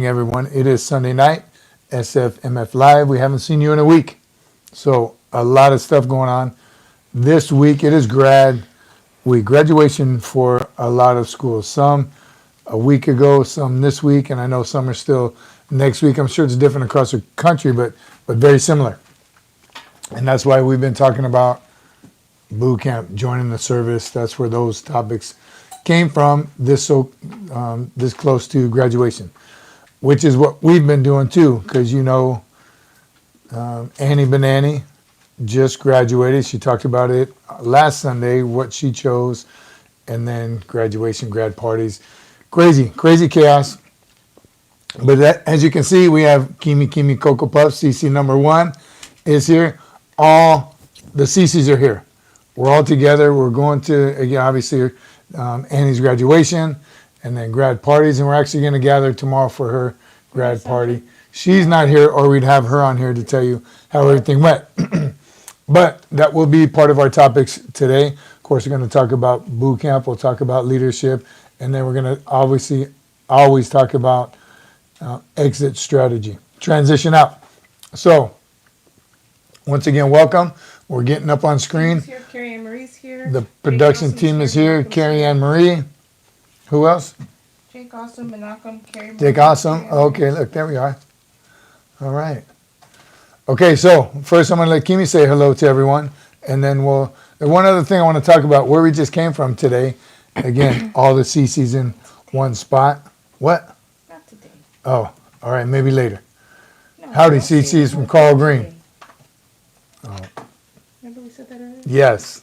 Everyone, it is Sunday night, SFMF Live. We haven't seen you in a week, so a lot of stuff going on. This week it is grad week, graduation for a lot of schools. Some a week ago, some this week, and I know some are still next week. I'm sure it's different across the country, but very similar. And that's why we've been talking about boot camp, joining the service. That's where those topics came from. This close to graduation, which is what we've been doing too, because Annie Benani just graduated. She talked about it last Sunday, what she chose, and then graduation, grad parties. Crazy chaos. But as you can see, we have Kimi Cocoa Puff, CC number 1 is here. All the CCs are here. We're all together. We're going to, again, obviously, Annie's graduation, and then grad parties, and we're actually going to gather tomorrow for her grad party. She's not here, or we'd have her on here to tell you how everything went. But that will be part of our topics today. Of course, we're going to talk about boot camp. We'll talk about leadership, and then we're going to obviously always talk about exit strategy, transition out. So once again, welcome. We're getting up on screen. Here, Carrie Ann Marie's here. The production team is here. Carrie Ann Marie. Who else? Jake Awesome, Menachem, Carrie. Jake Awesome. Okay, look, there we are. All right. Okay, so first I'm going to let Kimi say hello to everyone, and then one other thing I want to talk about, where we just came from today. Again, all the CCs in one spot. What? Not today. Oh, all right, maybe later. No, Howdy, CCs from Carl Green. Oh. Remember we said that earlier? Yes.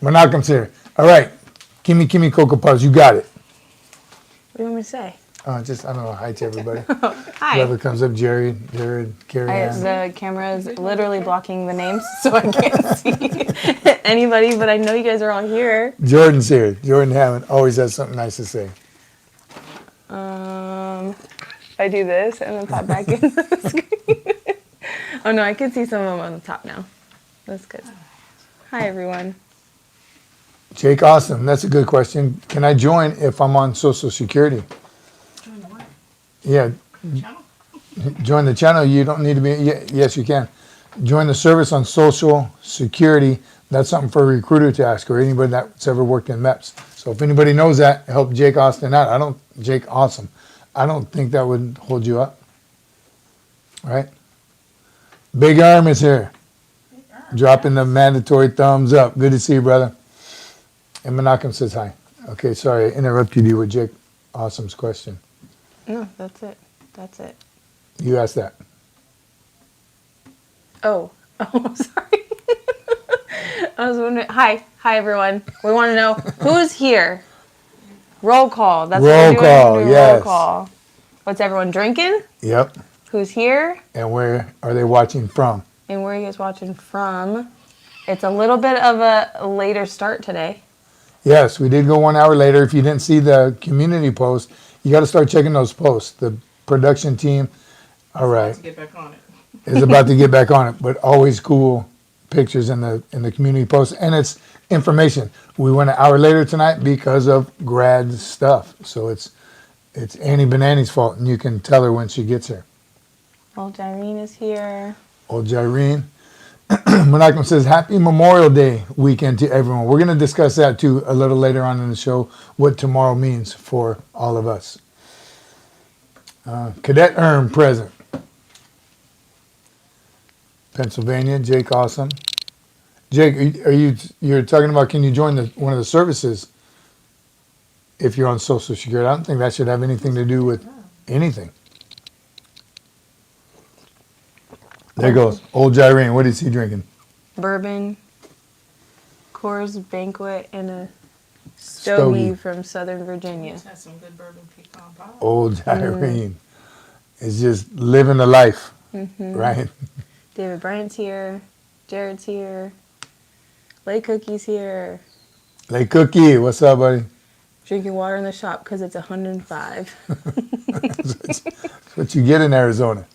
Menachem's here. All right. Kimi Cocoa Puffs, you got it. What do you want me to say? I don't know. Hi to everybody. Hi. Whoever comes up, Jared, Carrie Ann. The camera is literally blocking the names, so I can't see anybody, but I know you guys are all here. Jordan's here. Jordan Hammond always has something nice to say. I do this and then pop back in the screen. Oh no, I can see some of them on the top now. That's good. Hi everyone. Jake Awesome. That's a good question. Can I join if I'm on Social Security? Join the what? Yeah. Channel? Join the channel. You don't need to be. Yes, you can. Join the service on Social Security. That's something for a recruiter to ask, or anybody that's ever worked in MEPS. So if anybody knows that, help Jake Austin out. Jake Awesome. I don't think that would hold you up. Right? Big Arm is here. Dropping the mandatory thumbs up. Good to see you, brother. And Menachem says hi. Okay, sorry, I interrupted you with Jake Awesome's question. No, that's it. That's it. You asked that. Oh, sorry. I was wondering. Hi everyone. We want to know who's here. Roll call. That's roll what we're doing. Call. Yes. Roll call. What's everyone drinking? Yep. Who's here? And where are they watching from? And where are you guys watching from? It's a little bit of a later start today. Yes, we did go 1 hour later. If you didn't see the community post, you got to start checking those posts. The production team, all right, To get back on it. is about to get back on it. But always cool pictures in the community post, and it's information. We went an hour later tonight because of grad stuff. So it's Annie Benani's fault, and you can tell her when she gets here. Old Irene is here. Old Irene. Menachem says, Happy Memorial Day weekend to everyone. We're going to discuss that too a little later on in the show, what tomorrow means for all of us. Cadet Erm present. Pennsylvania, Jake Awesome. Jake, you're talking about, can you join one of the services if you're on Social Security? I don't think that should have anything to do with anything. There goes. Old Irene. What is he drinking? Bourbon, Coors Banquet, and a Stogie from Southern Virginia. Just had some good bourbon pecan pie. Old Irene is just living the life, right? David Bryant's here. Jared's here. Lay Cookie's here. Lay Cookie, what's up, buddy? Drinking water in the shop because it's 105. That's what you get in Arizona.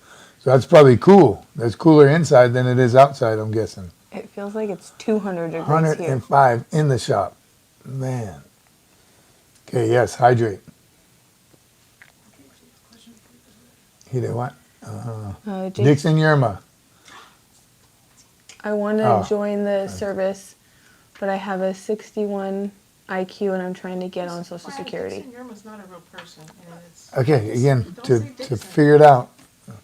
So that's probably cool. That's cooler inside than it is outside, I'm guessing. It feels like it's 200 degrees 105 in the shop. Man. Okay, yes, hydrate. He did what? Jason, Dixon Yerma. I want to Oh. join the service, but I have a 61 IQ and I'm trying to get on Social Security. Dixon Yerma's not a real person. And it's, Okay, again, don't to say Dixon. figure it out, You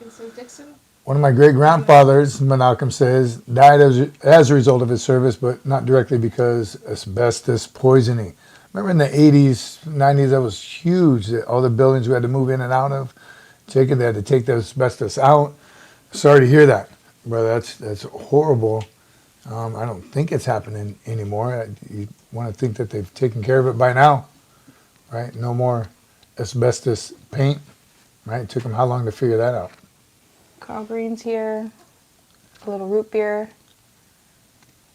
can say Dixon. one of my great grandfathers, Malcolm says, died as a result of his service, but not directly because asbestos poisoning. Remember in the 80s, 90s, that was huge. That all the buildings we had to move in and out of, they had to take the asbestos out. Sorry to hear that, brother. That's horrible. I don't think it's happening anymore. You want to think that they've taken care of it by now, right? No more asbestos paint, right? It took them how long to figure that out? Carl Green's here. A little root beer.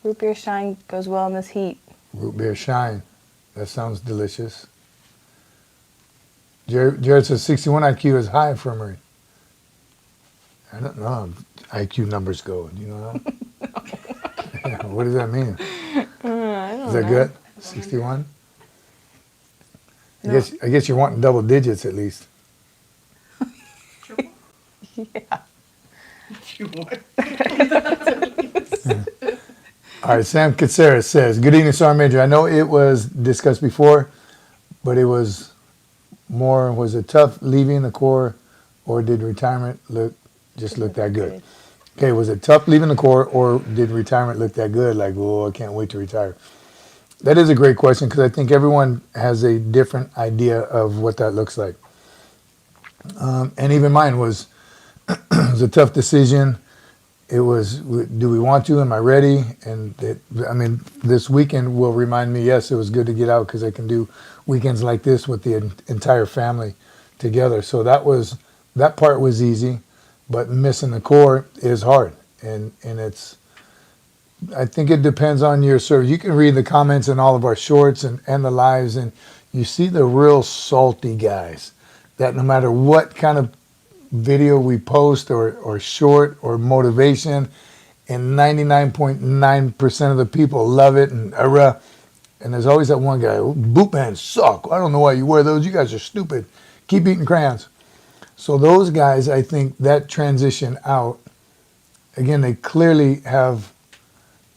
Root beer shine goes well in this heat. Root beer shine. That sounds delicious. Jared says 61 IQ is high for a Marine. I don't know how IQ numbers go. Do you know that? Yeah, what does that mean? Is that good? 61? No. I guess you're wanting double digits at least. Yeah. You what? All right, Sam Katsera says, good evening, Sergeant Major. I know it was discussed before, but it was it tough leaving the Corps, or did retirement look that good? Okay, was it tough leaving the Corps, or did retirement look that good? Like, oh, I can't wait to retire. That is a great question, because I think everyone has a different idea of what that looks like. And even mine was, it was a tough decision. It was, do we want to? Am I ready? And this weekend will remind me, yes, it was good to get out because I can do weekends like this with the entire family together. So that part was easy, but missing the Corps is hard. And I think it depends on your service. You can read the comments in all of our shorts and the lives, and you see the real salty guys that no matter what kind of video we post or short or motivation, and 99.9% of the people love it, and there's always that one guy, boot bands suck, I don't know why you wear those, you guys are stupid, keep eating crayons. So those guys, I think that transition out, again, they clearly have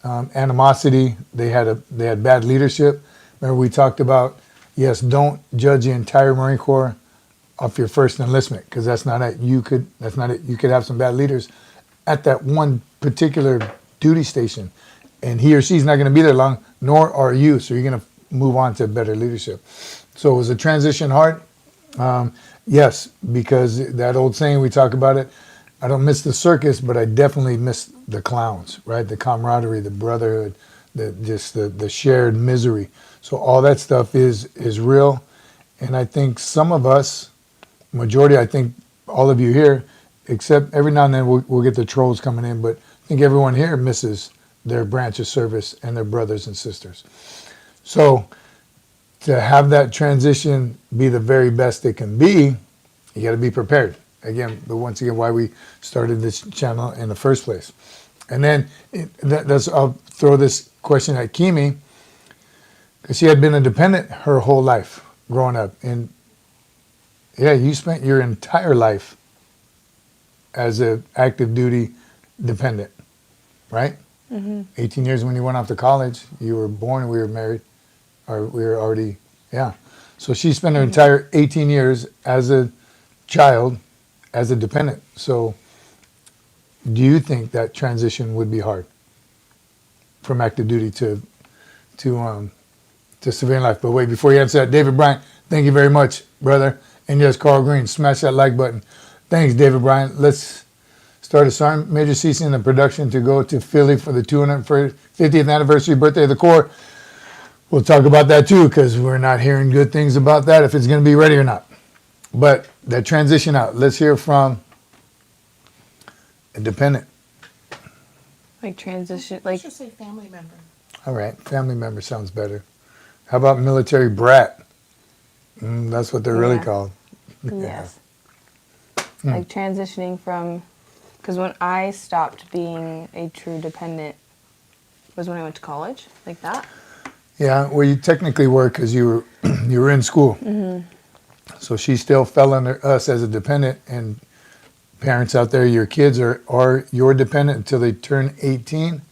animosity. They had bad leadership. Remember we talked about, yes, don't judge the entire Marine Corps off your first enlistment, because that's not it. You could have some bad leaders at that one particular duty station, and he or she's not going to be there long, nor are you. So you're going to move on to better leadership. So was the transition hard? Yes, because that old saying, we talk about it, I don't miss the circus, but I definitely miss the clowns, right? The camaraderie, the brotherhood, the shared misery. So all that stuff is real. And I think some of us, majority, I think all of you here, except every now and then we'll get the trolls coming in, but I think everyone here misses their branch of service and their brothers and sisters. So to have that transition be the very best it can be, you got to be prepared. Again, but once again, why we started this channel in the first place. And then I'll throw this question at Kimi, because she had been a dependent her whole life growing up. And yeah, you spent your entire life as an active duty dependent, right? Mm-hmm. 18 years when you went off to college. You were born and we were married, or we were already, yeah. So she spent her entire 18 years as a child, as a dependent. So do you think that transition would be hard from active duty to civilian life? But wait, before you answer that, David Bryant, thank you very much, brother. And yes, Carl Green, smash that like button. Thanks, David Bryant. Let's start a Sergeant Major Cece in the production to go to Philly for the 250th anniversary birthday of the Corps. We'll talk about that too, because we're not hearing good things about that, if it's going to be ready or not. But that transition out, let's hear from a dependent. Like transition, I like should say family member. All right, family member sounds better. How about military brat? That's what they're really Yeah. called. yes, like transitioning from, because when I stopped being a true dependent was when I went to college, like that. Yeah, well, you technically were, because you were in school. Mm-hmm. So she still fell under us as a dependent, and parents out there, your kids are your dependent until they turn 18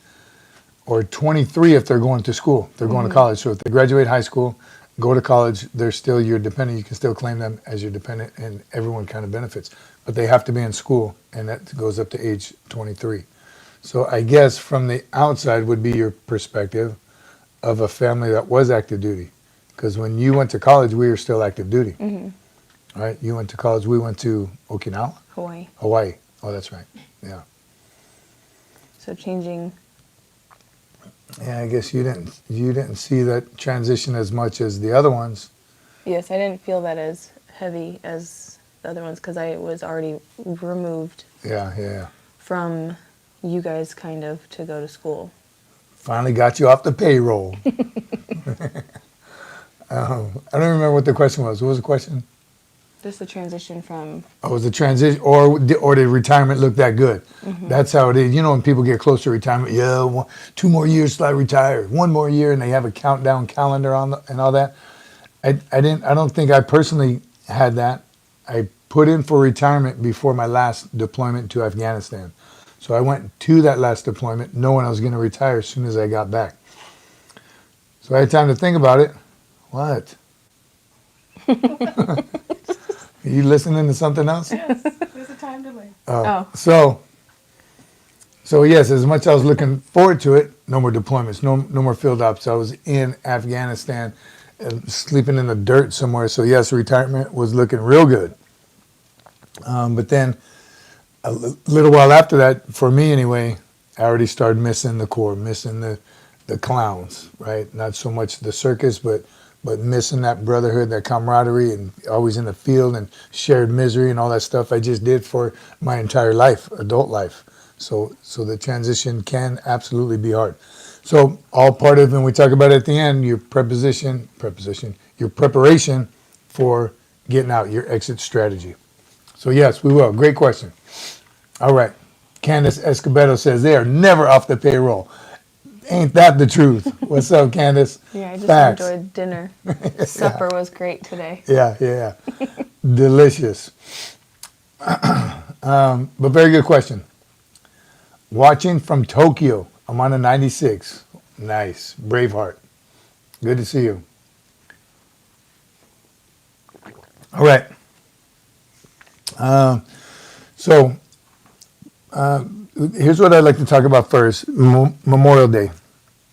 or 23 if they're going to school. They're going to college. So if they graduate high school, go to college, they're still your dependent. You can still claim them as your dependent, and everyone kind of benefits. But they have to be in school, and that goes up to age 23. So I guess from the outside would be your perspective of a family that was active duty. Because when you went to college, we were still active duty. Right? You went to college, we went to Okinawa? Hawaii. Oh, that's right. Yeah. So changing. Yeah, I guess you didn't see that transition as much as the other ones. Yes, I didn't feel that as heavy as the other ones because I was already removed Yeah. from you guys kind of to go to school. Finally got you off the payroll. I don't remember what the question was. What was the question? Just the transition from. Oh, was the transition, or did retirement look that good? That's how it is. You know, when people get close to retirement, 2 more years till I retire, 1 more year, and they have a countdown calendar and all that. I don't think I personally had that. I put in for retirement before my last deployment to Afghanistan. So I went to that last deployment knowing I was going to retire as soon as I got back. So I had time to think about it. What? Are you listening to something else? Yes, there's a time delay. So yes, as much as I was looking forward to it, no more deployments, no more field ops. I was in Afghanistan, sleeping in the dirt somewhere. So yes, retirement was looking real good. But then a little while after that, for me anyway, I already started missing the Corps, missing the clowns, right? Not so much the circus, but missing that brotherhood, that camaraderie, and always in the field and shared misery and all that stuff I just did for my entire life, adult life. So the transition can absolutely be hard. So all part of, and we talk about it at the end, your preparation for getting out, your exit strategy. So yes, we will. Great question. All right. Candace Escobedo says they are never off the payroll. Ain't that the truth? What's up, Candace? Yeah, I just Facts. enjoyed dinner. Supper was great today. Yeah. Delicious. But very good question. Watching from Tokyo. I'm on a 96. Nice. Braveheart. Good to see you. All right. Here's what I'd like to talk about first. Memorial Day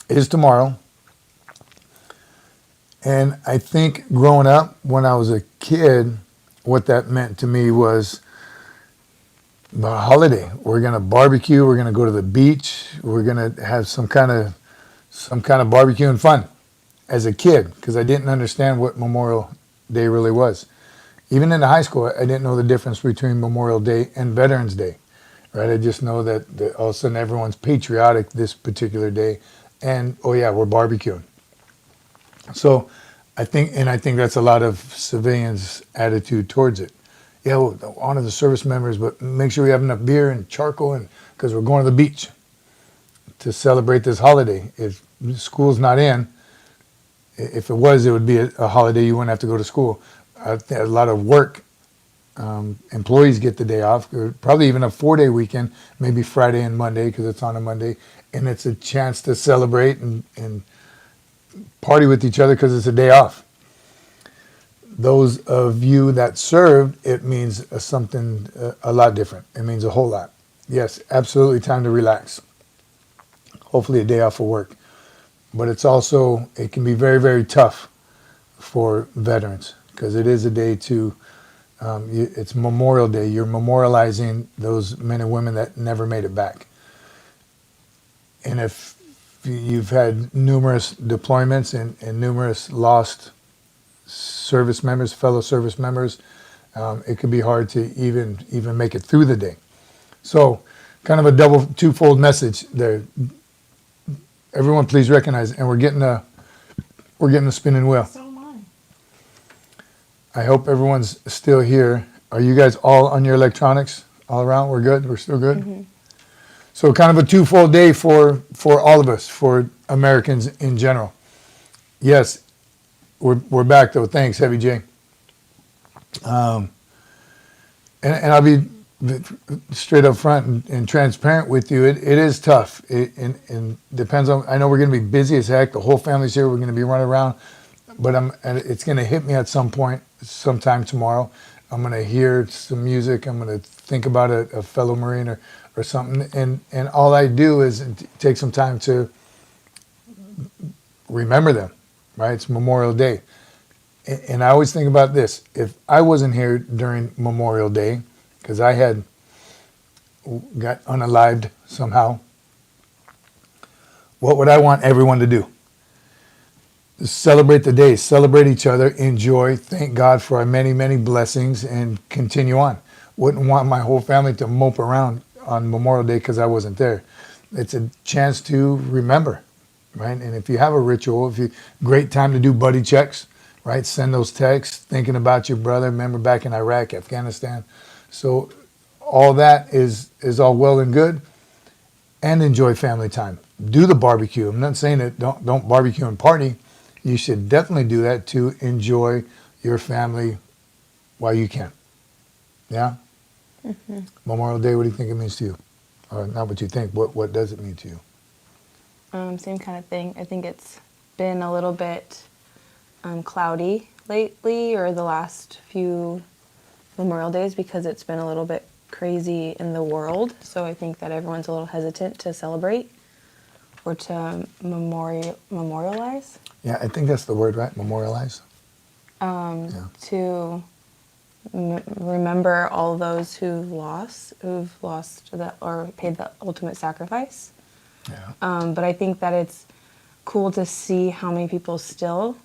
is tomorrow. And I think growing up, when I was a kid, what that meant to me was a holiday. We're going to barbecue. We're going to go to the beach. We're going to have some kind of barbecue and fun as a kid, because I didn't understand what Memorial Day really was. Even in high school, I didn't know the difference between Memorial Day and Veterans Day. Right, I just know that all of a sudden everyone's patriotic this particular day, and oh yeah, we're barbecuing. So I think that's a lot of civilians' attitude towards it. Yeah, we'll honor the service members, but make sure we have enough beer and charcoal, and because we're going to the beach to celebrate this holiday. If school's not in, if it was, it would be a holiday. You wouldn't have to go to school. I think a lot of work. Employees get the day off, or probably even a 4-day weekend, maybe Friday and Monday because it's on a Monday, and it's a chance to celebrate and party with each other because it's a day off. Those of you that served, it means something a lot different. It means a whole lot. Yes, absolutely time to relax. Hopefully a day off of work. But it can be very, very tough for veterans because it is a day to it's Memorial Day. You're memorializing those men and women that never made it back. And if you've had numerous deployments and numerous lost service members, fellow service members, it could be hard to even make it through the day. So kind of a twofold message there. Everyone please recognize, and we're getting a spinning wheel. So am I. I hope everyone's still here. Are you guys all on your electronics all around? We're good? We're still good? Mm-hmm. So kind of a twofold day for all of us, for Americans in general. Yes, we're back though. Thanks, Heavy J. And I'll be straight up front and transparent with you, it is tough. And depends on, I know we're going to be busy as heck. The whole family's here. We're going to be running around. But and it's going to hit me at some point, sometime tomorrow. I'm going to hear some music. I'm going to think about a fellow Marine or something. And all I do is take some time to remember them, right? It's Memorial Day. And I always think about this. If I wasn't here during Memorial Day, because I had got unalived somehow, what would I want everyone to do? Celebrate the day, celebrate each other, enjoy, thank God for our many, many blessings, and continue on. Wouldn't want my whole family to mope around on Memorial Day because I wasn't there. It's a chance to remember, right? And if you have a ritual, great time to do buddy checks, right? Send those texts, thinking about your brother, remember back in Iraq, Afghanistan. So all that is all well and good, and enjoy family time. Do the barbecue. I'm not saying that don't barbecue and party. You should definitely do that to enjoy your family while you can. Yeah? Mm-hmm. Memorial Day, what do you think it means to you? Or not what you think, what does it mean to you? Same kind of thing. I think it's been a little bit cloudy lately, or the last few Memorial Days, because it's been a little bit crazy in the world. So I think that everyone's a little hesitant to celebrate or to memorialize. Yeah, I think that's the word, right? Memorialize. To remember all those who've lost or paid the ultimate sacrifice. Yeah. But I think that it's cool to see how many people still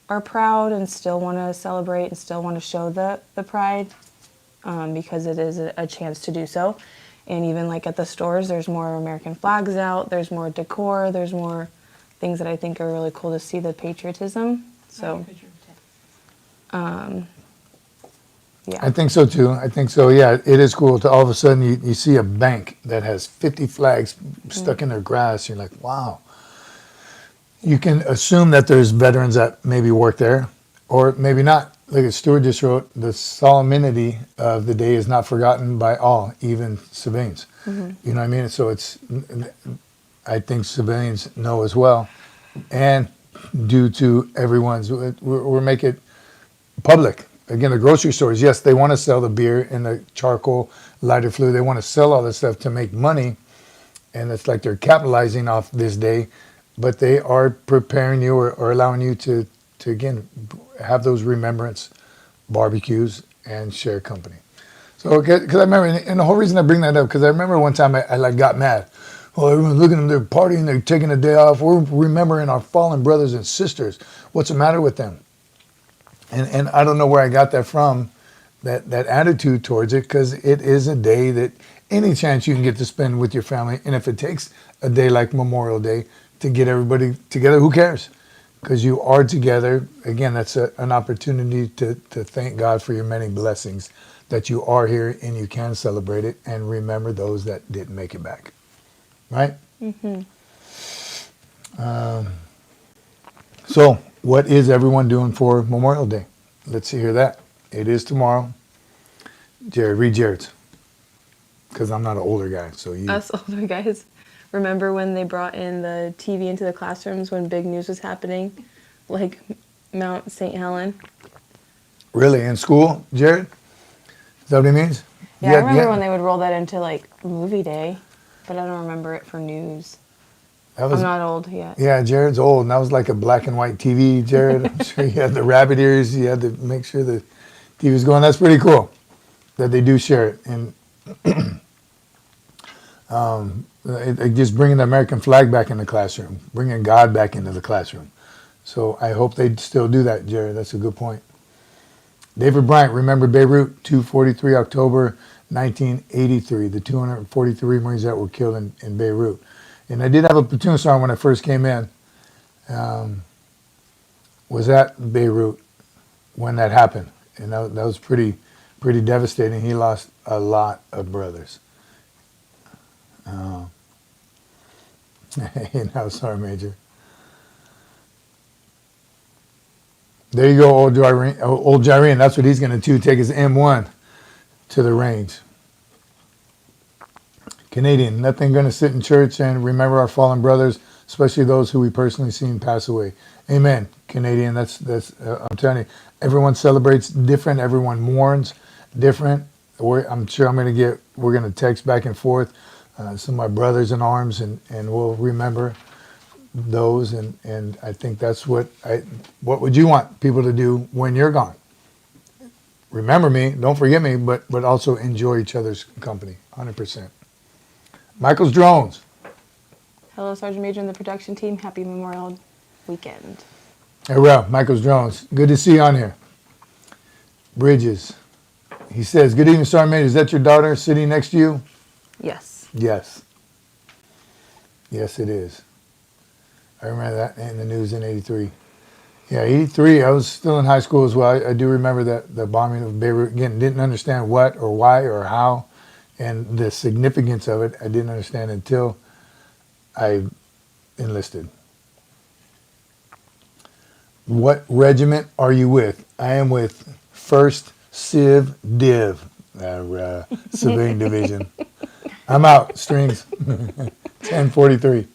are proud and still want to celebrate and still want to show the pride, because it is a chance to do so. And even like at the stores, there's more American flags out, there's more decor, there's more things that I think are really cool to see, the patriotism. So, yeah. I think so too. I think so. Yeah, it is cool to all of a sudden you see a bank that has 50 flags stuck in their grass. You're like, wow. You can assume that there's veterans that maybe work there, or maybe not. Like Stuart just wrote, the solemnity of the day is not forgotten by all, even civilians. Mm-hmm. You know what I mean? So I think civilians know as well. And due to we're making it public. Again, the grocery stores, yes, they want to sell the beer and the charcoal, lighter fluid. They want to sell all this stuff to make money. And it's like they're capitalizing off this day, but they are preparing you or allowing you to again, have those remembrance barbecues and share company. So, because I remember, and the whole reason I bring that up, because I remember one time I like got mad. Oh, everyone's looking at them, they're partying, they're taking a day off. We're remembering our fallen brothers and sisters. What's the matter with them? And I don't know where I got that from, that attitude towards it, because it is a day that any chance you can get to spend with your family, and if it takes a day like Memorial Day to get everybody together, who cares? Because you are together. Again, that's an opportunity to thank God for your many blessings, that you are here and you can celebrate it and remember those that didn't make it back. Right? Mm-hmm. So, what is everyone doing for Memorial Day? Let's hear that. It is tomorrow. Jared, read Jared's. Because I'm not an older guy, so you. Us older guys. Remember when they brought in the TV into the classrooms when big news was happening? Like Mount St. Helen? Really? In school, Jared? Is that what he means? Yeah, I remember when they would roll that into like movie day, but I don't remember it for news. I'm not old yet. Yeah, Jared's old, and that was like a black and white TV, Jared. I'm sure you had the rabbit ears. You had to make sure the TV was going. That's pretty cool that they do share it. And just bringing the American flag back in the classroom, bringing God back into the classroom. So I hope they still do that, Jared. That's a good point. David Bryant, remember Beirut, 243 October 1983, the 243 Marines that were killed in Beirut. And I did have a platoon sergeant when I first came in, was at Beirut when that happened. And that was pretty devastating. He lost a lot of brothers. Sorry, Major. There you go, old Jyrene. That's what he's going to do, take his M1 to the range. Canadian, nothing going to sit in church and remember our fallen brothers, especially those who we personally seen pass away. Amen. Canadian, that's I'm telling you, everyone celebrates different. Everyone mourns different. I'm sure we're going to text back and forth. Some of my brothers in arms, and we'll remember those. And I think that's what would you want people to do when you're gone? Remember me, don't forget me, but also enjoy each other's company, 100%. Michael's Drones. Hello, Sergeant Major and the production team. Happy Memorial Weekend. Hey, Ralph, Michael's Drones. Good to see you on here. Bridges. He says, good evening, Sergeant Major. Is that your daughter sitting next to you? Yes. Yes. Yes, it is. I remember that in the news in 83. Yeah, 83, I was still in high school as well. I do remember that the bombing of Beirut. Again, didn't understand what or why or how and the significance of it. I didn't understand until I enlisted. What regiment are you with? I am with 1st Civ Div, Civilian Division. I'm out, Strings. 1043.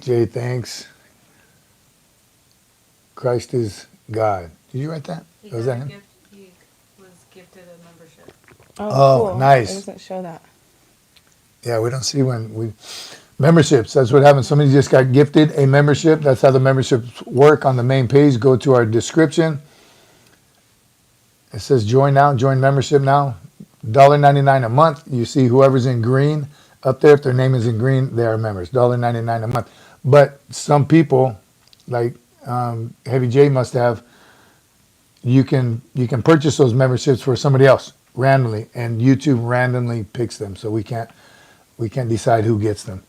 Jay, thanks. Christ is God. Did you write that? Was that him? He was gifted a membership. Oh, cool. nice. It doesn't show that. Yeah, we don't see memberships. That's what happens. Somebody just got gifted a membership. That's how the memberships work on the main page. Go to our description. It says join now, join membership now. $1.99 a month. You see whoever's in green up there. If their name is in green, they are members. $1.99 a month. But some people, like Heavy J must have, you can purchase those memberships for somebody else randomly, and YouTube randomly picks them. So we can't decide who gets them.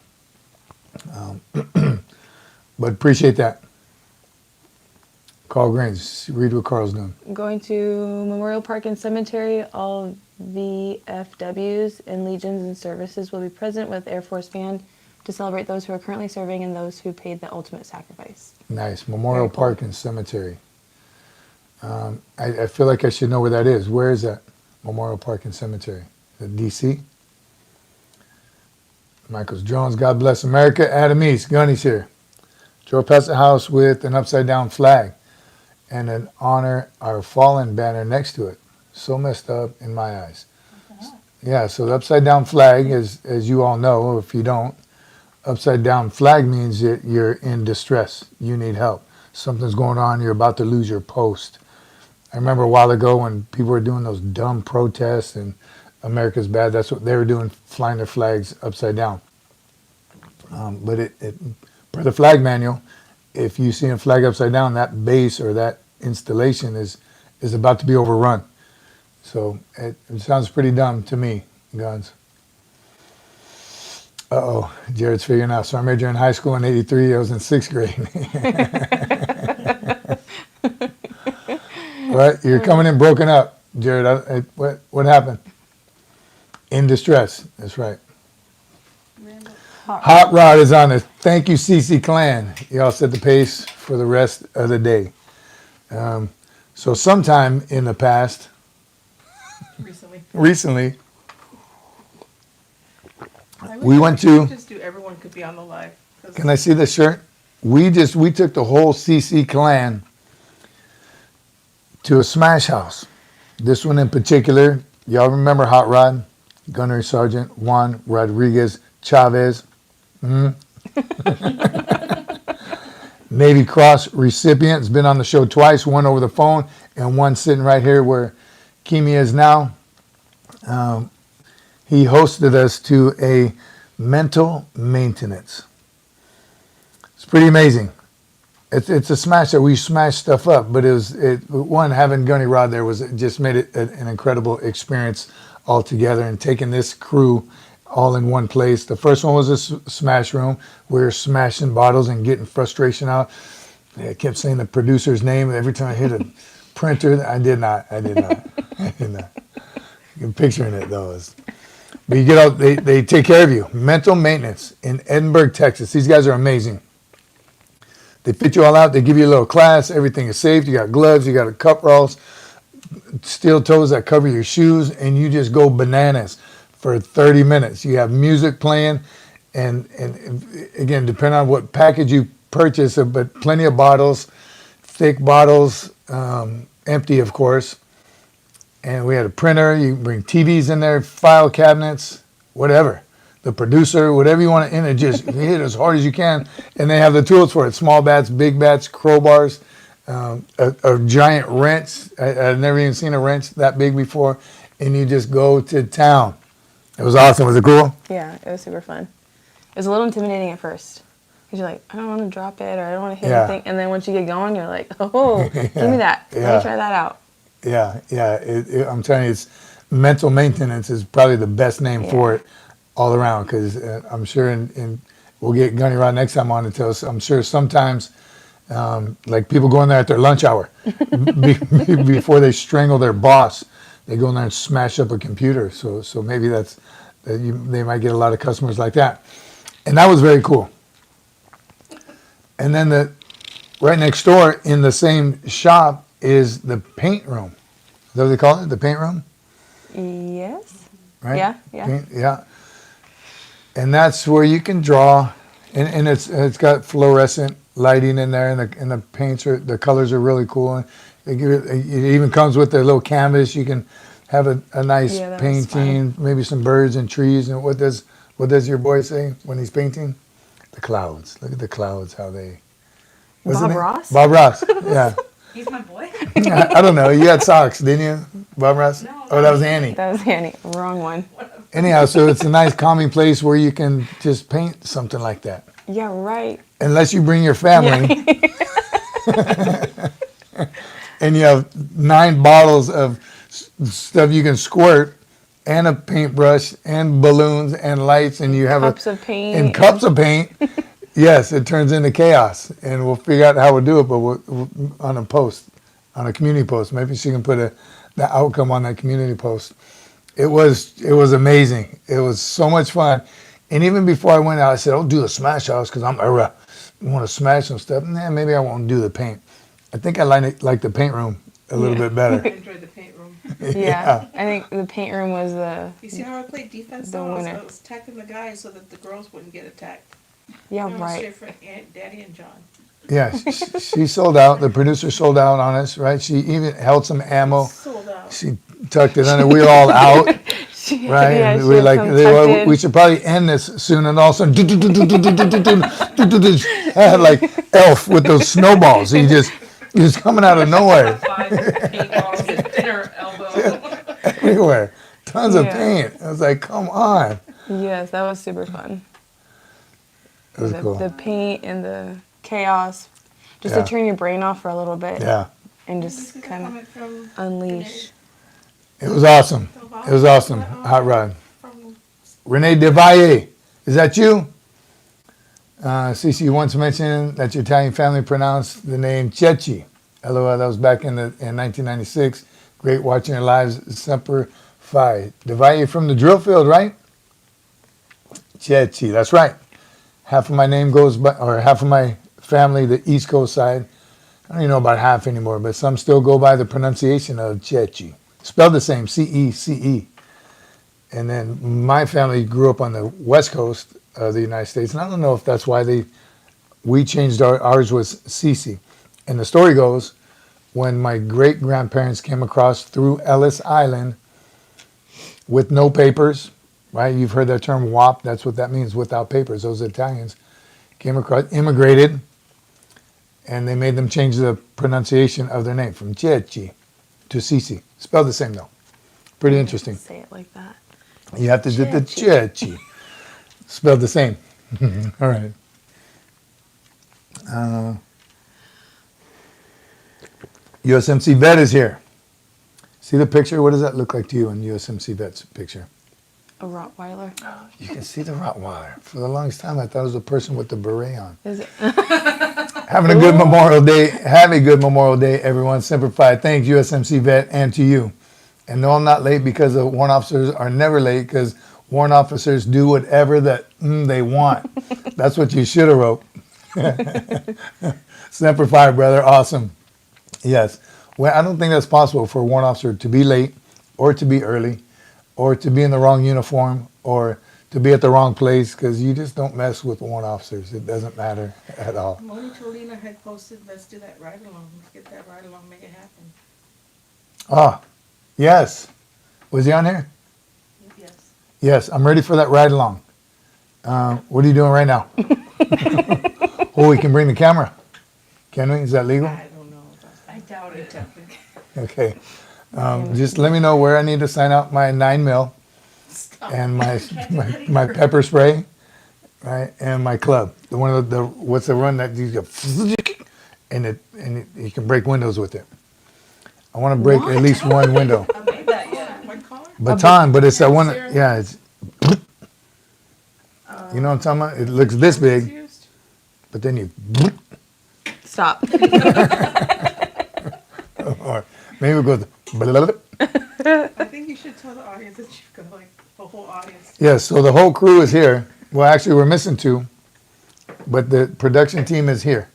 But appreciate that. Carl Grange, read what Carl's doing. Going to Memorial Park and Cemetery, all VFWs and legions and services will be present with Air Force Band to celebrate those who are currently serving and those who paid the ultimate sacrifice. Nice. Memorial Very cool. Park and Cemetery. I feel like I should know where that is. Where is that? Memorial Park and Cemetery. Is it D.C.? Michael's Drones. God bless America. Adam East. Gunny's here. Drove past the house with an upside-down flag and an honor our fallen banner next to it. So messed up in my eyes. Yeah, so the upside-down flag, as you all know, if you don't, upside-down flag means that you're in distress. You need help. Something's going on. You're about to lose your post. I remember a while ago when people were doing those dumb protests and America's bad. That's what they were doing, flying their flags upside down. But per the flag manual, if you see a flag upside down, that base or that installation is about to be overrun. So it sounds pretty dumb to me, Guns. Uh-oh, Jared's figuring out. So I major in high school in 83. I was in 6th grade. What? You're coming in broken up, Jared. What happened? In distress. That's right. Hot Rod is on it. Thank you, Cece Clan. Y'all set the pace for the rest of the day. So sometime in the past, recently, we went to. Just do. Everyone could be on the live. Can I see the shirt? We took the whole CC clan to a smash house. This one in particular, y'all remember Hot Rod, Gunnery Sergeant Juan Rodriguez Chavez, Navy Cross recipient. Has been on the show twice, one over the phone and one sitting right here where Kimi is now. He hosted us to a mental maintenance. It's pretty amazing. It's a smash that we smash stuff up, but having Gunny Rod there just made it an incredible experience altogether, and taking this crew all in one place. The first one was a smash room. We were smashing bottles and getting frustration out. I kept saying the producer's name every time I hit a printer. I did not. You're picturing it though. But you get out, they take care of you. Mental maintenance in Edinburgh, Texas. These guys are amazing. They fit you all out. They give you a little class. Everything is safe. You got gloves. You got cup rolls. steel toes that cover your shoes, and you just go bananas for 30 minutes. You have music playing, and again, depending on what package you purchase, but plenty of bottles, thick bottles, empty, of course. And we had a printer. You can bring TVs in there, file cabinets, whatever. The producer, whatever you want to in it, just hit as hard as you can. And they have the tools for it: small bats, big bats, crowbars, a giant wrench. I've never even seen a wrench that big before. And you just go to town. It was awesome. Was it cool? Yeah, it was super fun. It was a little intimidating at first. Because you're like, I don't want to drop it, or I don't want to hit anything. And then once you get going, you're like, oh, give me that. Let me try that out. Yeah. I'm telling you, it's mental maintenance is probably the best name for it all around, because I'm sure, and we'll get Gunny Rod next time on to tell us, I'm sure sometimes, like people go in there at their lunch hour before they strangle their boss, they go in there and smash up a computer. So maybe they might get a lot of customers like that. And that was very cool. And then right next door in the same shop is the paint room. Is that what they call it? The paint room? Yes. Right? Yeah. Paint, yeah. And that's where you can draw, and it's got fluorescent lighting in there, and the paints the colors are really cool. And it even comes with a little canvas. You can have a nice painting, maybe some birds and trees. And what does your boy say when he's painting? The clouds. Look at the clouds, how they. Bob Ross? Bob Ross. Yeah. He's my boy. I don't know. You had socks, didn't you, Bob Ross? No. Oh, that was Annie. That was Annie. Wrong one. Anyhow, so it's a nice calming place where you can just paint something like that. Yeah, right. Unless you bring your family. And you have 9 bottles of stuff you can squirt, and a paintbrush, and balloons, and lights, and you have Cups of paint. And cups of paint. Yes, it turns into chaos, and we'll figure out how we'll do it, but we'll on a community post. Maybe she can put the outcome on that community post. It was amazing. It was so much fun. And even before I went out, I said, I'll do the smash house because I want to smash some stuff. Nah, maybe I won't do the paint. I think I like the paint room a little bit better. I enjoyed the paint room. Yeah, I think the paint room was the You see how I played defense? The though? winner. I was attacking the guys so that the girls wouldn't get attacked. yeah I was right. straight for Aunt, Daddy, and John. Yeah, she sold out. The producer sold out on us, right? She even held some ammo. Sold out. She tucked it under. We were all out, right? Yeah, And she we had like, some tucked in. we should probably end this soon. And all of a sudden, like Elf with those snowballs. He just coming out of nowhere, 5 paintballs in her elbow. everywhere. Tons of Yeah. paint. I was like, come on. Yes, that was super fun. It was the, cool. the paint and the chaos, just Yeah. to turn your brain off for a little bit Yeah, and This just is kind coming of from unleash. it was awesome. It was awesome. Hot rod. From Renee DeValle, is that you? Cece, you once mentioned that your Italian family pronounced the name Cece. LOL, that was back in 1996. Great watching your lives. Semper Fi. DeValle from the drill field, right? Cece, that's right. Half of my name goes by, or half of my family, the East Coast side. I don't even know about half anymore, but some still go by the pronunciation of Cece. Spelled the same, C-E-C-E. And then my family grew up on the West Coast of the United States, and I don't know if that's why we changed ours was Cece. And the story goes, when my great-grandparents came across through Ellis Island with no papers, right? You've heard that term WAP. That's what that means, without papers. Those Italians came across, immigrated, and they made them change the pronunciation of their name from Cece to Cece. Spelled the same, though. Pretty interesting. Say it like that. You have to do the Cece. Spelled the same. All right. USMC Vet is here. See the picture? What does that look like to you in USMC Vet's picture? A Rottweiler. You can see the Rottweiler. For the longest time, I thought it was a person with the beret on. Is it? Having a good Memorial Day. Have a good Memorial Day, everyone. Semper Fi. Thanks, USMC Vet, and to you. And no, I'm not late because the warrant officers are never late because warrant officers do whatever that they want. That's what you should have wrote. Semper Fi, brother. Awesome. Yes. Well, I don't think that's possible for a warrant officer to be late or to be early or to be in the wrong uniform or to be at the wrong place because you just don't mess with warrant officers. It doesn't matter at all. Moni Tolina had posted, let's do that ride along. Let's get that ride along, make it happen. Ah, yes. Was he on here? Yes. Yes, I'm ready for that ride along. What are you doing right now? Oh, we can bring the camera. Can we? Is that legal? I don't know. I doubt it. Okay. Just let me know where I need to sign out my 9 mil and my pepper spray, right, and my club. The one of the what's the one that you go and you can break windows with it. I want to break at least one window. I made that yet. What color? Baton, but it's that one. Serious? Yeah, it's. You know what I'm talking about? It looks this big, Used? but then you. Stop. Or maybe it goes. I think you should tell the audience that you've got like a whole audience. Yes, so the whole crew is here. Well, actually, we're missing 2, but the production team is here,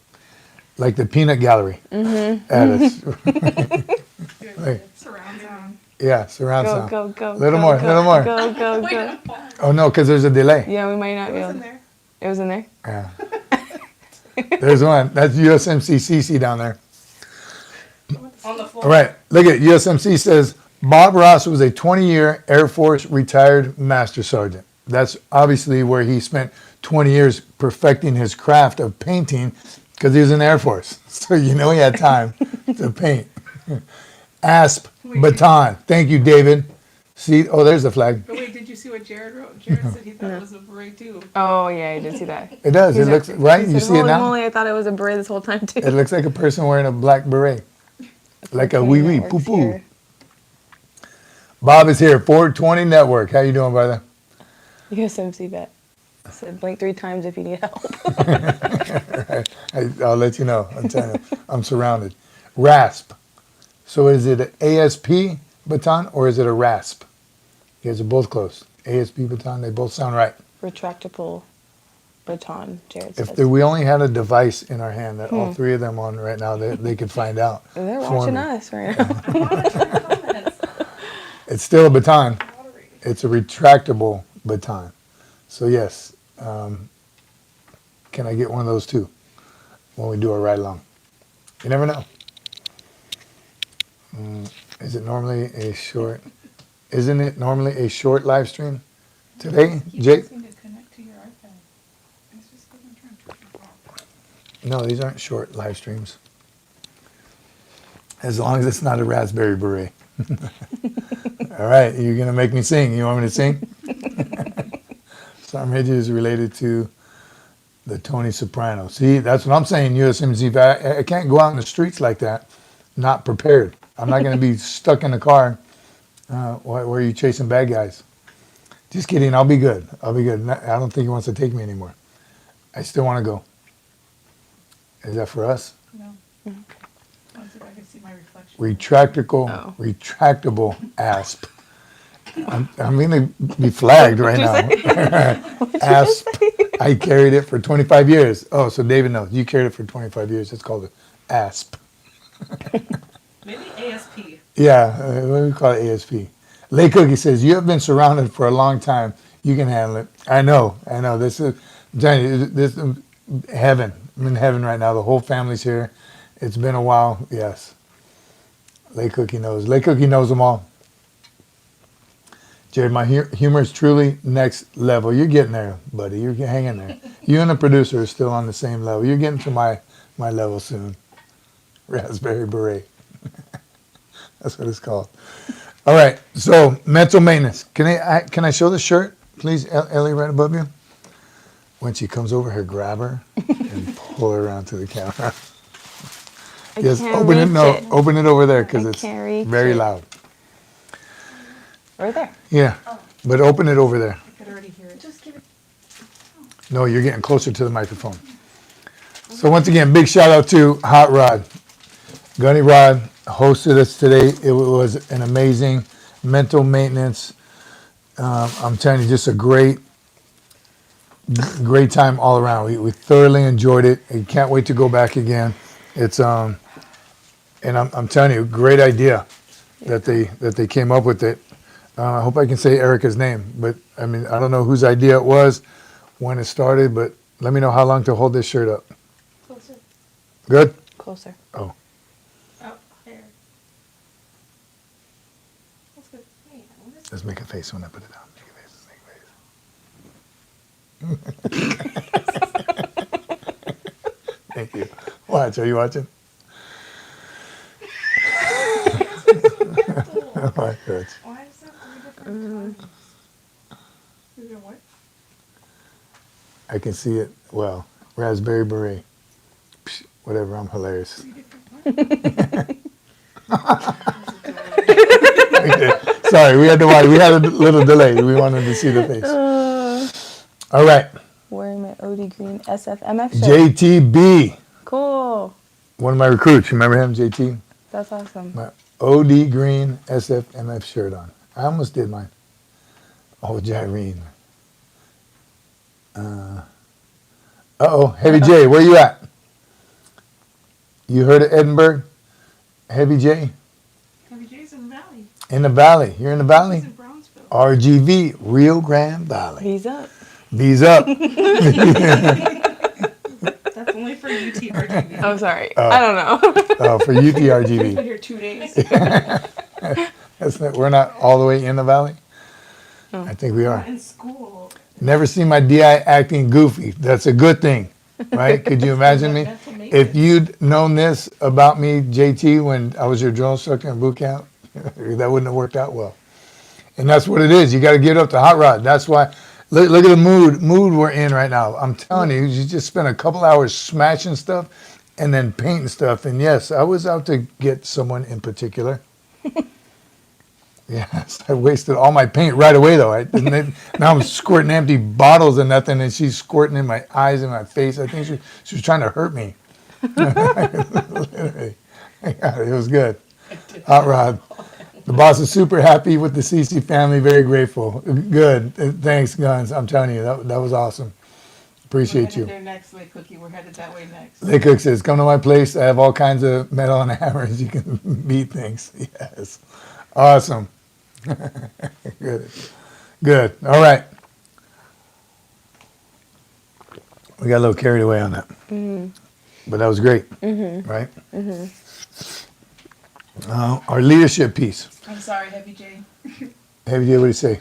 like the peanut gallery. At us. Like, Surround sound. yeah, surround Go, sound. go, go. Little go, more, go, little more. Go, go, Wait, go. Oh no, because there's a delay. Yeah, we might not It be was able in to. there. It was in there? Yeah. There's one. That's USMC Cece down there. On the floor. All right, look at USMC says Bob Ross was a 20-year Air Force retired master sergeant. That's obviously where he spent 20 years perfecting his craft of painting because he was in the Air Force. So you know he had time to paint. ASP baton. Thank you, David. See, oh, there's the flag. But wait, did you see what Jared wrote? Jared said he thought it was a beret too. Oh, yeah, I did see that. It does. It looks right. He You said, see it "Holy now. moly, I thought it was a beret this whole time, too." It looks like a person wearing a black beret, like a wee wee poo poo. Bob is here. 420 Network. How you doing, brother? USMC vet. Said blink 3 times if you need help. I'll let you know. I'm telling you, I'm surrounded. RASP. So is it an ASP baton or is it a RASP? You guys are both close. ASP baton, they both sound right. Retractable baton, Jared If says. we only had a device in our hand that all 3 of them on right now, they could find out. They're for watching me. us right now. Comments. It's still a baton. It's a retractable baton. So yes, can I get one of those too when we do a ride along? You never know. Is it normally a short? Isn't it normally a short live stream today, Jake? You need to connect to your iPad. It's just gonna turn. No, these aren't short live streams. As long as it's not a raspberry beret. All right, you're gonna make me sing. You want me to sing? Some Ridge is related to the Tony Soprano. See, that's what I'm saying, USMC. I can't go out in the streets like that, not prepared. I'm not going to be stuck in the car where you're chasing bad guys. Just kidding. I'll be good. I'll be good. I don't think he wants to take me anymore. I still want to go. Is that for us? No. Let's see if I can see my reflection. Retractable ASP. I'm going to be flagged right now. ASP. I carried it for 25 years. Oh, so David knows. You carried it for 25 years. It's called an ASP. Maybe ASP. Yeah, what do we call it? ASP. Lay Cookie says, you have been surrounded for a long time. You can handle it. I know. This is, I'm telling you, this is heaven. I'm in heaven right now. The whole family's here. It's been a while. Yes. Lay Cookie knows. Lay Cookie knows them all. Jared, my humor is truly next level. You're getting there, buddy. You're hanging there. You and the producer are still on the same level. You're getting to my level soon. Raspberry beret. That's what it's called. All right. So mental maintenance. Can I show the shirt, please, Ellie, right above you? When she comes over here, grab her and pull her around to the camera. Yes, can't open it. reach No, it. open it over there because I it's can't reach very it. loud. Right there. Yeah, but open it over there. I could already hear it. Just give it. No, you're getting closer to the microphone. So once again, big shout out to Hot Rod. Gunny Rod hosted us today. It was an amazing mental maintenance. I'm telling you, just a great time all around. We thoroughly enjoyed it. I can't wait to go back again. It's And I'm telling you, great idea that they came up with it. I hope I can say Erica's name, but I mean, I don't know whose idea it was, when it started, but let me know how long to hold this shirt up. Closer. Good? Closer. Oh, Up there. That's good. Hey, what is let's make a face when I put it down. Make a face. Thank you. Watch, are you watching? Oh, my gosh. Why is that 3 different times? Is it what? I can see it. Well, raspberry beret. Psh, whatever, I'm hilarious. 3 different what? Sorry, we had to watch. We had a little delay. We wanted to see the face. All right. Wearing my OD green SFMF shirt. JTB, Cool. one of my recruits. Remember him, JT? That's awesome. My OD green SFMF shirt on. I almost did mine. Oh, Jyrene. Uh-oh, Heavy J, where you at? You heard of Edinburgh? Heavy J? Heavy J's in the valley. In the valley. You're in the He's valley? in Brownsville. RGV, Rio Grande Valley. He's up. V's up. That's only for UTRGV. I'm sorry. I don't know. Oh, for Been UTRGV. here 2 days. That's not, we're not all the way in the valley? I think we are. In school. Never seen my DI acting goofy. That's a good thing, right? Could you imagine me? Mental maintenance. If you'd known this about me, JT, when I was your drill instructor in boot camp, that wouldn't have worked out well. And that's what it is. You got to get up to hot rod. That's why. Look at the mood we're in right now. I'm telling you, you just spent a couple hours smashing stuff and then painting stuff. And yes, I was out to get someone in particular. Yes, I wasted all my paint right away though. Now I'm squirting empty bottles and nothing, and she's squirting in my eyes and my face. I think she was trying to hurt me. Literally. Yeah, it was good. Hot rod. The boss is super happy with the Cece family. Very grateful. Good. Thanks, Guns. I'm telling you, that was awesome. Appreciate We're you. headed there next way, Cookie. We're headed that way next. Lay Cook says, come to my place. I have all kinds of metal and hammers. You can beat things. Yes. Awesome. Good. Good. All right. We got a little carried away on that. But that was great. Right? Our leadership piece. I'm sorry, Heavy J. Heavy J, what do you say?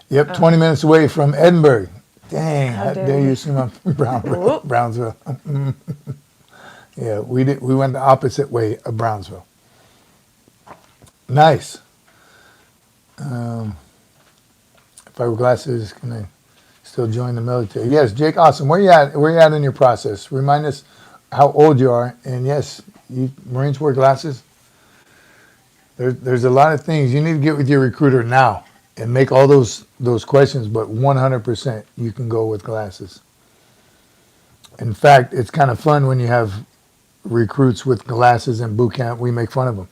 Yep, 20 minutes away from Edinburgh. Dang, how dare you see my Brownsville. Yeah, we went the opposite way of Brownsville. Nice. If I were glasses, can I still join the military? Yes, Jake, awesome. Where you at? Where you at in your process? Remind us how old you are. And yes, Marines wear glasses. There's a lot of things. You need to get with your recruiter now and make all those questions, but 100% you can go with glasses. In fact, it's kind of fun when you have recruits with glasses in boot camp. We make fun of them.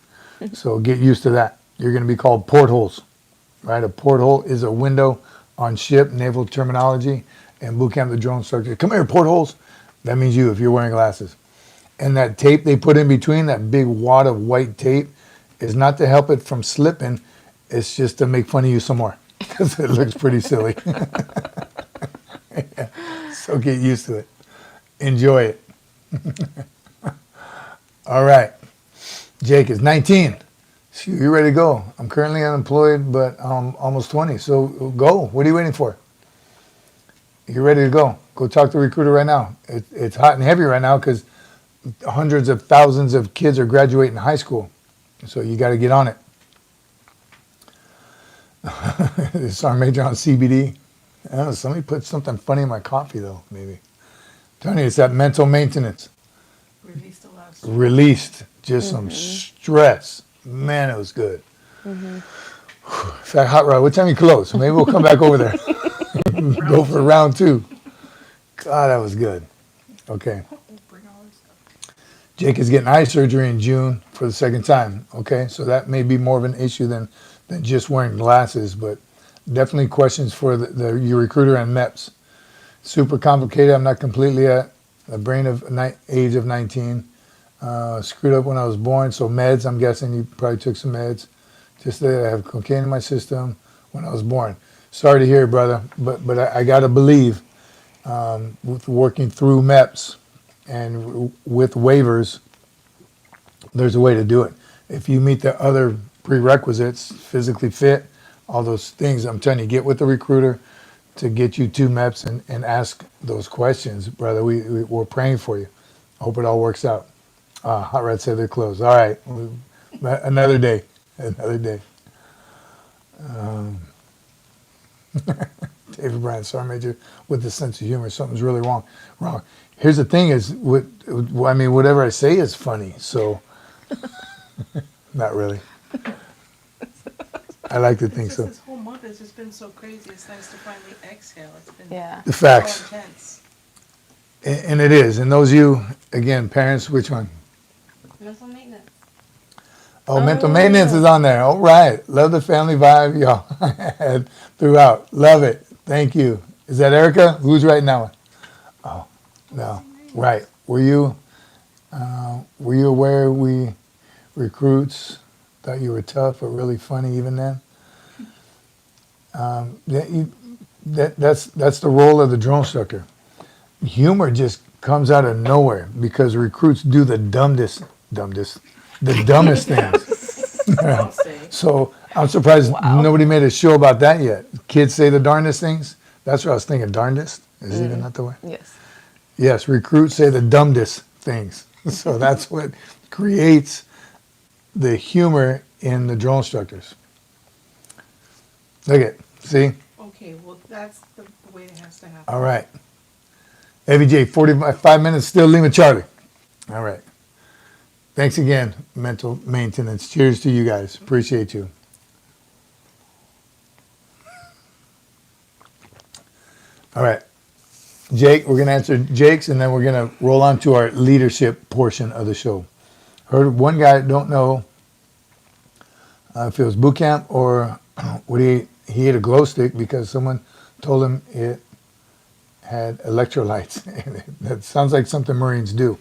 So get used to that. You're going to be called portholes, right? A porthole is a window on ship, naval terminology, and boot camp, the drone instructor. Come here, portholes. That means you if you're wearing glasses. And that tape they put in between, that big wad of white tape, is not to help it from slipping. It's just to make fun of you some more because it looks pretty silly. Yeah. So get used to it. Enjoy it. All right. Jake is 19. Shoot, you ready to go? I'm currently unemployed, but I'm almost 20. So go. What are you waiting for? You're ready to go. Go talk to a recruiter right now. It's hot and heavy right now because hundreds of thousands of kids are graduating high school. So you got to get on it. This is our major on CBD. I don't know, somebody put something funny in my coffee though, maybe. I'm telling you, it's that mental maintenance. Released a lot. Released just some stress. Man, it was good. In fact, Hot Rod, what time you close? Maybe we'll come back over there. Go for round 2. God, that was good. Okay. Bring all this stuff. Jake is getting eye surgery in June for the second time. Okay, so that may be more of an issue than just wearing glasses, but definitely questions for your recruiter and MEPS. Super complicated. I'm not completely at the brain of age of 19. Screwed up when I was born, so meds, I'm guessing you probably took some meds. Just that I have cocaine in my system when I was born. Sorry to hear, brother, but I got to believe with working through MEPS and with waivers, there's a way to do it. If you meet the other prerequisites, physically fit, all those things, I'm telling you, get with the recruiter to get you to MEPS and ask those questions, brother. We're praying for you. I hope it all works out. Hot Rod said they're closed. All right. Another day. Another day. David Bryan, Sergeant Major, with the sense of humor. Something's really wrong. Here's the thing is, whatever I say is funny, so not really. I like to think It's just so. this whole month has just been so crazy. It's nice to finally exhale. It's been Yeah. The facts. so intense. And it is. And those of you, again, parents, which one? Mental maintenance. Oh, mental maintenance is on there. All right. Love the family vibe y'all had throughout. Love it. Thank you. Is that Erica? Who's writing that one? Oh, no. Right. Were you aware we recruits thought you were tough but really funny even then? That's the role of the drill instructor. Humor just comes out of nowhere because recruits do the dumbest things. I'll say. So I'm surprised nobody made a show about that yet. Kids say the darndest things. That's what I was thinking. Darndest is even not the way. Yes. Yes, recruits say the dumbest things. So that's what creates the humor in the drill instructors. Look at, see? Okay, well, that's the way it has to happen. All right. AVJ, 45 minutes, still Lima Charlie. All right. Thanks again, mental maintenance. Cheers to you guys. Appreciate you. All right. Jake, we're going to answer Jake's, and then we're going to roll on to our leadership portion of the show. Heard one guy, don't know if it was boot camp or what he ate a glow stick because someone told him it had electrolytes. That sounds like something Marines do.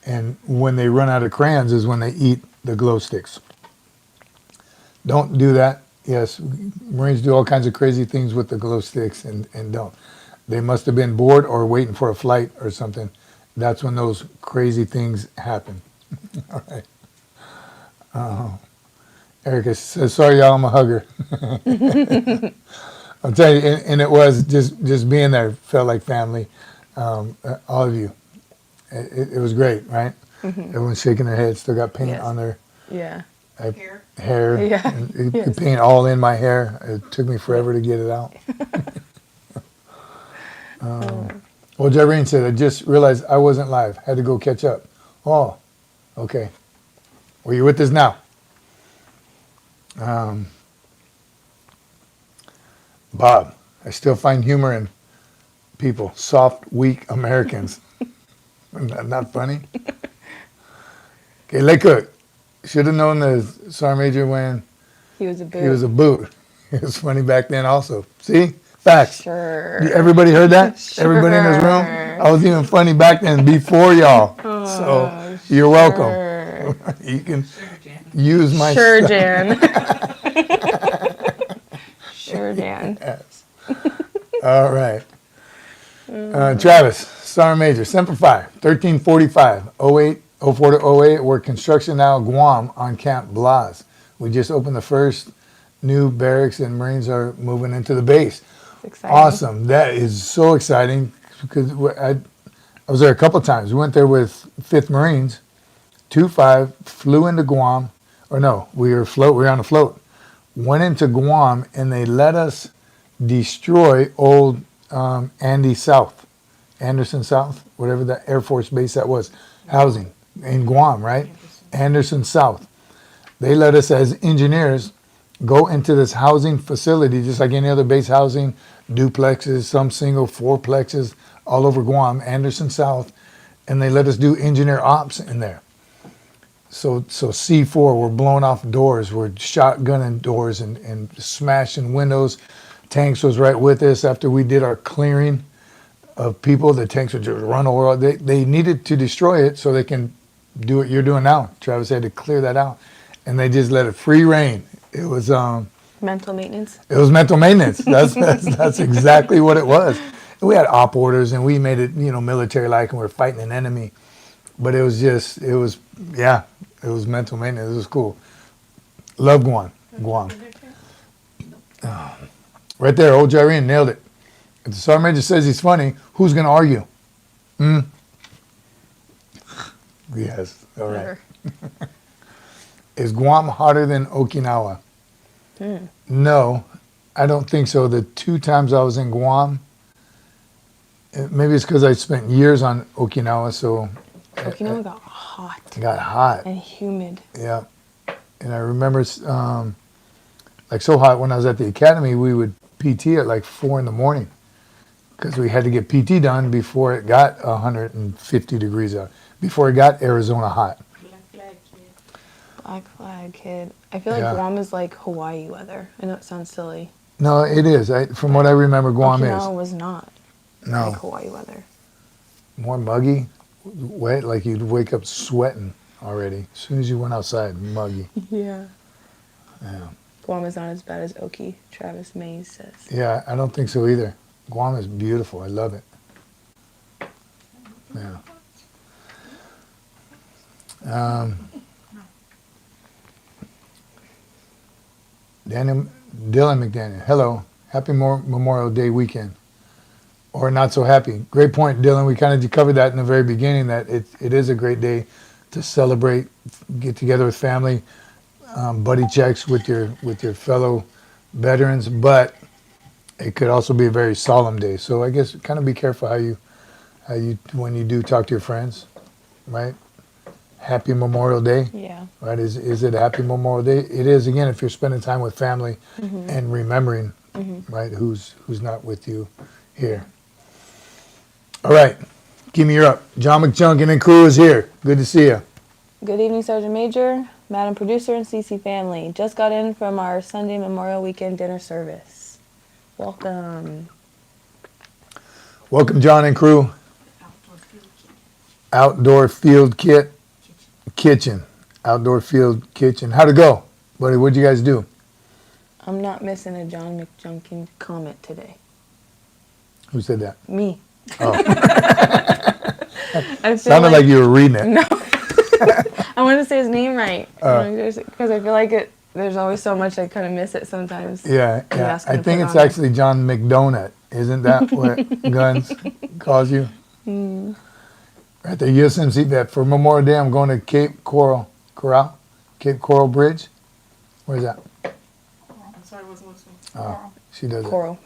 And when they run out of crayons is when they eat the glow sticks. Don't do that. Yes, Marines do all kinds of crazy things with the glow sticks and don't. They must have been bored or waiting for a flight or something. That's when those crazy things happen. All right. Erica says, sorry, y'all, I'm a hugger. I'll tell you, and it was just being there felt like family. All of you. It was great, right? Everyone's shaking their head, still got paint Yes. on their Yeah. Here. Yeah. And Yes. the paint all in my hair. It took me forever to get it out. Well, Jareen said, I just realized I wasn't live. Had to go catch up. Oh, okay. Well, you're with us now. Bob, I still find humor in people. Soft, weak Americans. Not funny? Okay, Laycook. Should have known the Sergeant Major when He was a boot. he was a boot. It was funny back then also. See? Facts. Sure. Everybody heard that? Sure. Everybody in this room? I was even funny back then before y'all. So you're welcome. Sure. You can Sugar Jan. use my Sure, stuff. Jan. Sure, Jan. Yes. All right. Travis, Sergeant Major, Semper Fi, 1345, 08, 04 to 08. We're construction now, Guam on Camp Blas. We just opened the first new barracks and Marines are moving into the base. It's exciting. Awesome. That is so exciting because I was there a couple times. We went there with 5th Marines, 2-5, flew into Guam. Or no, we were on a float. Went into Guam and they let us destroy old Anderson South, whatever the Air Force base that was, housing in Guam, right? Anderson South. They let us as engineers go into this housing facility, just like any other base housing, duplexes, some single fourplexes, all over Guam, Anderson South, and they let us do engineer ops in there. So C4, we're blowing off doors, we're shotgunning doors and smashing windows. Tanks was right with us after we did our clearing of people. The tanks would just run over. They needed to destroy it so they can do what you're doing now. Travis had to clear that out, and they just let it free reign. It was Mental maintenance. it was mental maintenance. That's exactly what it was. We had op orders, and we made it, military-like, and we we're fighting an enemy. But it was mental maintenance. It was cool. Love Guam. Right there, old Jyrene nailed it. If the sergeant major says he's funny, who's going to argue? Yes, all right. Never. Is Guam hotter than Okinawa? No, I don't think so. The 2 times I was in Guam, maybe it's because I spent years on Okinawa, so Okinawa got hot it got hot. and humid. Yeah, and I remember like so hot when I was at the academy, we would PT at like 4 in the morning because we had to get PT done before it got 150 degrees out, before it got Arizona hot. Black flag kid. I feel like Yeah. Guam is like Hawaii weather. I know it sounds silly. No, it is. From what I remember, Guam Okinawa is. was not No, like Hawaii weather. more muggy, wet, like you'd wake up sweating already. As soon as you went outside, muggy. Yeah. Yeah. Guam is not as bad as Oki, Travis Mays says. Yeah, I don't think so either. Guam is beautiful. I love it. Yeah. Dylan McDaniel. Hello. Happy Memorial Day weekend. Or not so happy. Great point, Dylan. We kind of covered that in the very beginning, that it is a great day to celebrate, get together with family, buddy checks with your fellow veterans, but it could also be a very solemn day. So I guess kind of be careful how you when you do talk to your friends, right? Happy Memorial Day, Yeah. right? Is it a happy Memorial Day? It is, again, if you're spending time with family and remembering, right, who's not with you here. All right, give me your up. John McJunkin and crew is here. Good to see you. Good evening, Sergeant Major, Madam Producer, and CC family. Just got in from our Sunday Memorial Weekend dinner service. Welcome. Welcome, John and crew. Outdoor field kit kitchen. Outdoor field kitchen. How'd it go, buddy? What'd you guys do? I'm not missing a John McJunkin comment today. Who said that? Me. Oh, I feel sounded like you were reading it. No. I want to say his name right. Because I feel like there's always so much I kind of miss it sometimes. Yeah. You ask him I to think put it it's on there. actually John McDonut. Isn't that what Guns calls you? Right there, USMC vet. For Memorial Day, I'm going to Cape Coral Bridge. Where's that? I'm sorry, I wasn't listening. Oh, she does it. Coral.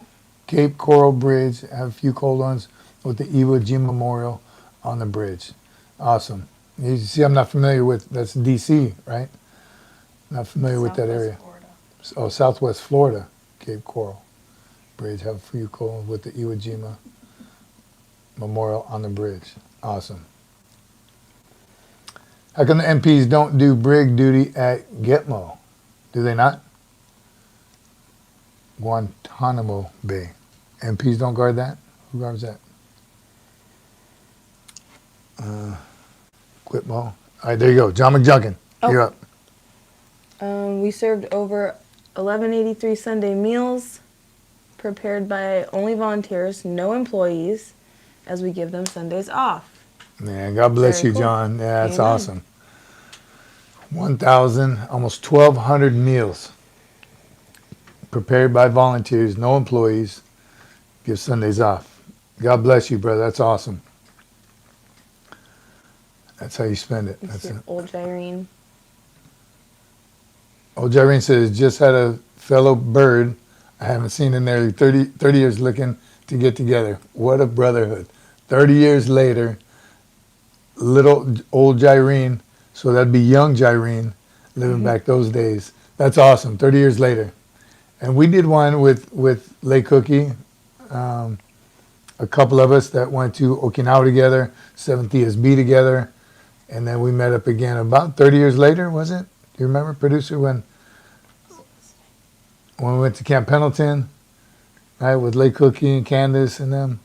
Cape Coral Bridge. Have a few cold ones with the Iwo Jima Memorial on the bridge. Awesome. You see, I'm not familiar with, that's DC, right? Not familiar with that area. Florida. Oh, Southwest Florida, Cape Coral Bridge. Have a few cold ones with the Iwo Jima Memorial on the bridge. Awesome. How come the MPs don't do brig duty at Gitmo? Do they not? Guantanamo Bay. MPs don't guard that? Who guards that? Gitmo. All right, there you go. John McJunkin, you're up. We served over 1183 Sunday meals prepared by only volunteers, no employees, as we give them Sundays off. Man, God bless Very you, cool. John. Yeah, that's Amen. awesome. 1,000, almost 1,200 meals prepared by volunteers, no employees, give Sundays off. God bless you, brother. That's awesome. That's how you spend it. This That's is it. old Jyrene. Old Jyrene says, just had a fellow bird I haven't seen in nearly 30 years looking to get together. What a brotherhood. 30 years later, little old Jyrene, so that'd be young Jyrene, living back those days. That's awesome, 30 years later. And we did one with Lake Cookie, a couple of us that went to Okinawa together, 7th ESB together, and then we met up again about 30 years later, was it? Do you remember, producer, when we went to Camp Pendleton, right, with Lake Cookie and Candace and them,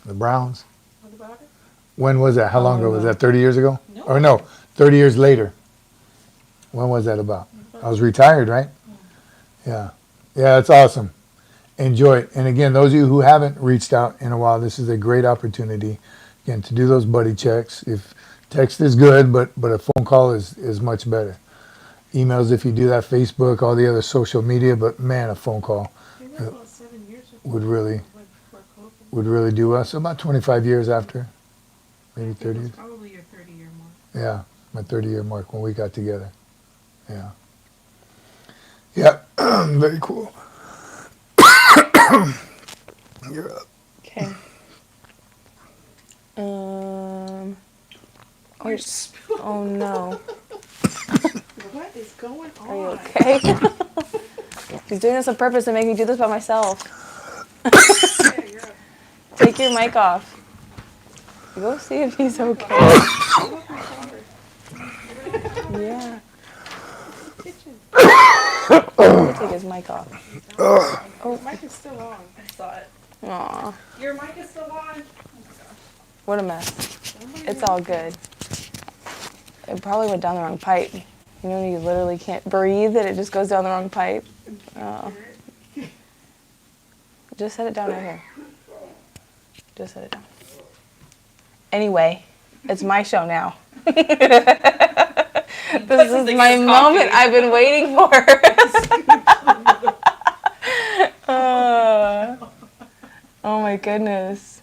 the Browns? What about it? When was that? How long ago? Was ago? that 30 years ago? No. Or no, 30 years later. When was that about? I was retired, right? Yeah. Yeah, it's awesome. Enjoy it. And again, those of you who haven't reached out in a while, this is a great opportunity, again, to do those buddy checks. If text is good, but a phone call is much better. Emails, if you do that, Facebook, all the other social media, but man, a phone call It was about 7 years ago. would really Before COVID. would really do us. About 25 years after, I maybe think it 30 was years. probably your 30-year mark. Yeah, my 30-year mark when we got together. Yeah. Yeah, very cool. You're up. Okay. Oh, You're spilling. oh no. What is going on? Are you okay? He's doing this on purpose to make me do this by myself. Yeah, you're up. Take your mic off. Go see if he's okay. Go look my shoulder. Yeah. Kitchen. Take his mic off. Your mic is still on. I saw it. Aw, Your mic is still on. what a mess. It's all good. It probably went down the wrong pipe. You know, you literally can't breathe and it just goes down the wrong pipe. Oh. Just set it down right here. Just set it down. Anyway, it's my show now. This is something my in his moment coffee. I've been waiting for. Oh my goodness.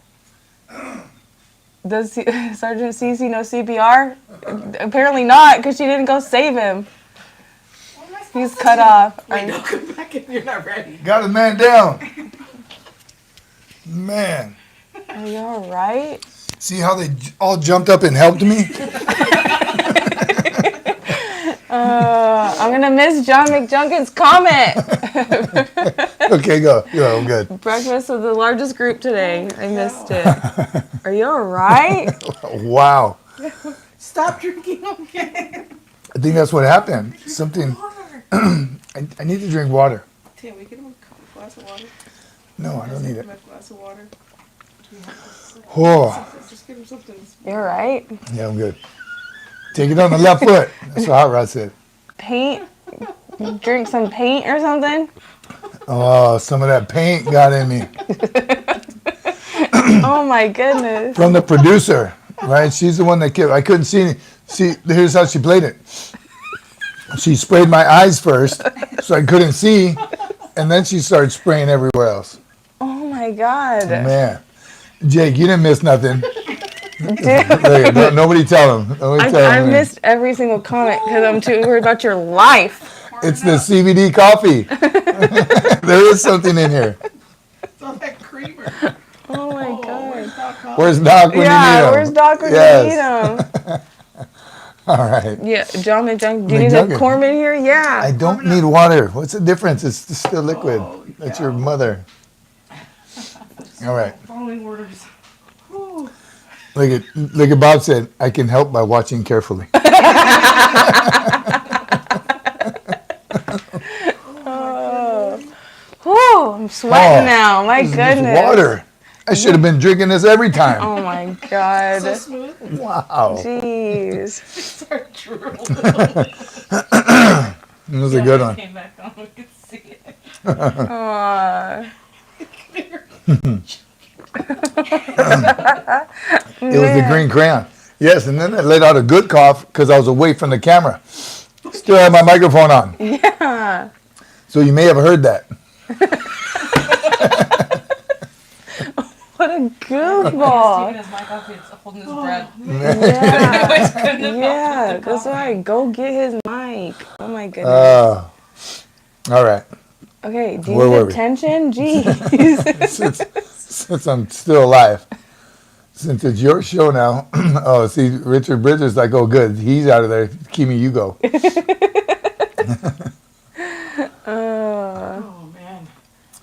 Does Sergeant Cece know CPR? Apparently not, because she didn't go save him. He's cut off. Wait, don't come back if you're not ready. Got his man down. Man. Are you all right? See how they all jumped up and helped me? I'm gonna miss John McJunkin's comment. Okay, go. Yeah, I'm good. Breakfast with the largest group today. I missed it. Are you all right? Wow. Stop drinking, okay? I think that's what happened. Something. Water. I need to drink water. Tim, we get him a glass of water. No, I don't need it. A glass of water. Oh, Just give him something. You all right? yeah, I'm good. Take it on the left foot. That's what Hot Rod said. Paint? Drink some paint or something? Oh, some of that paint got in me. Oh my goodness. From the producer, right? She's the one that kept, I couldn't see any. See, here's how she played it. She sprayed my eyes first, so I couldn't see, and then she started spraying everywhere else. Oh my god. Man. Jake, you didn't miss nothing. Dude, Nobody tell him. Nobody tell I him. missed every single comment because I'm too worried about your life. It's the CBD coffee. There is something in here. It's all that creamer. Oh my Oh, god. where's Doc Hollis? Where's Doc when you need Yeah, him? where's Doc when Yes. you need him? All right. Yeah, John McJunkin. Do you need a McJunkin. corn in here? I Yeah. don't need water. What's the difference? It's still liquid. Oh, That's your mother. All right. Following orders. Whew. Look at Bob said, I can help by watching carefully. Whew, I'm sweating Oh, now. My This is goodness. water. I should have been drinking this every time. Oh my god. So smooth. Wow. Jeez. Start drooling. That was a good one. Came back on, we could see it. Aw. It was the green crayon. Yes, and then I let out a good cough because I was away from the camera. Still had my microphone on. Yeah. So you may have heard that. What a Taking goofball. his mic off, he's holding his breath. Yeah. Always couldn't have Yeah. helped with the That's cough. right. Go get his mic. Oh my goodness. All right. Okay. Do you Where need were we? attention? Jeez. Since I'm still alive, since it's your show now. Oh, see, Richard Bridges like, oh, good, he's out of there. Kimi, you go. Oh, man.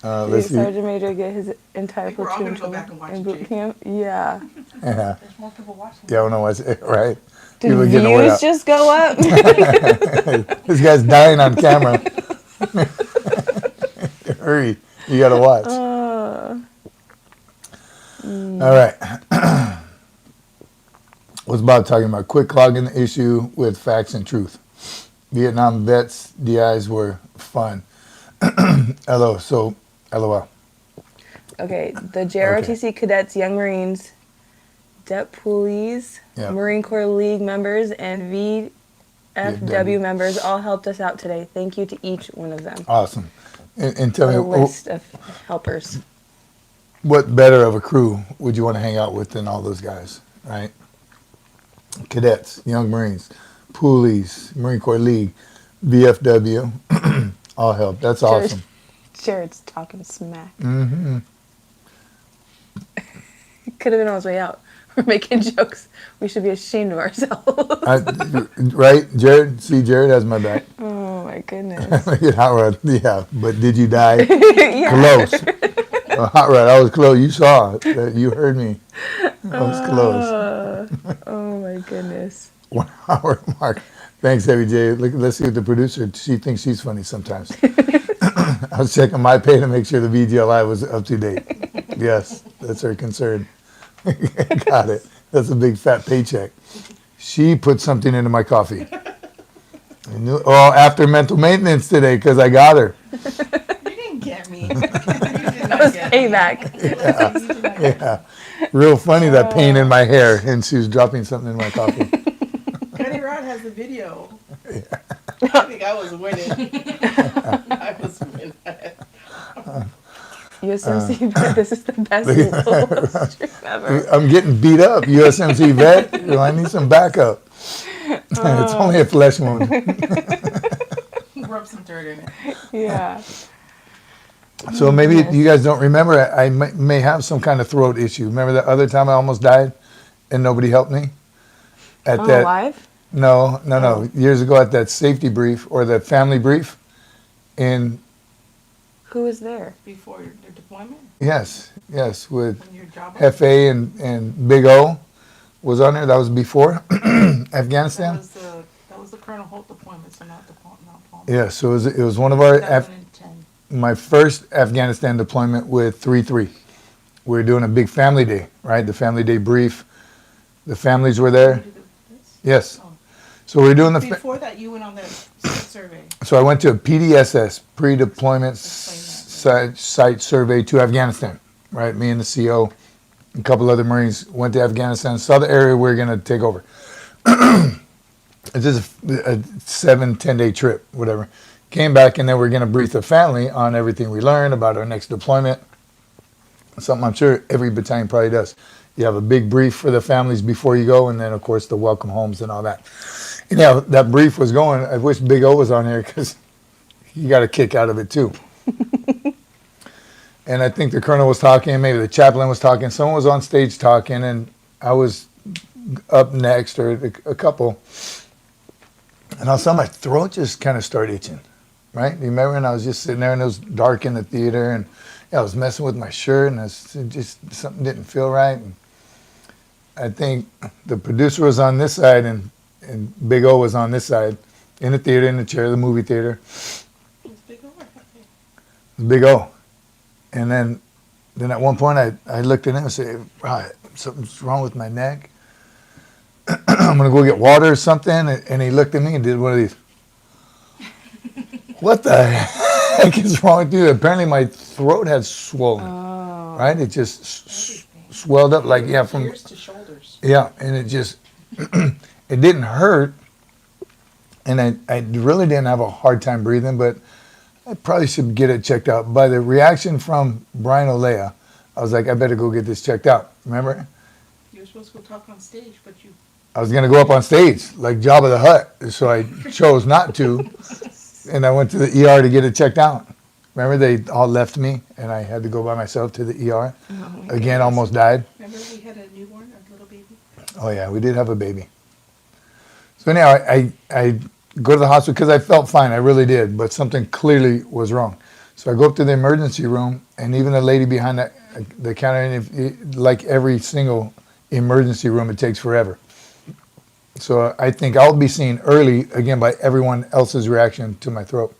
Let's see. Sergeant Major get his entire think we're all platoon gonna go back and watch in boot Jake. camp. Yeah. Yeah, There's more people watching. yeah, I don't know what's right. Did People are getting away views out. just go up? This guy's dying on camera. Hurry, you gotta watch. All right. was about talking about quit clogging the issue with facts and truth. Vietnam vets' DIs were fun. LO, so LOL. Okay, the JROTC cadets, Young Marines, DEP Poolees, Yeah. Marine Corps League members, and VFW members all helped us out today. Thank you to each one of them. Awesome. And tell What me, a list of helpers. what better of a crew would you want to hang out with than all those guys, right? Cadets, Young Marines, Poolees, Marine Corps League, VFW, all help. That's awesome. Jared's talking smack. Mm-hmm. Could have been on his way out. We're making jokes. We should be ashamed of ourselves. Right, Jared? See, Jared has my back. Oh my goodness. Hot Rod, yeah, but did you die? Yeah. Close. Hot Rod, I was close. You saw it. You heard me. I was close. Oh my goodness. 1 hour mark. Thanks, Heavy J. Look, let's see what the producer, she thinks she's funny sometimes. I was checking my pay to make sure the VGLI was up to date. Yes, that's her concern. Got it. That's a big fat paycheck. She put something into my coffee. After mental maintenance today, because I got her. You didn't get me. You did That not was get me. payback. You did not get Yeah. Real funny, that pain in my hair, and she was dropping something in my coffee. me. Cuddy Rod has the video. I think I was winning. I was winning. USMC, this is the best little stream ever. I'm getting beat up, USMC vet. I need some backup. It's only a flesh wound. Rub some dirt in it. Yeah. So maybe you guys don't remember, I may have some kind of throat issue. Remember that other time I almost died and nobody helped me? At On that, live? No. Years ago at that safety brief or that family brief in, Who was there? Before your deployment, yes, with when your job FA and Big O was on there. That was before Afghanistan. that was the Colonel Holt deployment, so not Palmer. Yeah, so it was one of our, 2010. my first Afghanistan deployment with 3-3. We were doing a big family day, right? The family day brief. The families were there. You did this? Yes. Oh. So we were doing the, Before that, you went on that survey. so I went to a PDSS, pre-deployment Explain site survey to Afghanistan, right? Me and the CO, a couple other Marines went to Afghanistan, saw the area we were going to take over. It's just a 7-10 day trip, whatever. Came back and then we're going to brief the family on everything we learned about our next deployment. Something I'm sure every battalion probably does. You have a big brief for the families before you go, and then of course the welcome homes and all that. You know, that brief was going. I wish Big O was on here because he got a kick out of it too. And I think the colonel was talking, maybe the chaplain was talking, someone was on stage talking, and I was up next, or a couple. And all of a sudden my throat just kind of started itching, right? You remember? And I was just sitting there, and it was dark in the theater, and I was messing with my shirt, and just something didn't feel right. And I think the producer was on this side, and Big O was on this side, in the theater, in the chair, the movie theater. It's big over. Big O. And then at one point I looked at him and said, right, something's wrong with my neck. I'm going to go get water or something. And he looked at me and did one of these. What the heck is wrong with you? Apparently my throat had swollen, right? It just swelled up like, yeah, from Ears to shoulders. yeah, and it just, it didn't hurt, and I really didn't have a hard time breathing, but I probably should get it checked out. By the reaction from Brian Olea, I was like, I better go get this checked out. Remember? You were supposed to go talk on stage, but you. I was going to go up on stage, like Jabba the Hutt, so I chose not to, and I went to the ER to get it checked out. Remember, they all left me, and I had to go by myself to the ER. Again, almost died. Remember we had a newborn, a little baby? Oh yeah, we did have a baby. So anyhow, I go to the hospital because I felt fine, I really did, but something clearly was wrong. So I go up to the emergency room, and even the lady behind the counter, and like every single emergency room, it takes forever. So I think I'll be seen early, again, by everyone else's reaction to my throat.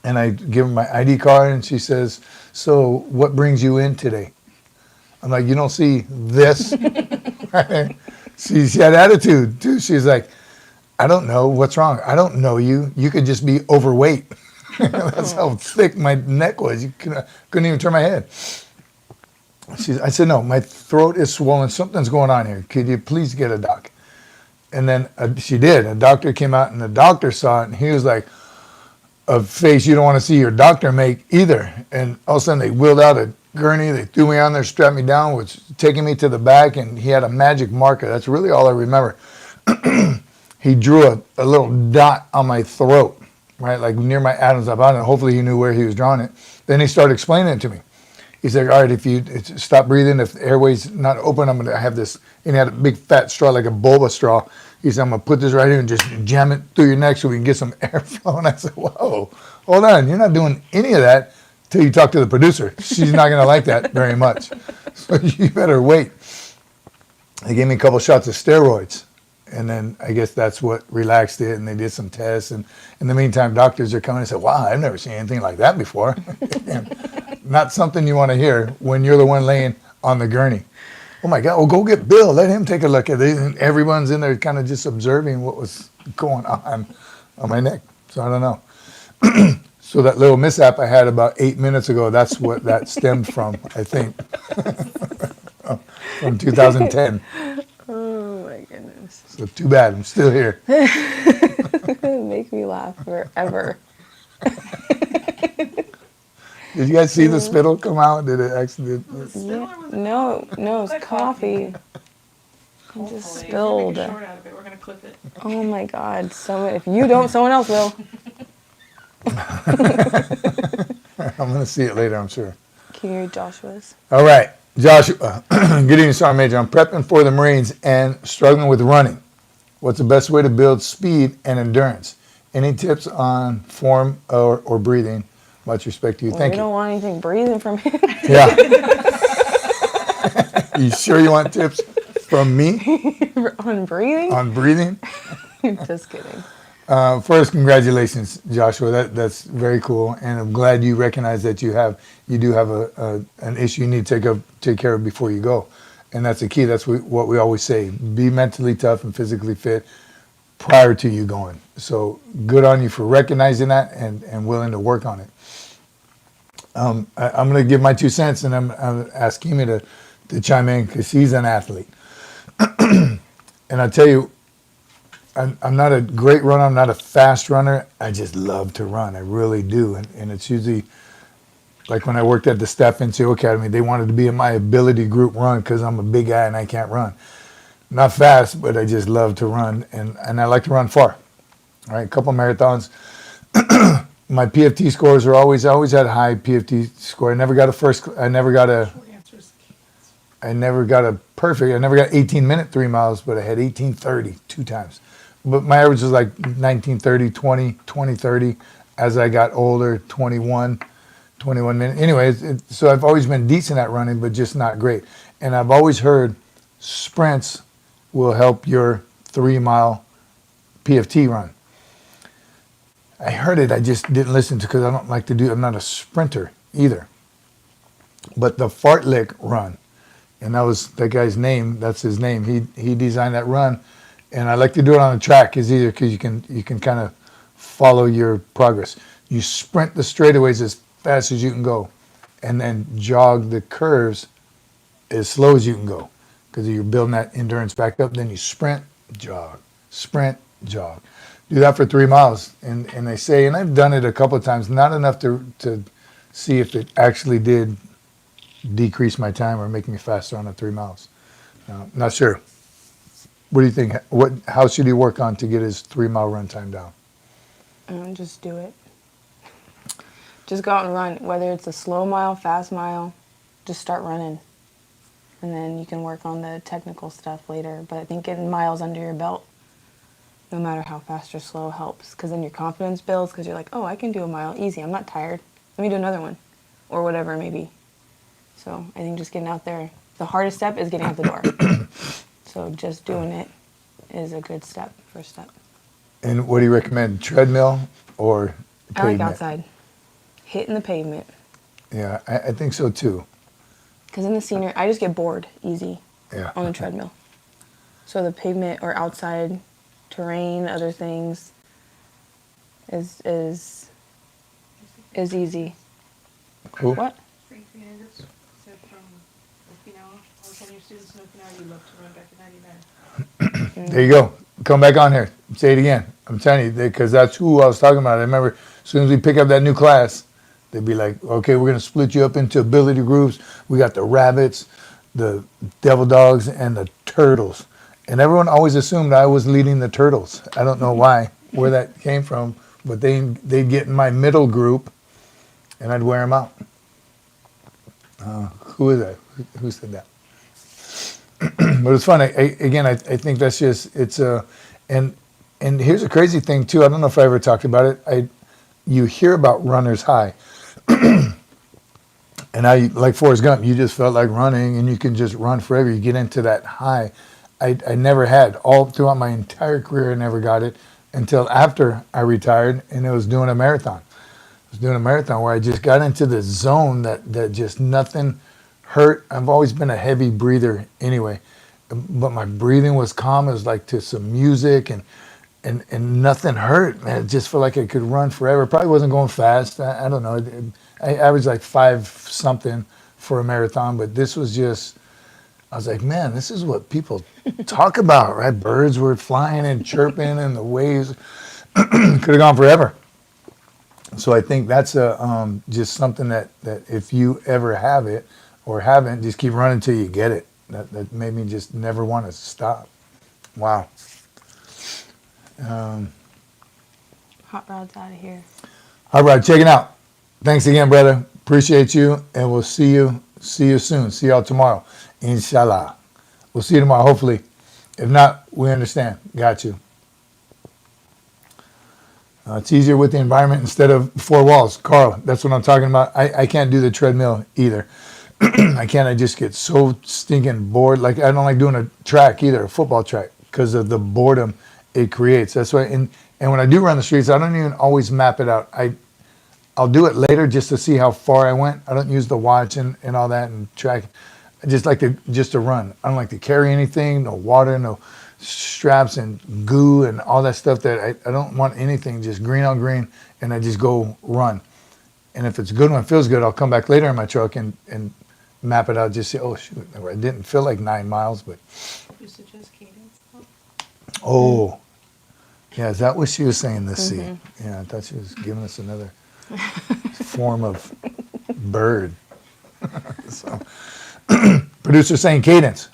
And I give her my ID card, and she says, so what brings you in today? I'm like, you don't see this? She had attitude too. She's like, I don't know what's wrong. I don't know you. You could just be overweight. That's how thick my neck was. You couldn't even turn my head. I said, no, my throat is swollen. Something's going on here. Could you please get a doc? And then she did. A doctor came out, and the doctor saw it, and he was like, a face you don't want to see your doctor make either. And all of a sudden, they wheeled out a gurney. They threw me on there, strapped me down, was taking me to the back, and he had a magic marker. That's really all I remember. He drew a little dot on my throat, right, like near my Adam's apple. I don't know, hopefully he knew where he was drawing it. Then he started explaining it to me. He said, all right, if you stop breathing, if the airway's not open, I'm going to have this. And he had a big fat straw, like a boba straw. He said, I'm going to put this right here and just jam it through your neck so we can get some airflow. And I said, whoa, hold on. You're not doing any of that till you talk to the producer. She's not going to like that very much. So you better wait. They gave me a couple shots of steroids. And then I guess that's what relaxed it, and they did some tests. And in the meantime, doctors are coming and say, wow, I've never seen anything like that before. Not something you want to hear when you're the one laying on the gurney. Oh, my God, well, go get Bill. Let him take a look at it. And everyone's in there kind of just observing what was going on my neck. So I don't know. So that little mishap I had about 8 minutes ago, that's what that stemmed from, I think, from 2010. Oh my goodness. So too bad, I'm still here. Make me laugh forever. Did you guys see the spittle come out? Did it actually? No, no, it's coffee. I just Hopefully. spilled. We're gonna make a short out of it. We're gonna clip it. Oh my God. If you don't, someone else will. I'm going to see it later, I'm sure. Can you read Joshua's? All right, Joshua. Good evening, Sergeant Major. I'm prepping for the Marines and struggling with running. What's the best way to build speed and endurance? Any tips on form or breathing? Much respect to you. Well, Thank we you. don't want anything breathing from him. Yeah. You sure you want tips from me On breathing? on breathing? Just kidding. First, congratulations, Joshua. That's very cool, and I'm glad you recognize that you do have an issue you need to take care of before you go, and that's the key. That's what we always say: be mentally tough and physically fit prior to you going. So good on you for recognizing that and willing to work on it. I'm going to give my 2 cents, and I'm asking Kimi to chime in because he's an athlete, and I tell you. I'm not a great runner. I'm not a fast runner. I just love to run. I really do. And it's usually like when I worked at the Staff NCO Academy, they wanted to be in my ability group run because I'm a big guy and I can't run. Not fast, but I just love to run. And I like to run far. All right, a couple marathons. My PFT scores are always had a high PFT score. I never got a perfect. I never got 18-minute 3 miles, but I had 18:30 2 times. But my average was like 19:30, 20:30. As I got older, 21 minutes. Anyway, so I've always been decent at running, but just not great. And I've always heard sprints will help your 3-mile PFT run. I heard it, I just didn't listen to because I don't like to do. I'm not a sprinter either. But the fartlek run, and that was that guy's name. That's his name. He designed that run. And I like to do it on the track. It's easier because you can kind of follow your progress. You sprint the straightaways as fast as you can go, and then jog the curves as slow as you can go, because you're building that endurance back up. Then you sprint, jog. Do that for 3 miles, and they say, and I've done it a couple of times, not enough to see if it actually did decrease my time or make me faster on the 3 miles. Not sure. What do you think? How should he work on to get his 3-mile run time down? Just do it. Just go out and run. Whether it's a slow mile, fast mile, just start running. And then you can work on the technical stuff later. But I think getting miles under your belt, no matter how fast or slow, helps. Because then your confidence builds because you're like, oh, I can do a mile easy. I'm not tired. Let me do another one. Or whatever it may be. So I think just getting out there. The hardest step is getting out the door. So just doing it is a good step, first step. And what do you recommend, treadmill or pavement? I like outside. Hitting the pavement. Yeah, I think so too. Because in the scenery, I just get bored easy Yeah. on the treadmill. So the pavement or outside terrain, other things, is easy. Cool. What? Frank Fernandez said from Okinawa, all 10 of your students in Okinawa, you love to run back in 99. There you go. Come back on here. Say it again. I'm telling you, because that's who I was talking about. I remember as soon as we pick up that new class, they'd be like, okay, we're going to split you up into ability groups. We got the rabbits, the devil dogs, and the turtles. And everyone always assumed I was leading the turtles. I don't know why, where that came from, but they'd get in my middle group, and I'd wear them out. Who is that? Who said that? But it's fun. I think that's just, it's and here's a crazy thing too. I don't know if I ever talked about it. You hear about runner's high. And like Forrest Gump, you just felt like running and you can just run forever. You get into that high. I never had. All throughout my entire career, I never got it until after I retired, and it was doing a marathon. I was doing a marathon where I just got into this zone that just nothing hurt. I've always been a heavy breather anyway, but my breathing was calm. It was like to some music and nothing hurt, man. It just felt like I could run forever. Probably wasn't going fast. I don't know. I averaged like 5 something for a marathon, but this was just, I was like, man, this is what people talk about, right? Birds were flying and chirping and the waves could have gone forever. So I think that's just something that if you ever have it or haven't, just keep running till you get it. That made me just never want to stop. Wow. Hot Rod's out of here. All right, check it out. Thanks again, brother. Appreciate you, and we'll see you soon. See y'all tomorrow, inshallah. We'll see you tomorrow, hopefully. If not, we understand. Got you. It's easier with the environment instead of 4 walls. Carl, that's what I'm talking about. I can't do the treadmill either. I can't. I just get so stinking bored. Like, I don't like doing a track either, a football track, because of the boredom it creates. That's why, and when I do run the streets, I don't even always map it out. I'll do it later just to see how far I went. I don't use the watch and all that and track. I just like to run. I don't like to carry anything, no water, no straps and goo and all that stuff that I don't want anything, just green on green, and I just go run. And if it's good one, feels good, I'll come back later in my truck and map it out, just say, oh shoot, I didn't feel like 9 miles, but. You suggest cadence? Oh, yeah, is that what she was saying, this sea? Yeah, I thought she was giving us another form of bird. So, producer saying cadence,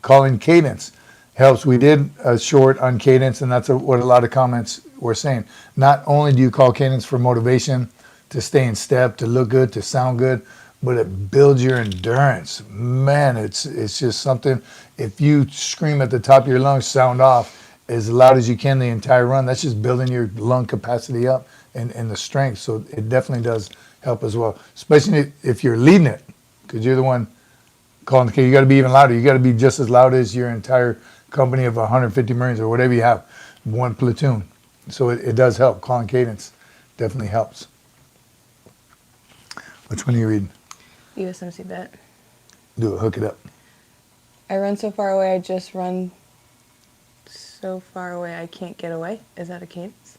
calling cadence helps. We did a short on cadence, and that's what a lot of comments were saying. Not only do you call cadence for motivation, to stay in step, to look good, to sound good, but it builds your endurance. Man, it's just something. If you scream at the top of your lungs, sound off as loud as you can the entire run, that's just building your lung capacity up and the strength. So it definitely does help as well, especially if you're leading it, because you're the one calling the cadence. You got to be even louder. You got to be just as loud as your entire company of 150 Marines or whatever you have, one platoon. So it does help. Calling cadence definitely helps. Which one are you reading? USMC bet. Do it. Hook it up. I run so far away, I just run so far away I can't get away. Is that a cadence?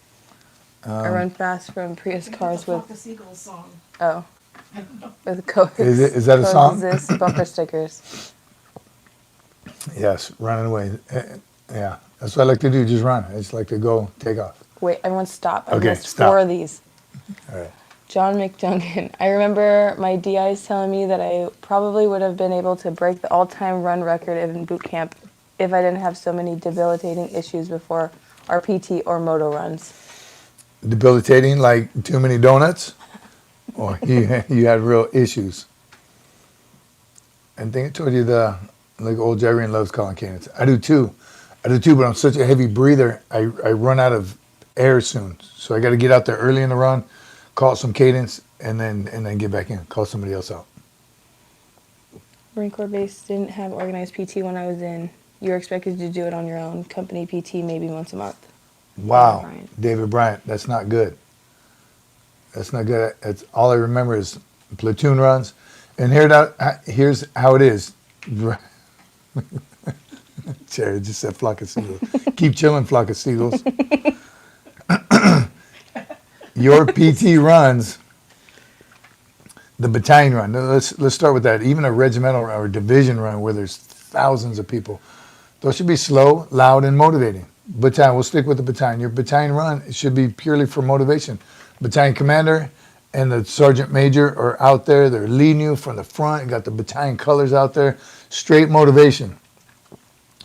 I run fast from Prius cars Flock with, the Seagulls song. oh, with codes. Is that a song? Coexist bumper stickers. Yes, running away. Yeah, that's what I like to do. Just run. I just like to go, take off. Wait, everyone stop. I Okay, missed stop. 4 of these. All right. John McDuncan. I remember my DIs telling me that I probably would have been able to break the all-time run record in boot camp if I didn't have so many debilitating issues before our PT or moto runs. Debilitating, like too many donuts, or you had real issues. I think I told you like old Jerry loves calling cadence. I do too, but I'm such a heavy breather. I run out of air soon, so I got to get out there early in the run, call some cadence, and then get back in, call somebody else out. Marine Corps base didn't have organized PT when I was in. You were expected to do it on your own. Company PT maybe once a month. Wow, Bryant. David Bryant, that's not good. That's not good. That's all I remember is platoon runs, and here's how it is. Cherry just said flock of seagulls. Keep chilling, flock of seagulls. Your PT runs, the battalion run. Let's start with that. Even a regimental or division run where there's thousands of people, those should be slow, loud, and motivating. Battalion, we'll stick with the battalion. Your battalion run should be purely for motivation. Battalion commander and the sergeant major are out there. They're leading you from the front. You got the battalion colors out there. Straight motivation.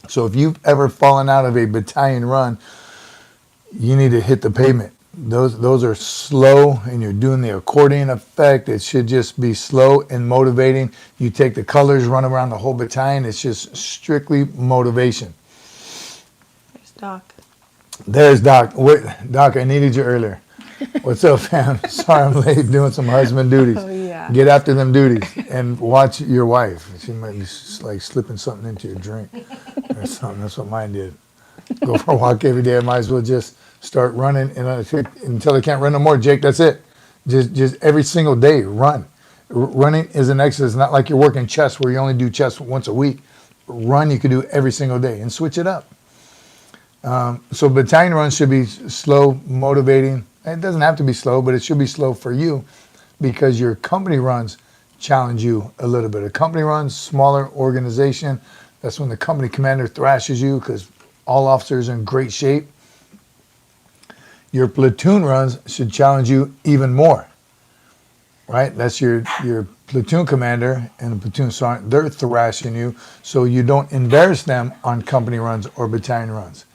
So if you've ever fallen out of a battalion run, you need to hit the pavement. Those are slow, and you're doing the accordion effect. It should just be slow and motivating. You take the colors, run around the whole battalion. It's just strictly motivation. There's Doc. There's Doc. Wait, Doc, I needed you earlier. What's up, fam? Sorry I'm late doing some husband duties. Oh, yeah. Get after them duties and watch your wife. She might be like slipping something into your drink or something. That's what mine did. Go for a walk every day. I might as well just start running until I can't run no more. Jake, that's it. Just every single day, run. Running is an exercise. It's not like you're working chest where you only do chest once a week. Run you can do every single day and switch it up. So battalion runs should be slow, motivating. It doesn't have to be slow, but it should be slow for you because your company runs challenge you a little bit. A company runs, smaller organization. That's when the company commander thrashes you because all officers are in great shape. Your platoon runs should challenge you even more, right? That's your platoon commander and the platoon sergeant. They're thrashing you so you don't embarrass them on company runs or battalion runs.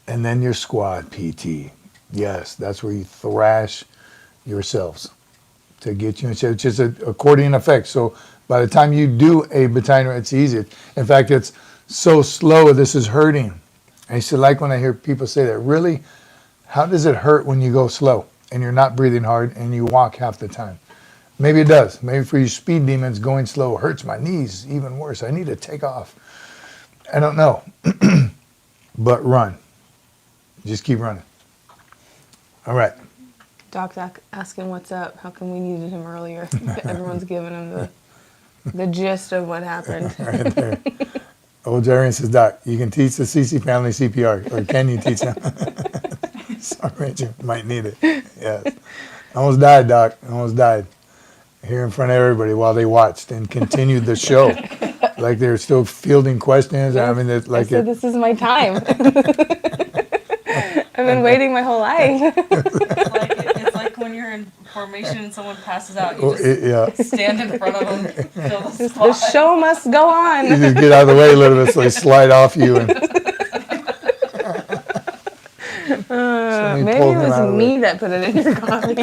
And then your squad PT. Yes, that's where you thrash yourselves to get you in shape. It's just an accordion effect. So by the time you do a battalion run, it's easy. In fact, it's so slow, this is hurting. I used to like when I hear people say that. Really? How does it hurt when you go slow and you're not breathing hard and you walk half the time? Maybe it does. Maybe for you speed demons, going slow hurts my knees even worse. I need to take off. I don't know. But run. Just keep running. All right. Doc's asking what's up. How come we needed him earlier? Everyone's giving him the gist of what happened. Right there. Old Jerry says, Doc, you can teach the Cece family CPR, or can you teach them? Sorry, you might need it. Yes. Almost died, Doc. Almost died. Here in front of everybody while they watched and continued the show. Like they were still fielding questions. Yes. I mean, it's like I said, this is my time. I've been waiting my whole life. It's like when you're in formation and someone passes out, you just stand in front of them, fill the The spot. show must go on. you just get out of the way a little bit so they slide off you. And Maybe pulled it him out of was the me that put it in your coffee.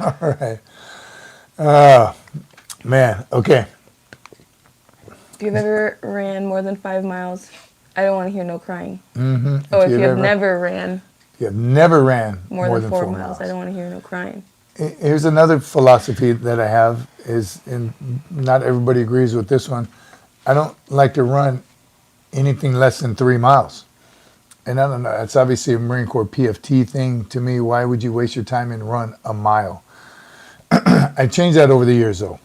all right. Man, okay. If you've ever ran more than 5 miles, I don't want to hear no crying. Mm-hmm. Oh, if you have never ran You have never ran more than 4 miles, I don't want to hear no crying. Here's another philosophy that I have is, and not everybody agrees with this one, I don't like to run anything less than 3 miles. And I don't know, it's obviously a Marine Corps PFT thing to me. Why would you waste your time and run a mile? I changed that over the years though.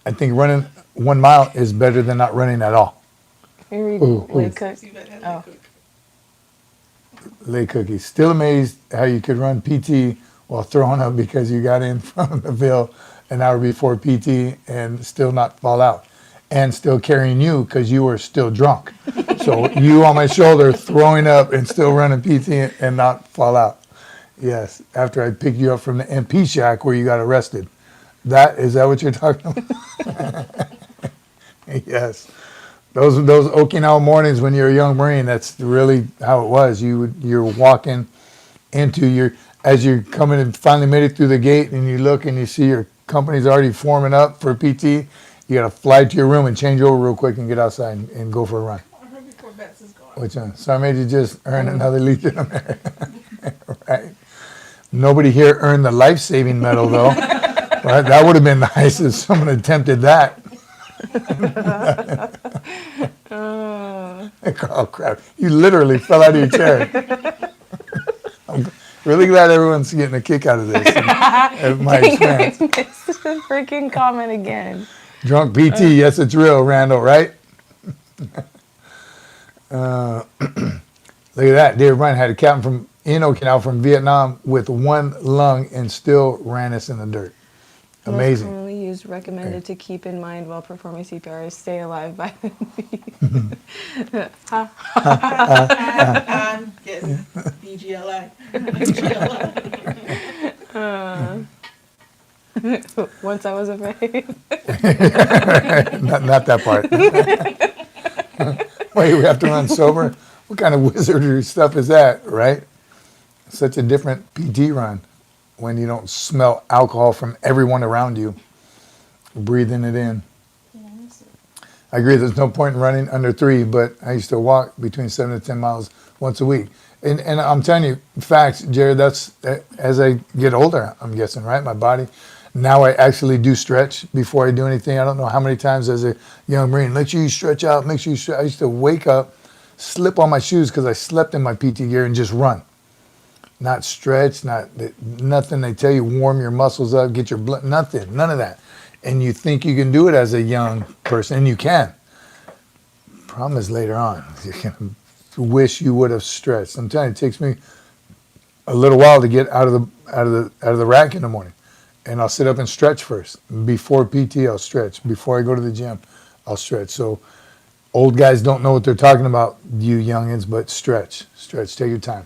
I think running 1 mile is better than not running at all. Can you read Ooh, Lake ooh. Cook? See that has Oh. to cook. Lay cookies. Still amazed how you could run PT while throwing up because you got in from the Ville an hour before PT and still not fall out. And still carrying you because you were still drunk. So you on my shoulder throwing up and still running PT and not fall out. Yes, after I picked you up from the MP shack where you got arrested. Is that what you're talking about? Yes. Those Okinawa mornings when you're a young Marine, that's really how it was. You're walking into as you're coming and finally made it through the gate and you look and you see your company's already forming up for PT. You got to fly to your room and change over real quick and get outside and go for a run. I heard before Bets is gone. Which one? Sergeant Major just earned another Legion of Merit. Right? Nobody here earned the life-saving medal, though. Right? That would have been nice if someone attempted that. Oh, crap. You literally fell out of your chair. I'm really glad everyone's getting a kick out of this. And my Dang, I experience. missed the freaking comment again. Drunk PT, yes, it's real, Randall, right? Look at that. David Bryant had a captain in Okinawa from Vietnam with one lung and still ran us in the dirt. Most Amazing. commonly used, recommended to keep in mind while performing CPR is stay alive by the I'm getting BGLI. Once I was afraid. Not that part. Wait, we have to run sober? What kind of wizardry stuff is that, right? Such a different PT run when you don't smell alcohol from everyone around you, breathing it in. I agree, there's no point in running under 3, but I used to walk between 7 to 10 miles once a week. And I'm telling you, facts, Jared, that's as I get older, I'm guessing, right? My body. Now I actually do stretch before I do anything. I don't know how many times as a young Marine, make sure you stretch out, make sure you stretch. I used to wake up, slip on my shoes because I slept in my PT gear and just run. Not stretch, nothing. They tell you warm your muscles up, get your blood, nothing, none of that. And you think you can do it as a young person, and you can. Problem is later on, you can wish you would have stretched. I'm telling you, it takes me a little while to get out of the rack in the morning, and I'll sit up and stretch first. Before PT, I'll stretch. Before I go to the gym, I'll stretch. So old guys don't know what they're talking about, you youngins, but stretch, take your time.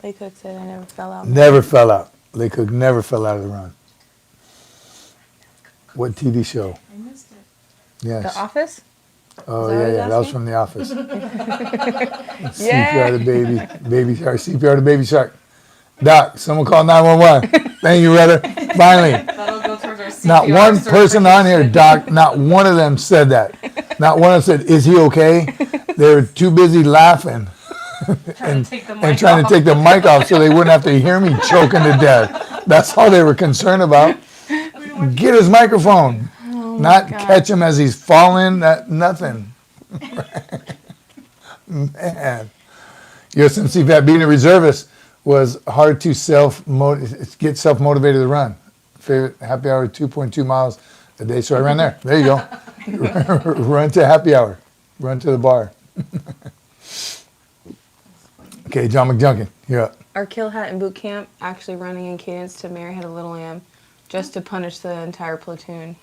Lay Cook said I never fell out. Never fell out. Lay Cook never fell out of the run. What TV show? I missed it. Yes. The Office? Oh, Is that what yeah, he's that was asking? from The Office. Yeah. CPR to baby shark, CPR to baby shark. Doc, someone call 911. Thank you, brother. Finally. That'll go towards our CPR Not one person on here, certification. Doc, not one of them said that. Not one of them said, is he okay? They were too busy laughing Trying to take the mic and trying off. to take the mic off so they wouldn't have to hear me choking to death. That's all they were concerned about. Get his microphone. Not God. catch him as he's falling, nothing. Man. USMC vet being a reservist was hard to get self-motivated to run. Favorite happy hour, 2.2 miles a day. So I ran there. There you go. Run to happy hour. Run to the bar. Okay, John McJunkin, you're up. Our kill hat in boot camp, actually running in cadence to Mary Had a Little Lamb, just to punish the entire platoon.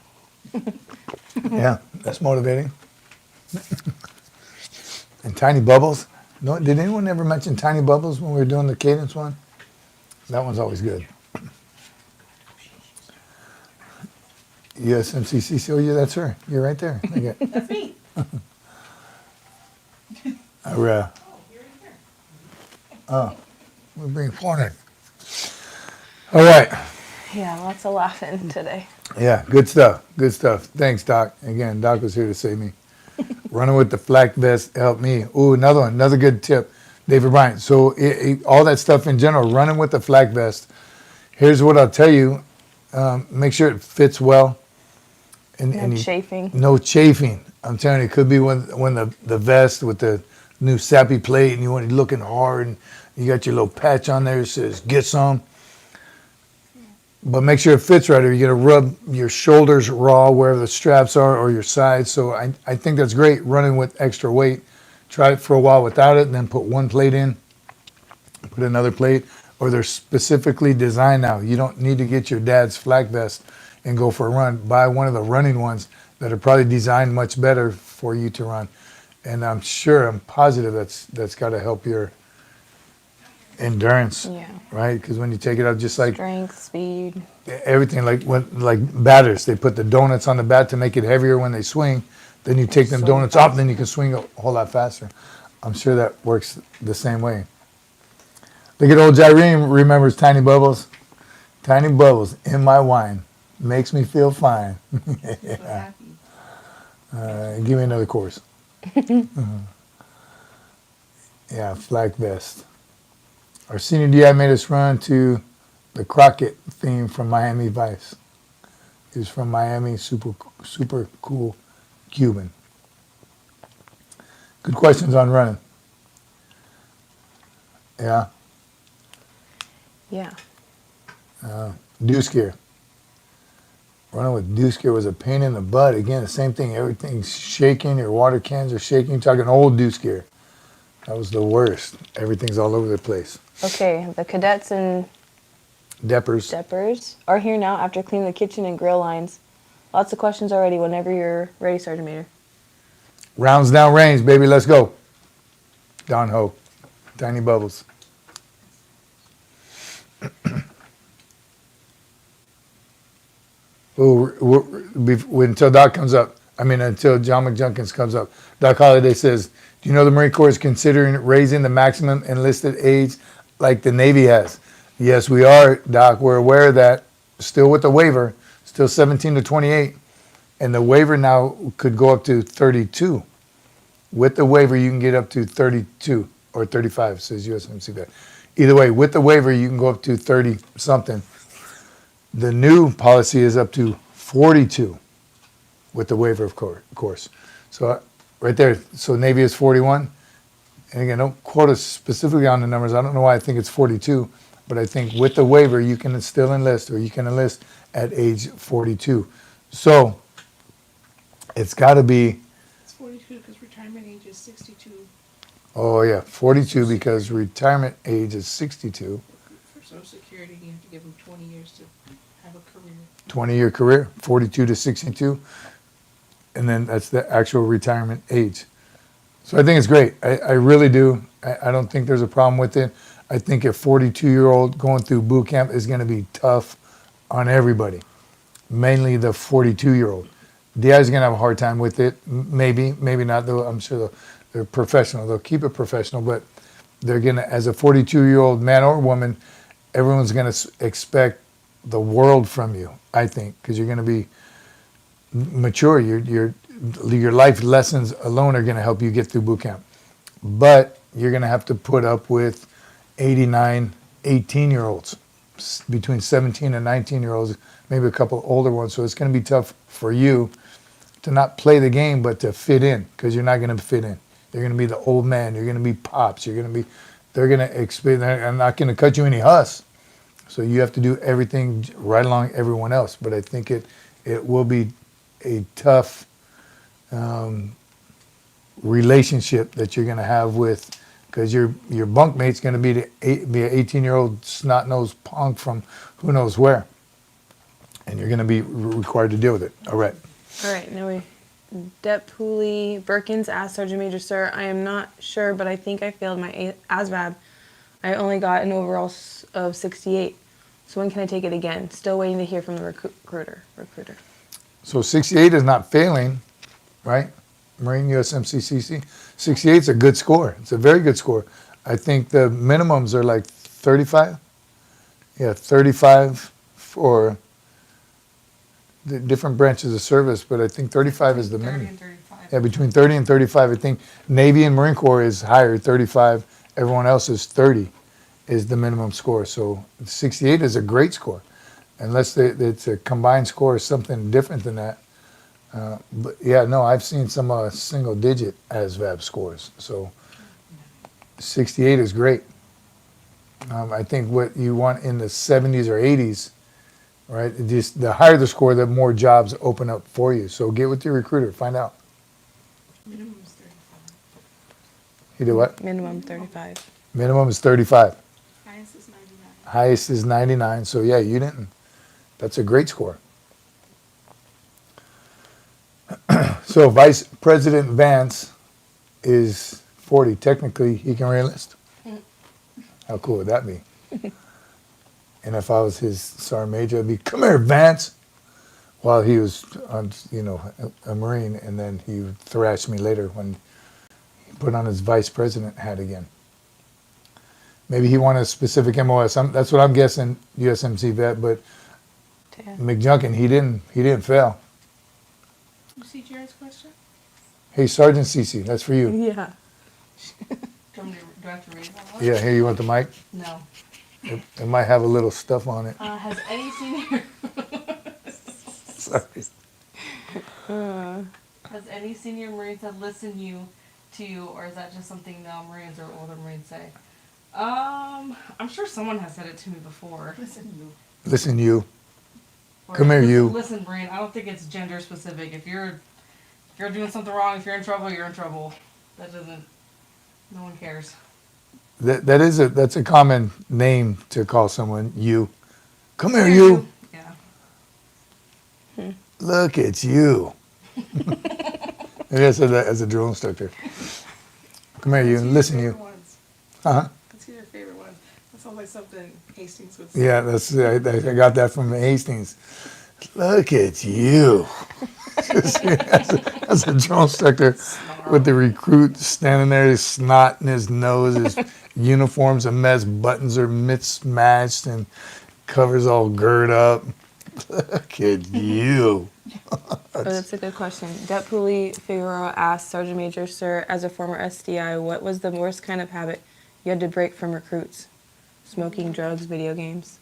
Yeah, that's motivating. And Tiny Bubbles. No, did anyone ever mention Tiny Bubbles when we were doing the cadence one? That one's always good. USMC Cece, oh yeah, that's her. You're right there. Okay. That's me. We're You're in here. being cornered. All right. Yeah, lots of laughing today. Yeah, good stuff. Good stuff. Thanks, Doc. Again, Doc was here to save me. Running with the flak vest helped me. Ooh, another one, another good tip. David Bryant. So all that stuff in general, running with the flak vest. Here's what I'll tell you. Make sure it fits well. No chafing. No chafing. I'm telling you, it could be when the vest with the new sappy plate and you want it looking hard and you got your little patch on there that says get some. But make sure it fits right, or you're going to rub your shoulders raw wherever the straps are or your sides. So I think that's great, running with extra weight. Try it for a while without it, and then put one plate in, put another plate, or they're specifically designed now. You don't need to get your dad's flak vest and go for a run. Buy one of the running ones that are probably designed much better for you to run. And I'm positive that's got to help your endurance, Yeah. right? Because when you take it out, just like Strength, speed. everything, like batters, they put the donuts on the bat to make it heavier when they swing. Then you take them So donuts off, then you can swing a whole lot faster. I'm sure that works the same way. Look at old Jyrene remembers Tiny Bubbles. Tiny Bubbles in my wine makes me feel fine. Yeah. Give me another course. Yeah, flak vest. Our senior DI made us run to the Crockett theme from Miami Vice. He was from Miami, super cool Cuban. Good questions on running. Yeah, Yeah. dew scare. Running with dew scare was a pain in the butt. Again, the same thing. Everything's shaking. Your water cans are shaking. You're talking old dew scare. That was the worst. Everything's all over the place. Okay, the cadets and Deppers. Deppers are here now after cleaning the kitchen and grill lines. Lots of questions already. Whenever you're ready, Sergeant Major. Rounds down range, baby. Let's go. Don Ho. Tiny Bubbles. Until Doc comes up. Until John McJunkins comes up. Doc Holliday says, do you know the Marine Corps is considering raising the maximum enlisted age like the Navy has? Yes, we are, Doc. We're aware of that. Still with the waiver. Still 17 to 28. And the waiver now could go up to 32. With the waiver, you can get up to 32 or 35, says USMC vet. Either way, with the waiver, you can go up to 30-something. The new policy is up to 42 with the waiver, of course. So right there, so Navy is 41. And again, don't quote us specifically on the numbers. I don't know why I think it's 42, but I think with the waiver, you can still enlist, or you can enlist at age 42. So it's got to be, It's 42 because retirement age is 62 oh yeah, 42 because retirement age is 62. for Social Security. You have to give them 20 years to have a career. 20-year career, 42 to 62. And then that's the actual retirement age. So I think it's great. I really do. I don't think there's a problem with it. I think a 42-year-old going through boot camp is going to be tough on everybody, mainly the 42-year-old. DI is going to have a hard time with it. Maybe not, though. I'm sure they're professional. They'll keep it professional, but they're going to, as a 42-year-old man or woman, everyone's going to expect the world from you, I think, because you're going to be mature. Your life lessons alone are going to help you get through boot camp. But you're going to have to put up with 89, 18-year-olds, between 17 and 19-year-olds, maybe a couple older ones. So it's going to be tough for you to not play the game, but to fit in, because you're not going to fit in. You're going to be the old man. You're going to be pops. They're going to expect, they're not going to cut you any huss. So you have to do everything right along everyone else. But I think it will be a tough relationship that you're going to have with, because your bunkmate's going to be an 18-year-old snot-nosed punk from who knows where. And you're going to be required to deal with it. All right. All right, now Dep Poolee Birkins asked Sergeant Major, sir, I am not sure, but I think I failed my ASVAB. I only got an overall of 68. So when can I take it again? Still waiting to hear from the recruiter. So 68 is not failing, right? Marine USMC Cece. 68 is a good score. It's a very good score. I think the minimums are like 35. Yeah, 35 for the different branches of service, but I think 35 is the 30 minimum. and 35. Yeah, between 30 and 35. I think Navy and Marine Corps is higher, 35. Everyone else is 30 is the minimum score. So 68 is a great score, unless it's a combined score or something different than that. But yeah, no, I've seen some single-digit ASVAB scores. So 68 is great. I think what you want in the 70s or 80s, right? Just the higher the score, the more jobs open up for you. So get with your recruiter, find out. Minimum is 35. You do what? Minimum 35. Minimum is 35. Highest is 99. Highest is 99. So yeah, you didn't. That's a great score. So Vice President Vance is 40. Technically, he can re-enlist. How cool would that be? And if I was his sergeant major, I'd be, come here, Vance. While he was, a Marine, and then he would thrash me later when he put on his vice president hat again. Maybe he wanted a specific MOS. That's what I'm guessing, USMC vet. But McJunkin, he didn't fail. You see Jared's question? Hey, Sergeant Cece, that's for you. Yeah. Do I have to read that? Yeah, here, you want the mic? No. It might have a little stuff on it. Has any senior Sorry. has any senior Marines have listened to you, or is that just something now Marines or older Marines say? I'm sure someone has said it to me before. Listen, you. Listen, you. Come here, you. Listen, Brain, I don't think it's gender specific. If you're doing something wrong, if you're in trouble, you're in trouble. That doesn't, no one cares. That's a common name to call someone, you. Come here, Here, you. Yeah. Look at you. Maybe I said that as a drill instructor. Come here, you. Listen, you. Uh-huh. Let's hear your favorite one. That sounds like something Hastings would say. Yeah, I got that from Hastings. Look at you. As a drill instructor with the recruit standing there, his snot in his nose, his uniform's a mess, buttons are mismatched, and covers all girt up. Look at you. Oh, that's a good question. Det Poolee Figueroa asked Sergeant Major, sir, as a former SDI, what was the worst kind of habit you had to break from recruits? Smoking, drugs, video games?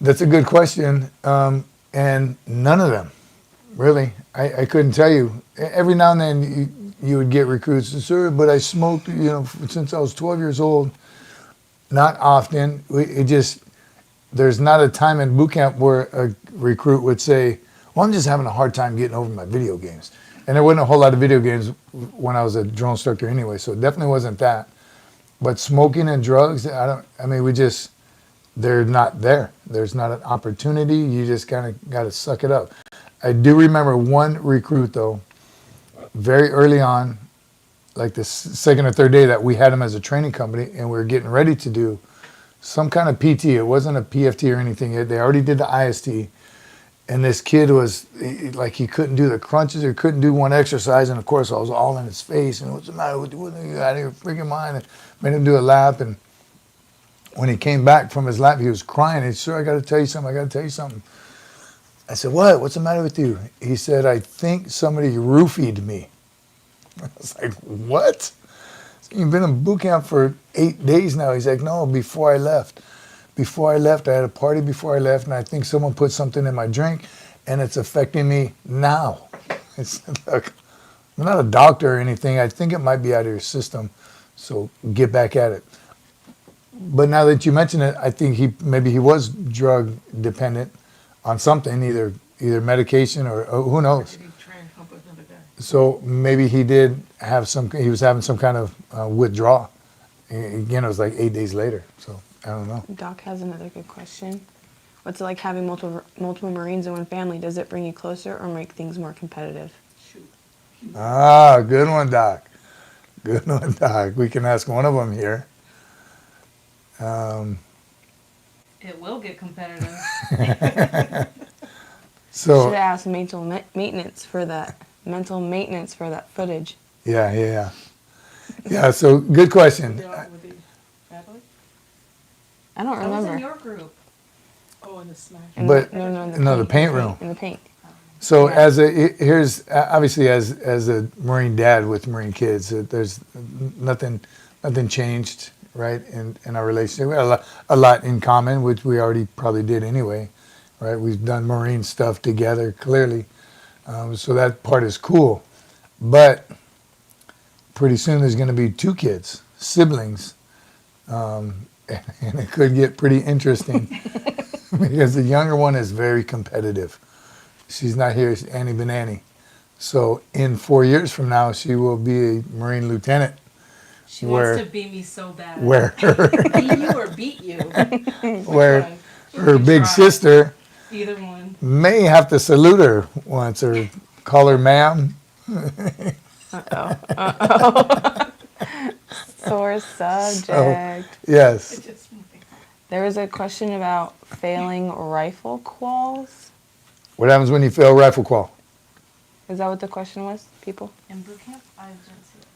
That's a good question, and none of them, really. I couldn't tell you. Every now and then you would get recruits, sir, but I smoked, since I was 12 years old. Not often. There's not a time in boot camp where a recruit would say, well, I'm just having a hard time getting over my video games. And there wasn't a whole lot of video games when I was a drill instructor anyway, so it definitely wasn't that. But smoking and drugs, they're not there. There's not an opportunity. You just kind of got to suck it up. I do remember one recruit, though, very early on, like the second or third day that we had him as a training company, and we were getting ready to do some kind of PT. It wasn't a PFT or anything. They already did the IST. And this kid was like, he couldn't do the crunches or couldn't do one exercise. And of course, I was all in his face. And what's the matter with you? What are you out of your freaking mind? And made him do a lap. And when he came back from his lap, he was crying. He said, sir, I got to tell you something. I said, what? What's the matter with you? He said, I think somebody roofied me. I was like, what? You've been in boot camp for 8 days now. He's like, no, before I left. I had a party before I left, and I think someone put something in my drink, and it's affecting me now. I said, look, I'm not a doctor or anything. I think it might be out of your system, so get back at it. But now that you mention it, I think maybe he was drug dependent on something, either medication or who knows. Try and help another guy. So maybe he was having some kind of withdrawal. Again, it was like 8 days later, so I don't know. Doc has another good question. What's it like having multiple Marines in one family? Does it bring you closer or make things more competitive? Shoot. Ah, good one, Doc. Good one, Doc. We can ask one of them here. It will get competitive. So Should ask mental maintenance for that footage. yeah. So good question. Dealt with the family? I don't I was in remember. your group. Oh, in the smash. But No, the paint room. In the paint. So Yeah. here's obviously as a Marine dad with Marine kids, there's nothing changed, right, in our relationship. We had a lot in common, which we already probably did anyway, right? We've done Marine stuff together, clearly, so that part is cool. But pretty soon there's going to be 2 kids, siblings, and it could get pretty interesting because the younger one is very competitive. She's not here, it's Annie Benanni. So in 4 years from now, she will be a Marine lieutenant. She wants to beat me so bad. Where Beat you or beat you? where her can big try. sister Either one. may have to salute her once or call her ma'am. Sore subject. Yes. There was a question about failing rifle quals. What happens when you fail rifle qual? Is that what the question was, people? In boot camp, I didn't see it.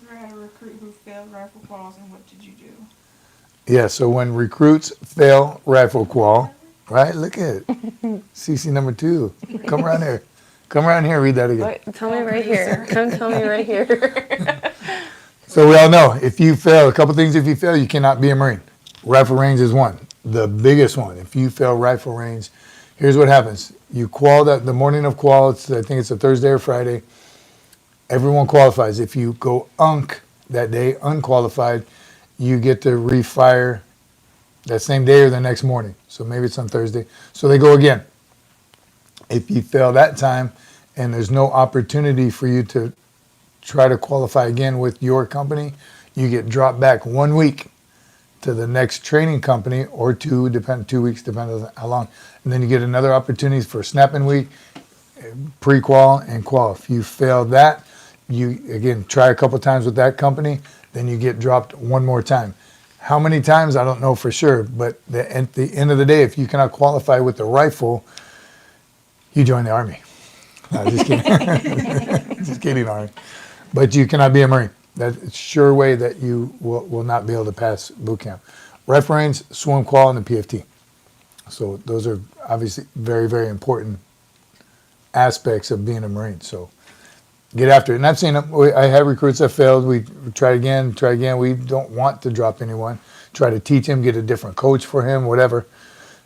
You ever had a recruit who failed rifle calls, and what did you do? Yeah, so when recruits fail rifle qual, right? Look at it. CC number 2. Come around here. Come around here, read that again. Wait, tell me right here. Come tell me right here. So we all know, if you fail, a couple things if you fail, you cannot be a Marine. Rifle range is one, the biggest one. If you fail rifle range, here's what happens. You qual the morning of qual, I think it's a Thursday or Friday, everyone qualifies. If you go UNC that day, unqualified, you get to refire that same day or the next morning. So maybe it's on Thursday. So they go again. If you fail that time and there's no opportunity for you to try to qualify again with your company, you get dropped back 1 week to the next training company, or 2 weeks, depending on how long. And then you get another opportunity for snapping week, pre-qual and qual. If you fail that, you again try a couple times with that company, then you get dropped one more time. How many times, I don't know for sure, but at the end of the day, if you cannot qualify with the rifle, you join the Army. No, just kidding. Just kidding, Army. But you cannot be a Marine. That's a sure way that you will not be able to pass boot camp. Rifle range, swim, qual, and the PFT. So those are obviously very, very important aspects of being a Marine. So get after it. And I've seen them. I have recruits that failed. We try again. We don't want to drop anyone. Try to teach him, get a different coach for him, whatever.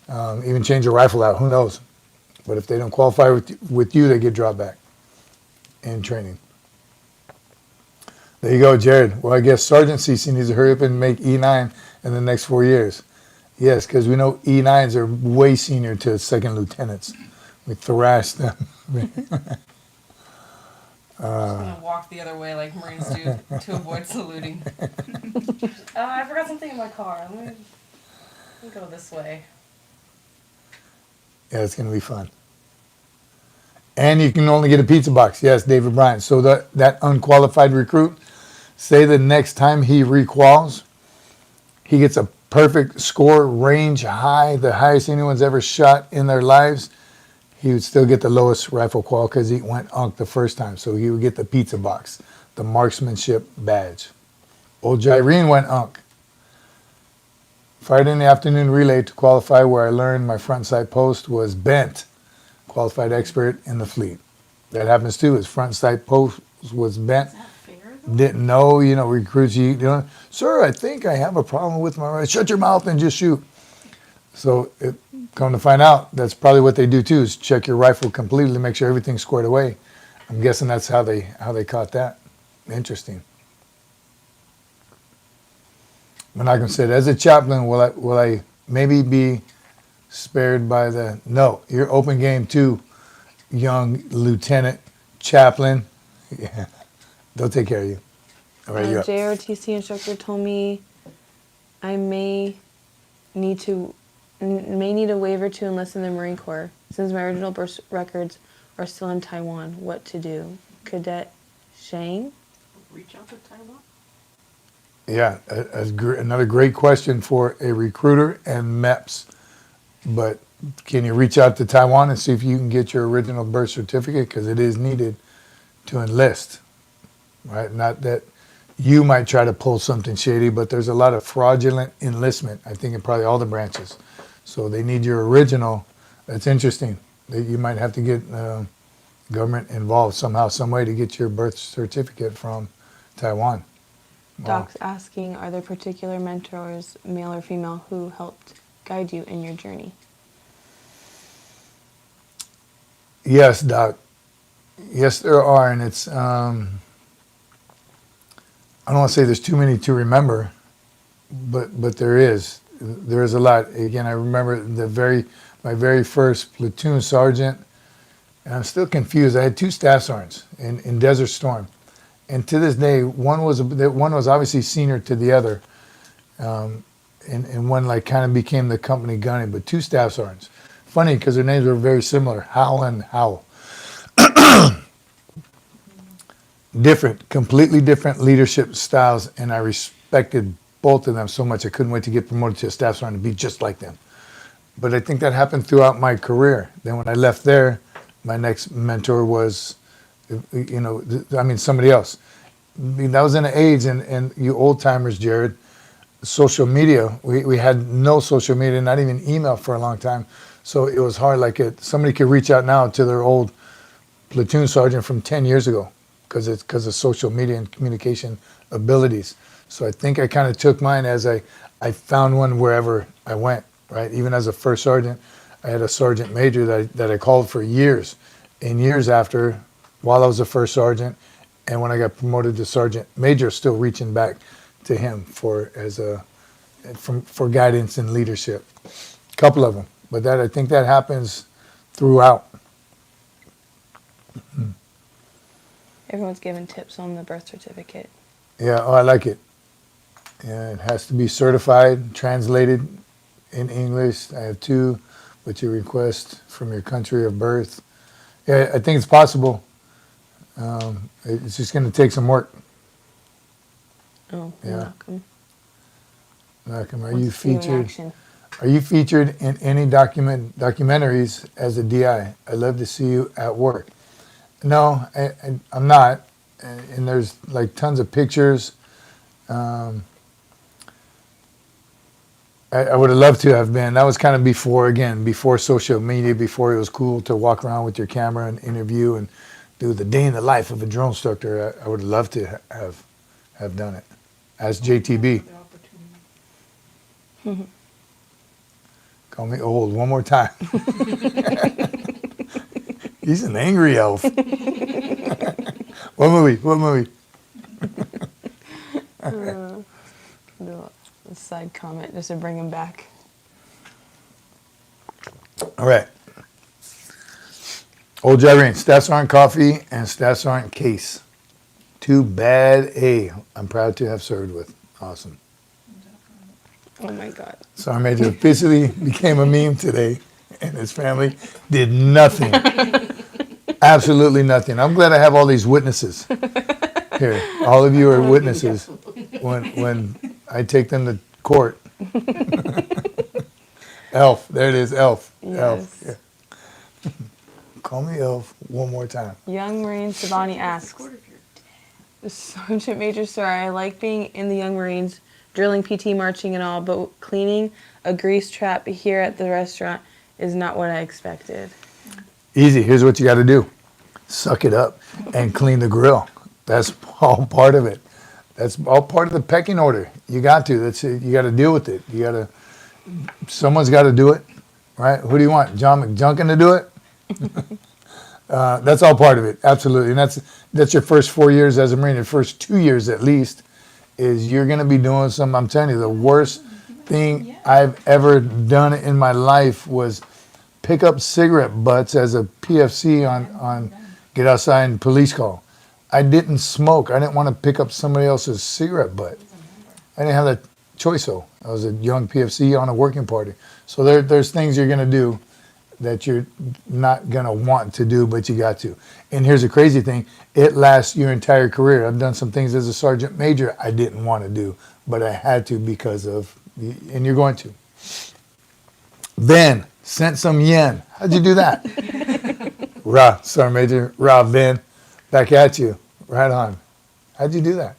Even change a rifle out. Who knows? But if they don't qualify with you, they get dropped back in training. There you go, Jared. Well, I guess Sergeant Cece needs to hurry up and make E9 in the next 4 years. Yes, because we know E9s are way senior to second lieutenants. We thrashed them. Just gonna walk the other way like Marines do to avoid saluting. I forgot something in my car. Let me go this way. Yeah, it's going to be fun. And you can only get a pizza box. Yes, David Bryan. So that unqualified recruit, say the next time he requals, he gets a perfect score, range high, the highest anyone's ever shot in their lives, he would still get the lowest rifle qual because he went UNC the first time. So he would get the pizza box, the marksmanship badge. Old Jyrene went UNC. Fired in the afternoon relay to qualify, where I learned my front sight post was bent. Qualified expert in the fleet. That happens too. His front sight post was bent. Is that fair, though? Didn't know, recruits sir, I think I have a problem with my right. Shut your mouth and just shoot. So come to find out, that's probably what they do too, is check your rifle completely, make sure everything's squared away. I'm guessing that's how they caught that. Interesting. Menachem said, as a chaplain, will I maybe be spared by the, no, you're open game too, young lieutenant chaplain. Yeah, they'll take care of you. All right, you're up. JRTC instructor told me I may need a waiver to enlist in the Marine Corps since my original birth records are still in Taiwan. What to do? Cadet Shang? Reach out to Taiwan. Yeah, another great question for a recruiter and MEPS. But can you reach out to Taiwan and see if you can get your original birth certificate? Because it is needed to enlist, right? Not that you might try to pull something shady, but there's a lot of fraudulent enlistment, I think, in probably all the branches. So they need your original. That's interesting. You might have to get government involved somehow, some way to get your birth certificate from Taiwan. Wow. Doc's asking, are there particular mentors, male or female, who helped guide you in your journey? Yes, Doc. Yes, there are, and it's, I don't want to say there's too many to remember, but there is. There is a lot. Again, I remember my very first platoon sergeant, and I'm still confused. I had 2 staff sergeants in Desert Storm. And to this day, one was obviously senior to the other, and one kind of became the company gunny, but 2 staff sergeants. Funny, because their names were very similar, Hal and Howell. Completely different leadership styles, and I respected both of them so much I couldn't wait to get promoted to a staff sergeant to be just like them. But I think that happened throughout my career. Then when I left there, my next mentor was, somebody else. That was in an age, and you old timers, Jared, social media, we had no social media, not even email for a long time. So it was hard. Somebody could reach out now to their old platoon sergeant from 10 years ago because of social media and communication abilities. So I think I kind of took mine as I found one wherever I went, right? Even as a first sergeant, I had a sergeant major that I called for years and years after, while I was a first sergeant, and when I got promoted to sergeant major, still reaching back to him as a for guidance and leadership. A couple of them, but I think that happens throughout. Everyone's giving tips on the birth certificate. Yeah, oh, I like it. Yeah, it has to be certified, translated in English. I have 2, but you request from your country of birth. Yeah, I think it's possible. It's just going to take some work. Oh, Yeah. welcome. Malcolm, are Wants you to see you in featured? action. Are you featured in any documentaries as a DI? I'd love to see you at work. No, I'm not. And there's like tons of pictures. I would have loved to have been. That was kind of before social media, before it was cool to walk around with your camera and interview and do the day in the life of a drone instructor. I would have loved to have done it as JTB. The opportunity. Call me old one more time. He's an angry elf. What movie? A side comment just to bring him back. All right. Old Gyrene, stats aren't coffee and stats aren't case. Too bad. I'm proud to have served with. Awesome. Oh my God. Sergeant Major officially became a meme today, and his family did nothing. Absolutely nothing. I'm glad I have all these witnesses here. All of you are witnesses when I take them to court. Elf. There it is. Elf. Elf. Yes. Yeah. Call me Elf one more time. Young Marine Savani asks, Sergeant Major, sir, I like being in the Young Marines, drilling, PT, marching and all, but cleaning a grease trap here at the restaurant is not what I expected. Easy. Here's what you got to do. Suck it up and clean the grill. That's all part of it. That's all part of the pecking order. You got to. That's it. You got to deal with it. You got to. Someone's got to do it, right? Who do you want? John McJunkin to do it? That's all part of it. Absolutely. And that's your first 4 years as a Marine. Your first 2 years at least is you're going to be doing some. I'm telling you, the worst thing I've ever done in my life was pick up cigarette butts as a PFC on get outside and police call. I didn't smoke. I didn't want to pick up somebody else's cigarette butt. I didn't have that choice, though. I was a young PFC on a working party. So there's things you're going to do that you're not going to want to do, but you got to. And here's the crazy thing. It lasts your entire career. I've done some things as a sergeant major I didn't want to do, but I had to because of, and you're going to. Then sent some yen. How'd you do that? Sergeant Major, Vin, back at you. Right on. How'd you do that?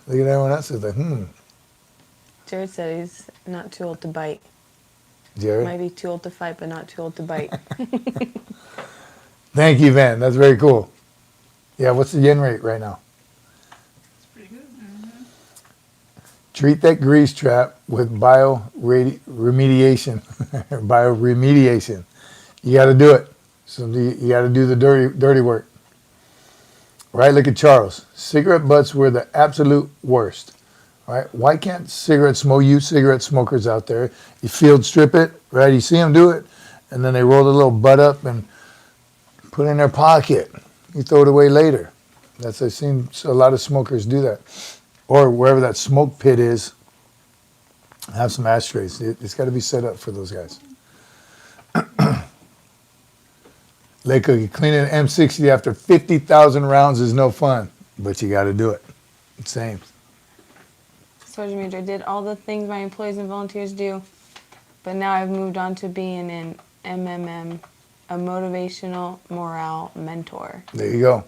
Look at everyone else. It's like, Jared said he's not too old to bite. Jared. Might be too old to fight, but not too old to bite. Thank you, Van. That's very cool. Yeah, what's the yen rate right now? It's pretty good. Treat that grease trap with bioremediation. Bioremediation. You got to do it. So you got to do the dirty work. Right? Look at Charles. Cigarette butts were the absolute worst. Right? Why can't cigarette smokers out there, you field strip it, right? You see them do it, and then they roll the little butt up and put it in their pocket. You throw it away later. I've seen a lot of smokers do that. Or wherever that smoke pit is, have some ashtrays. It's got to be set up for those guys. Lake Cookie, cleaning an M60 after 50,000 rounds is no fun, but you got to do it. Same. Sergeant Major, I did all the things my employees and volunteers do, but now I've moved on to being an MMM, a motivational morale mentor. There you go.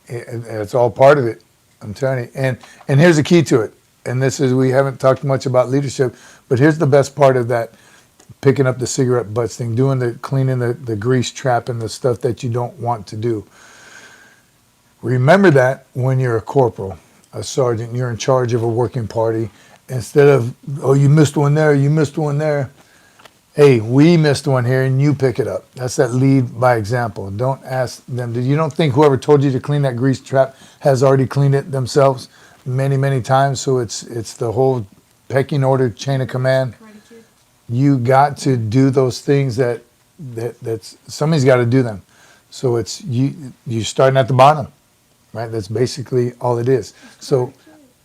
It's all part of it. I'm telling you. And here's the key to it. And this is, we haven't talked much about leadership, but here's the best part of that. Picking up the cigarette butts thing, cleaning the grease trap and the stuff that you don't want to do. Remember that when you're a corporal, a sergeant, you're in charge of a working party. Instead of, oh, you missed one there, you missed one there. Hey, we missed one here and you pick it up. That's that lead by example. Don't ask them. You don't think whoever told you to clean that grease trap has already cleaned it themselves many, many times? So it's the whole pecking order, chain of command. Karate Kid. You got to do those things that's somebody's got to do them. So it's you're starting at the bottom, right? That's basically all it is. So, Karate Kid.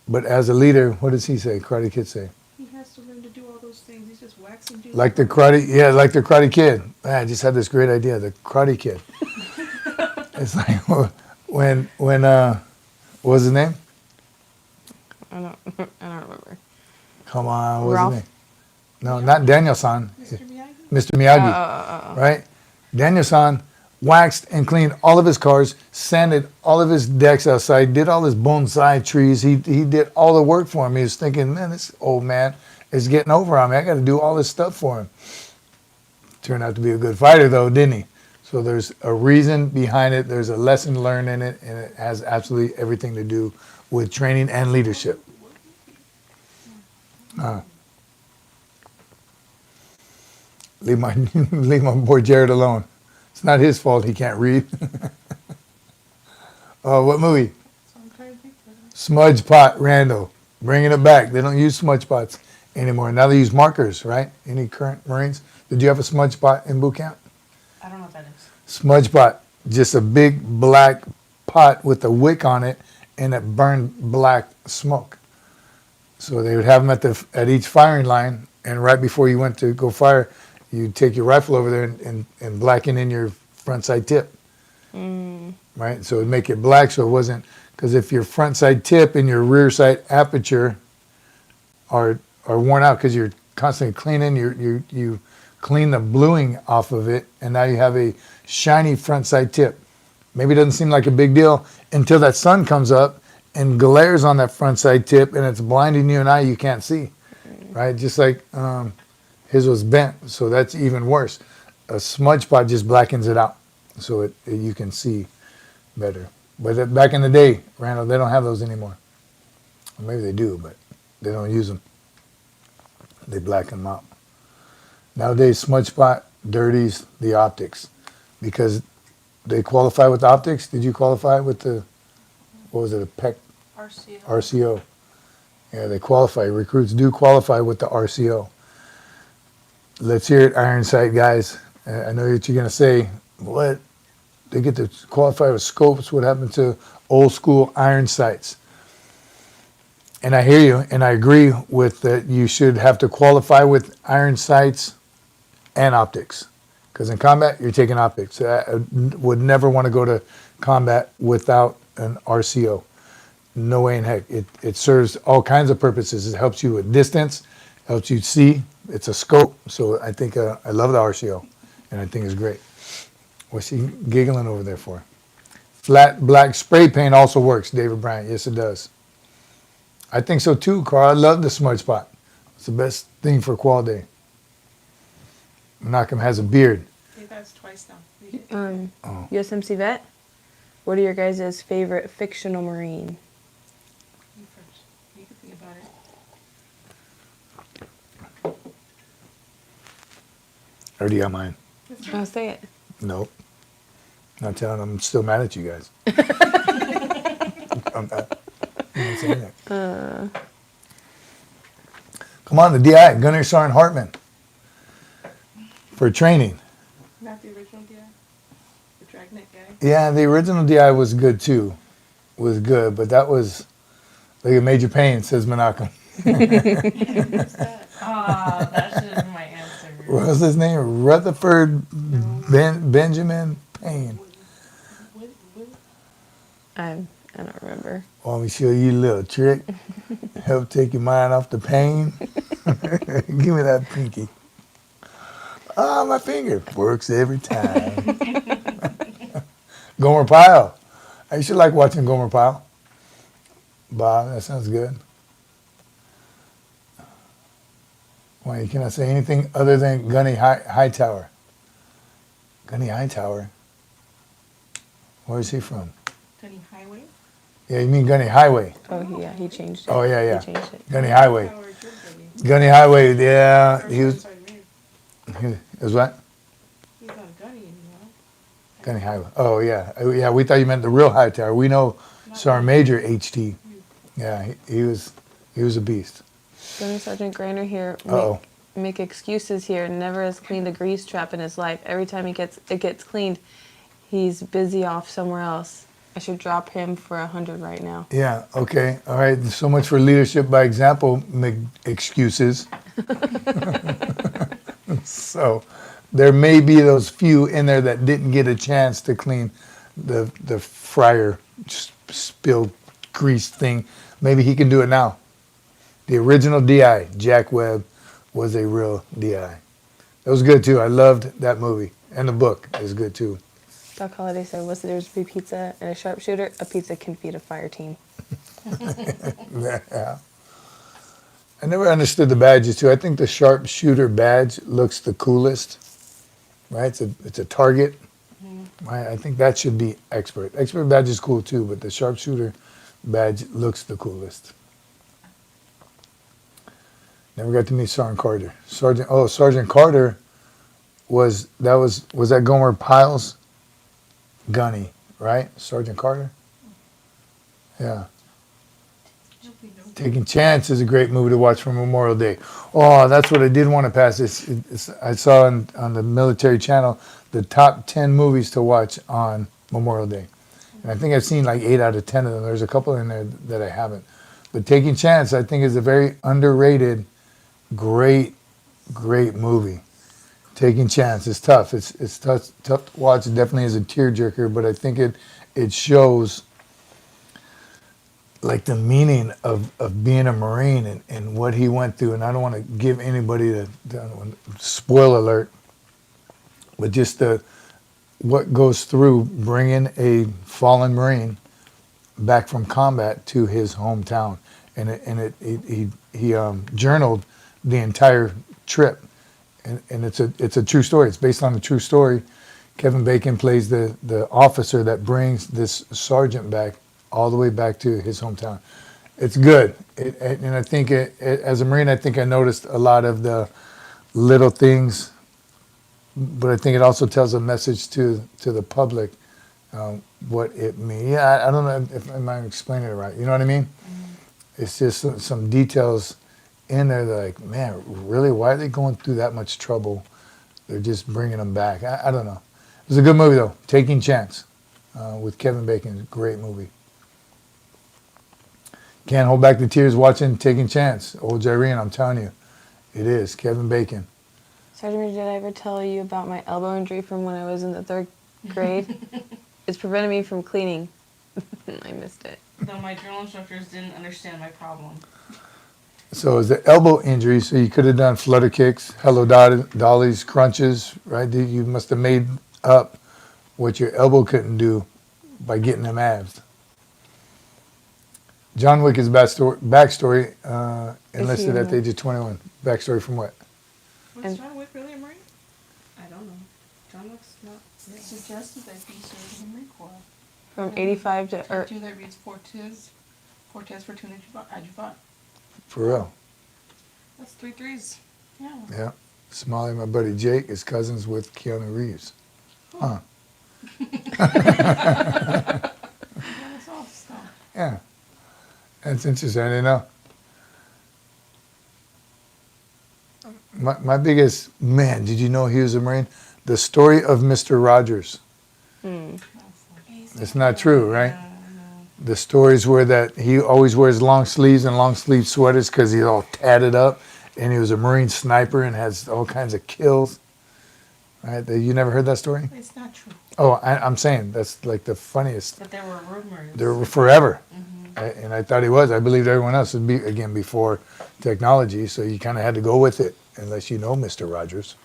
but as a leader, what does he say? Karate Kid say? He has to learn to do all those things. He's just waxing dudes. Like the karate, like the Karate Kid. Man, I just had this great idea, the Karate Kid. It's like when what was his name? I don't remember. Come on, what was Ralph? his name? No, not Daniel-san. Mr. Miyagi. Mr. Miyagi, right? Daniel-san waxed and cleaned all of his cars, sanded all of his decks outside, did all his bonsai trees. He did all the work for him. He was thinking, man, this old man is getting over on me. I got to do all this stuff for him. Turned out to be a good fighter, though, didn't he? So there's a reason behind it. There's a lesson learned in it, and it has absolutely everything to do with training and leadership. Leave my boy Jared alone. It's not his fault he can't read. Oh, what movie? So I'm trying to think of it. Smudge Pot, Randall. Bringing it back. They don't use smudge pots anymore. Now they use markers, right? Any current Marines? Did you have a smudge pot in boot camp? I don't know what that is. Smudge pot, just a big black pot with a wick on it, and it burned black smoke. So they would have them at each firing line, and right before you went to go fire, you'd take your rifle over there and blacken in your front side tip. Right? So it'd make it black so it wasn't, because if your front side tip and your rear side aperture are worn out because you're constantly cleaning, you clean the bluing off of it, and now you have a shiny front side tip. Maybe it doesn't seem like a big deal until that sun comes up and glares on that front side tip, and it's blinding you and you can't see, right? Just like his was bent, so that's even worse. A smudge pot just blackens it out, so you can see better. But back in the day, Randall, they don't have those anymore. Or maybe they do, but they don't use them. They blacken them out. Nowadays, smudge pot dirties the optics because they qualify with optics. Did you qualify with the, what was it, a PEC? RCO. RCO. Yeah, they qualify. Recruits do qualify with the RCO. Let's hear it, Iron Sight guys. I know what you're going to say. What? They get to qualify with scopes. What happened to old school iron sights? And I hear you, and I agree with that. You should have to qualify with iron sights and optics, because in combat you're taking optics. I would never want to go to combat without an RCO. No way in heck. It serves all kinds of purposes. It helps you with distance, helps you see. It's a scope. So I think I love the RCO, and I think it's great. What's he giggling over there for? Flat black spray paint also works, David Bryant. Yes, it does. I think so too, Carl. I love the smudge pot. It's the best thing for Qual Day. Malcolm has a beard. They've asked twice now. Read it. USMC vet. What are your guys' favorite fictional Marine? You first. You can think about it. I already got mine. I'll say it. Nope. Not telling them I'm still mad at you guys. I'm not saying that. Come on, the DI, Gunner Sergeant Hartman. For training. Not the original DI. The Dragnet guy. Yeah, the original DI was good too. Was good, but that was like a major pain, says Menachem. What's that? That should have been my answer. What was his name? Rutherford Benjamin Payne. What? I don't remember. Want me to show you a little trick? Help take your mind off the pain? Give me that pinky. Ah, my finger. Works every time. Gomer Pyle. I used to like watching Gomer Pyle. Bob, that sounds good. Why, can I say anything other than Gunny Hightower? Gunny Hightower? Where is he from? Gunny Highway? Yeah, you mean Gunny Highway. Oh, yeah, he changed it. Oh, yeah. He changed it. Gunny Highway. Howard Gunny. Gunny Highway, yeah. He was what? He's not Gunny anymore. Gunny Highway. Oh, yeah. Yeah, we thought you meant the real Hightower. We know Sergeant Major HT. Yeah, he was a beast. Gunnery Sergeant Grainer here. Uh-oh. Make excuses here. Never has cleaned a grease trap in his life. Every time it gets cleaned, he's busy off somewhere else. I should drop him for 100 right now. Yeah, okay. All right. So much for leadership by example, make excuses. So there may be those few in there that didn't get a chance to clean the fryer spilled grease thing. Maybe he can do it now. The original DI, Jack Webb, was a real DI. That was good too. I loved that movie. And the book is good too. Doc Holliday said, what's the difference between pizza and a sharpshooter? A pizza can feed a fire team. Yeah. I never understood the badges too. I think the sharpshooter badge looks the coolest, right? It's a target. I think that should be expert. Expert badge is cool too, but the sharpshooter badge looks the coolest. Never got to meet Sergeant Carter. Sergeant Carter was that Gomer Pyle's gunny, right? Sergeant Carter? Yeah. Taking Chance is a great movie to watch for Memorial Day. Oh, that's what I did want to pass. I saw on the military channel the top 10 movies to watch on Memorial Day. And I think I've seen like 8 out of 10 of them. There's a couple in there that I haven't. But Taking Chance, I think, is a very underrated, great movie. Taking Chance is tough. It's tough to watch. It definitely is a tearjerker, but I think it shows like the meaning of being a Marine and what he went through. And I don't want to give anybody the spoiler alert, but just what goes through bringing a fallen Marine back from combat to his hometown. And he journaled the entire trip. And it's a true story. It's based on a true story. Kevin Bacon plays the officer that brings this sergeant back all the way back to his hometown. It's good. And I think as a Marine, I think I noticed a lot of the little things, but I think it also tells a message to the public what it means. Yeah, I don't know if I'm explaining it right. You know what I mean? Mm-hmm. It's just some details in there that like, man, really? Why are they going through that much trouble? They're just bringing them back. I don't know. It was a good movie, though. Taking Chance with Kevin Bacon. Great movie. Can't hold back the tears watching Taking Chance. Old Jyrene, I'm telling you. It is. Kevin Bacon. Sergeant Major, did I ever tell you about my elbow injury from when I was in the 3rd grade? It's prevented me from cleaning. I missed it. Though my drill instructors didn't understand my problem. So it's the elbow injury, so you could have done flutter kicks, hello dollies, crunches, right? You must have made up what your elbow couldn't do by getting them abs. John Wick is backstory enlisted at the age of 21. Backstory from what? Was John Wick really a Marine? I don't know. John Wick's not. It suggested that he served in the Marine Corps. From 85 to... Tattoo that reads Fortes for Tuna Adjuvat. For real. That's 3 3s. Yeah. Yeah. Smiley, my buddy Jake, is cousins with Keanu Reeves. Huh. Yeah, that's all stuff. Yeah. That's interesting. I didn't know. My biggest, man, did you know he was a Marine? The story of Mr. Rogers. It's not true, right? The stories were that he always wears long sleeves and long sleeve sweaters because he's all tatted up, and he was a Marine sniper and has all kinds of kills. Right? You never heard that story? It's not true. Oh, I'm saying that's like the funniest. But there were rumors. There were forever. And I thought he was. I believed everyone else would be, again, before technology, so you kind of had to go with it, unless you know Mr. Rogers.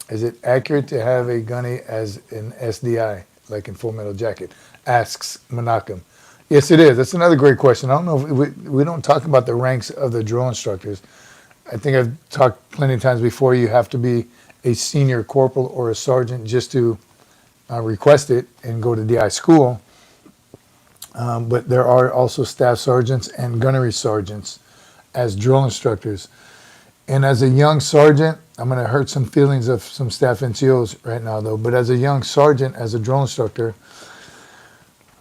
Is it accurate to have a gunny as an SDI, like in Full Metal Jacket? Asks Menachem. Yes, it is. That's another great question. I don't know if we don't talk about the ranks of the drill instructors. I think I've talked plenty of times before. You have to be a senior corporal or a sergeant just to request it and go to DI school. But there are also staff sergeants and gunnery sergeants as drill instructors. And as a young sergeant, I'm going to hurt some feelings of some staff NCOs right now, though. But as a young sergeant, as a drill instructor,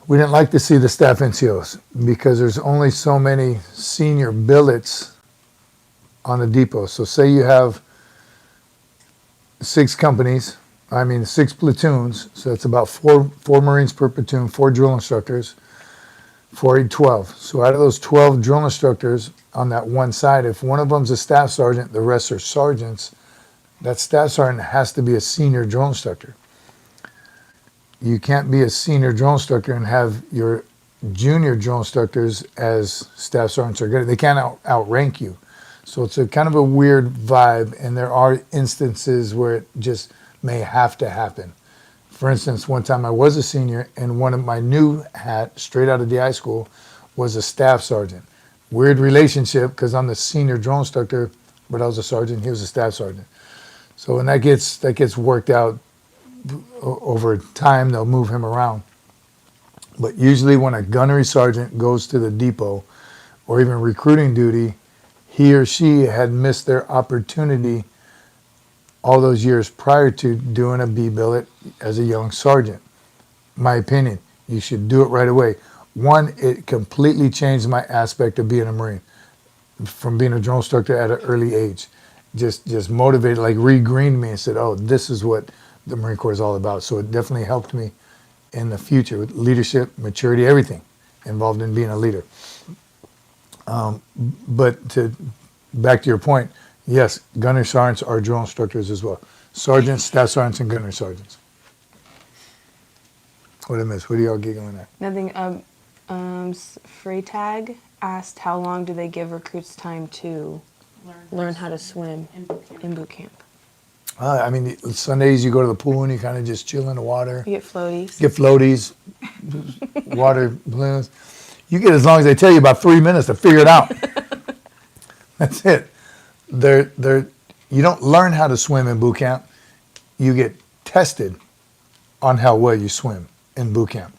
We didn't like to see the staff NCOs because there's only so many senior billets on the depot. So say you have 6 platoons, so that's about four Marines per platoon, 4 drill instructors, 4, 8, 12. So out of those 12 drill instructors on that one side, if one of them's a staff sergeant, the rest are sergeants, that staff sergeant has to be a senior drill instructor. You can't be a senior drill instructor and have your junior drill instructors as staff sergeants or they can't outrank you. So it's a kind of a weird vibe, and there are instances where it just may have to happen. For instance, one time I was a senior, and one of my new hat, straight out of DI school, was a staff sergeant. Weird relationship because I'm the senior drill instructor, but I was a sergeant. He was a staff sergeant. So when that gets worked out over time, they'll move him around. But usually when a gunnery sergeant goes to the depot or even recruiting duty, he or she had missed their opportunity all those years prior to doing a B billet as a young sergeant. My opinion, you should do it right away. One, it completely changed my aspect of being a Marine from being a drill instructor at an early age. Just motivated, like re-greened me and said, oh, this is what the Marine Corps is all about. So it definitely helped me in the future with leadership, maturity, everything involved in being a leader. But back to your point, yes, gunnery sergeants are drill instructors as well. Sergeants, staff sergeants, and gunnery sergeants. What did I miss? What are y'all giggling at? Nothing. Freytag asked how long do they give recruits time to learn how to swim in boot camp? I mean, Sundays you go to the pool and you kind of just chill in the water. You get floaties. Get floaties, water balloons. You get as long as they tell you, about 3 minutes to figure it out. That's it. You don't learn how to swim in boot camp. You get tested on how well you swim in boot camp.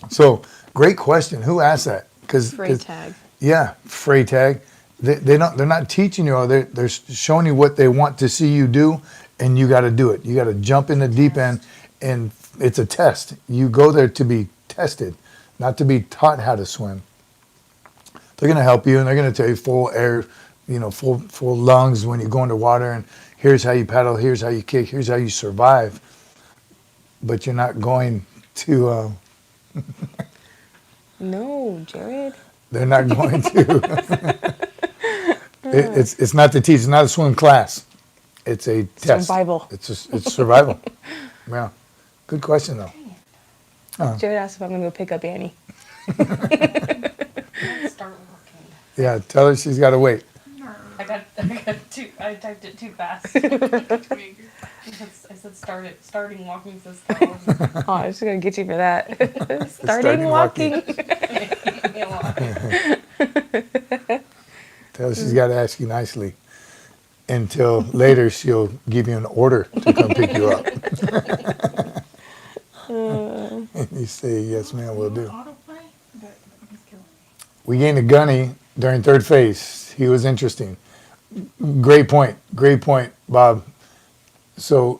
So, great question. Who asked that? Freytag. Yeah, Freytag. They're not teaching you. They're showing you what they want to see you do, and you got to do it. You got to jump in the deep end, and it's a test. You go there to be tested, not to be taught how to swim. They're going to help you, and they're going to tell you full air, full lungs when you go into water, and here's how you paddle, here's how you kick, here's how you survive. But you're not going to... No, Jared. They're not going to... It's not to teach. It's not a swim class. It's a test. Survival. It's survival. Yeah. Good question, though. Jared asked if I'm going to go pick up Annie. Start walking. Yeah, tell her she's got to wait. I typed it too fast. I said starting walking says Oh, I was going to get you for that. Starting walking. Tell her she's got to ask you nicely. Until later, she'll give you an order to come pick you up. And you say, yes, ma'am, we'll do. We gained a gunny during third phase. He was interesting. Great point, Bob. So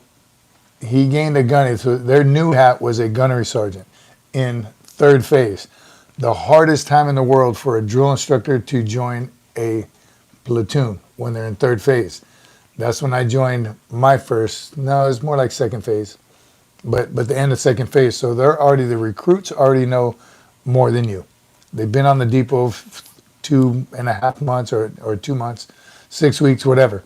he gained a gunny. So their new hat was a gunnery sergeant in third phase. The hardest time in the world for a drill instructor to join a platoon when they're in third phase. That's when I joined my first. No, it's more like second phase, but the end of second phase. So the recruits already know more than you. They've been on the depot 2.5 months or 2 months, 6 weeks, whatever.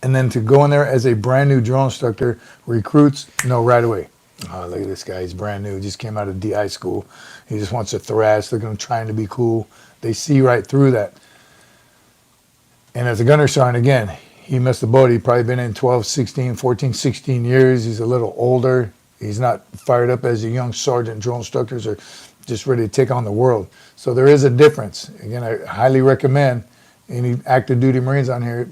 And then to go in there as a brand new drill instructor, recruits know right away. Oh, look at this guy. He's brand new. He just came out of DI school. He just wants to thrash. They're going to trying to be cool. They see right through that. And as a gunner sergeant, again, he missed the boat. He'd probably been in 12, 16, 14, 16 years. He's a little older. He's not fired up as the young sergeant drill instructors are just ready to take on the world. So there is a difference. Again, I highly recommend any active duty Marines on here,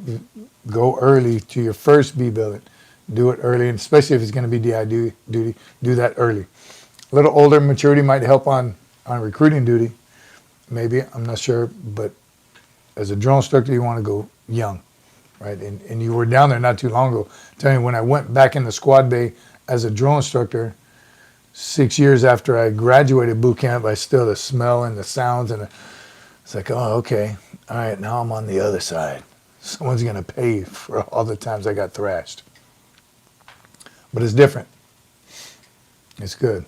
go early to your first B billet. Do it early, and especially if it's going to be DI duty, do that early. A little older maturity might help on recruiting duty. Maybe, I'm not sure, but as a drill instructor, you want to go young, right? And you were down there not too long ago. I'm telling you, when I went back in the squad bay as a drill instructor, 6 years after I graduated boot camp, I still the smell and the sounds and it's like, oh, okay, all right, now I'm on the other side. Someone's gonna pay for all the times I got thrashed. But it's different. It's good.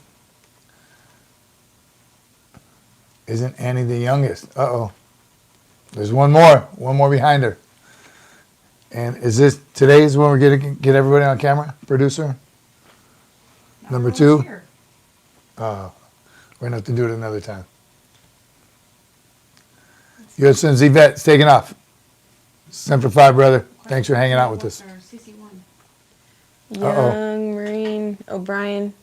Isn't Annie the youngest? Uh-oh. There's one more behind her. And is this, today is when we're gonna get everybody on camera, producer? Number Everyone's 2? here. We're gonna have to do it another time. USMC Vet's taking off. Semper Fi, brother. Thanks for hanging out with us. Uh-oh. Young Marine O'Brien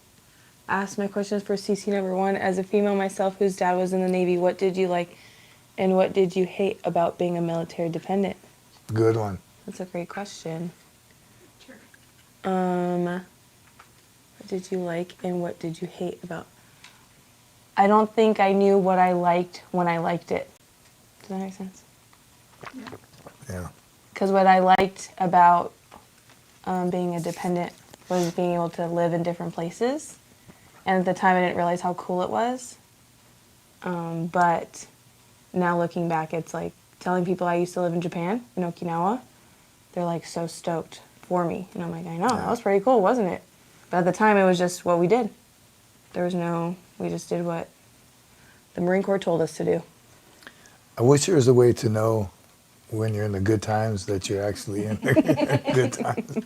asked my questions for CC number 1. As a female myself whose dad was in the Navy, what did you like and what did you hate about being a military dependent? Good one. That's a great question. Sure. What did you like and what did you hate about? I don't think I knew what I liked when I liked it. Does that make sense? Yeah. Because what I liked about being a dependent was being able to live in different places. And at the time, I didn't realize how cool it was. But now looking back, it's like telling people I used to live in Japan, in Okinawa. They're like so stoked for me. And I'm like, I know, that was pretty cool, wasn't it? But at the time, it was just what we did. There was no, we just did what the Marine Corps told us to do. I wish there was a way to know when you're in the good times that you're actually in the good times.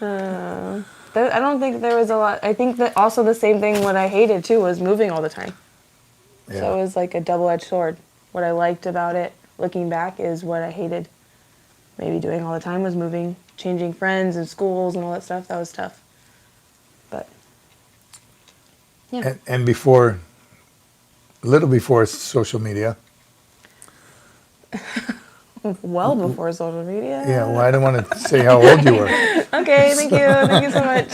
I don't think there was a lot. I think that also the same thing, what I hated too, was moving all the time. Yeah. So it was like a double-edged sword. What I liked about it, looking back, is what I hated maybe doing all the time was moving, changing friends and schools and all that stuff. That was tough. But, yeah. And before, a little before social media. Well before social media. Yeah, well, I didn't want to say how old you were. Okay, thank you. Thank you so much.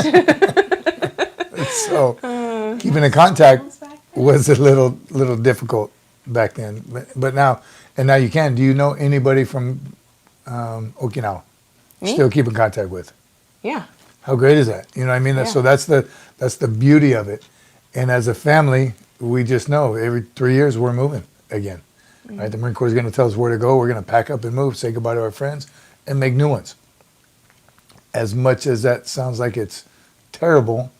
So keeping in contact was a little difficult back then. But now, and now you can. Do you know anybody from Okinawa? Me? Still keep in contact with? Yeah. How great is that? You know what I mean? Yeah. So that's the beauty of it. And as a family, we just know every 3 years we're moving again. Right? The Marine Corps is going to tell us where to go. We're going to pack up and move, say goodbye to our friends, and make new ones. As much as that sounds like it's terrible,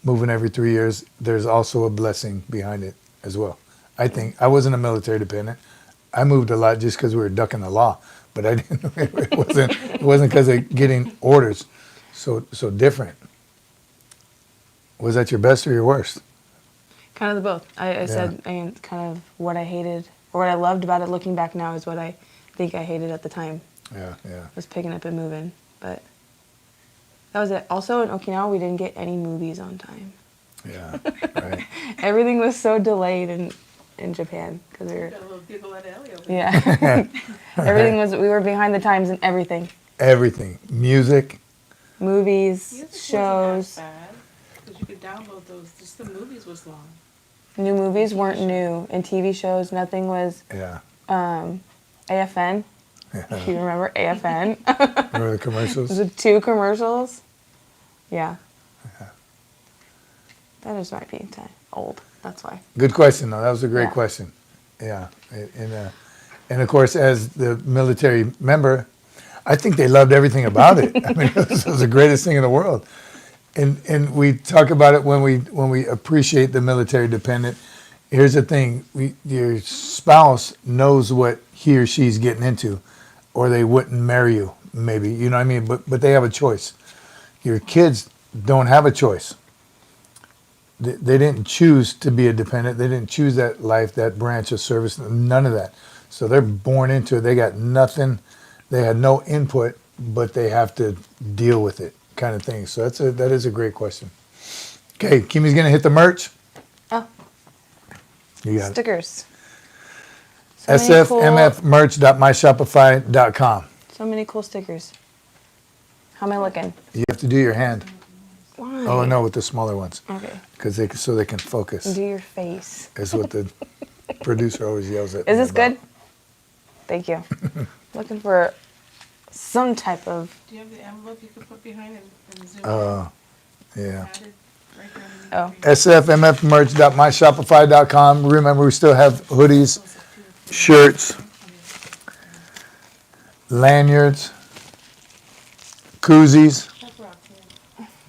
moving every 3 years, there's also a blessing behind it as well. I think I wasn't a military dependent. I moved a lot just because we were ducking the law, but I didn't. It wasn't because of getting orders. So different. Was that your best or your worst? Kind of the both. I said kind of what I hated or what I loved about it looking back now is what I think I hated at the time. Yeah. Was picking up and moving. But that was it. Also in Okinawa, we didn't get any movies on time. Yeah, right. Everything was so delayed in Japan because we were. Got a little giggle at Ellie over Yeah. Everything was, we were behind the times in everything. Everything. Music. Movies, Music shows. wasn't that bad, because you could download those. Just the movies was long. New movies weren't new. And TV shows, nothing was Yeah. AFN. If you remember AFN. Remember the commercials? Was it 2 commercials? Yeah. That just might be old. That's why. Good question, though. That was a great Yeah. question. Yeah. And of course, as the military member, I think they loved everything about it. I mean, it was the greatest thing in the world. And we talk about it when we appreciate the military dependent. Here's the thing: your spouse knows what he or she's getting into, or they wouldn't marry you. Maybe, you know what I mean. But they have a choice. Your kids don't have a choice. They didn't choose to be a dependent. They didn't choose that life, that branch of service. None of that. So they're born into it. They got nothing. They had no input, but they have to deal with it, kind of thing. So that is a great question. Okay, Kimi's gonna hit the merch. Oh, You got it. stickers. So many cool- SFMF-merch.myshopify.com. So many cool stickers. How am I looking? You have to do your hand. Why? Oh no, with the smaller ones, Okay. because so they can focus. Do your face. Is what the producer always yells at. Is me this about. good? Thank you. Looking for some type of. Do you have the envelope you could put behind it and zoom Yeah. added? Oh. SFMFmerch.myshopify.com. Remember, we still have hoodies, shirts, lanyards, koozies.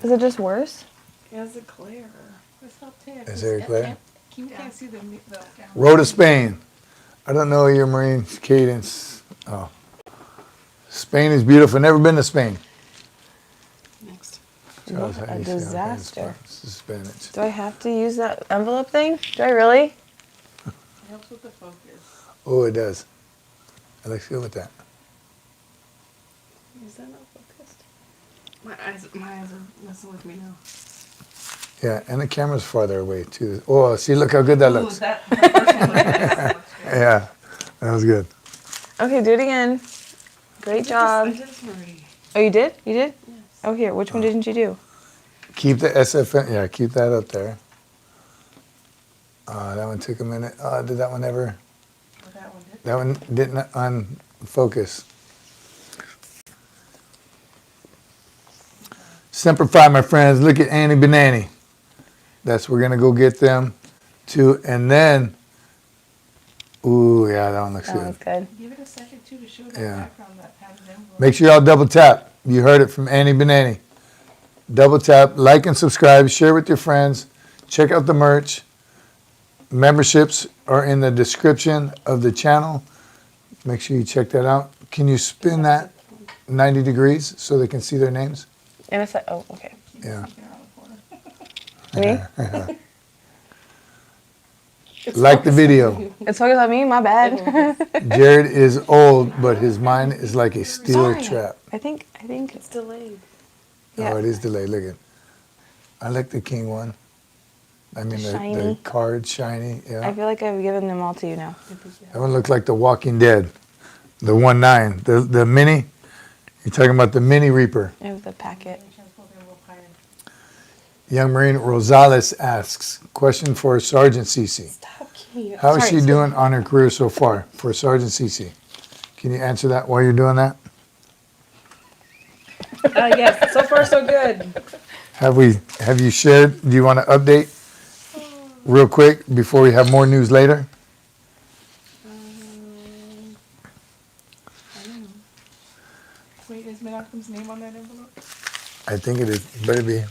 Is it just worse? It has a glare. It's not tan. Is there a glare? You can't see the Road to Spain. I don't know your Marine cadence. Oh. Spain is beautiful. Never been to Spain. Next. Charles, What how a do you say it? disaster. This is Spanish. Do I have to use that envelope thing? Do I really? It helps with the focus. Oh, it does. I look good with that. Is that not focused? My eyes are messing with me now. Yeah, and the camera's farther away too. Oh, see, look how good that Ooh, looks. that first one looks good. Yeah, that was good. Okay, do it again. Great I job. did this already. Oh, you did? You did? Yes. Oh, here. Which one didn't you do? Keep the SFM. Yeah, keep that up there. That one took a minute. Did that one ever? Oh, that one did. That one didn't unfocus. Semper Fi, my friends. Look at Annie Banani. We're gonna go get them too, and then. Ooh, yeah, that one looks That good. one's good. Give it a second too to show that Yeah. background, that padded envelope. Make sure y'all double tap. You heard it from Annie Banani. Double tap, like and subscribe, share with your friends. Check out the merch. Memberships are in the description of the channel. Make sure you check that out. Can you spin that 90 degrees so they can see their names? In a sec. Oh, okay. Yeah. Me? It's Like the focused video. on you. It's focused on me. My bad. Jared is old, but his mind is like a steel Sorry. trap. I think. It's delayed. Yeah. Oh, it is delayed. Look at. I like the king one. I mean, the Shiny. card, shiny. Yeah. I feel like I've given them all to you now. That one looks like the Walking Dead. The 1/9. The mini. You're talking about the mini Reaper. I have the packet. Young Marine Rosales asks, question for Sergeant Cece. Stop, Kenny. How is Sorry, she doing on her career so far for Sergeant Cece? Can you answer that while you're doing that? Yes, so far so good. Have you shared, do you want to update real quick before we have more news later? I don't know. Wait, is Malcolm's name on that envelope? I think it is. Better be.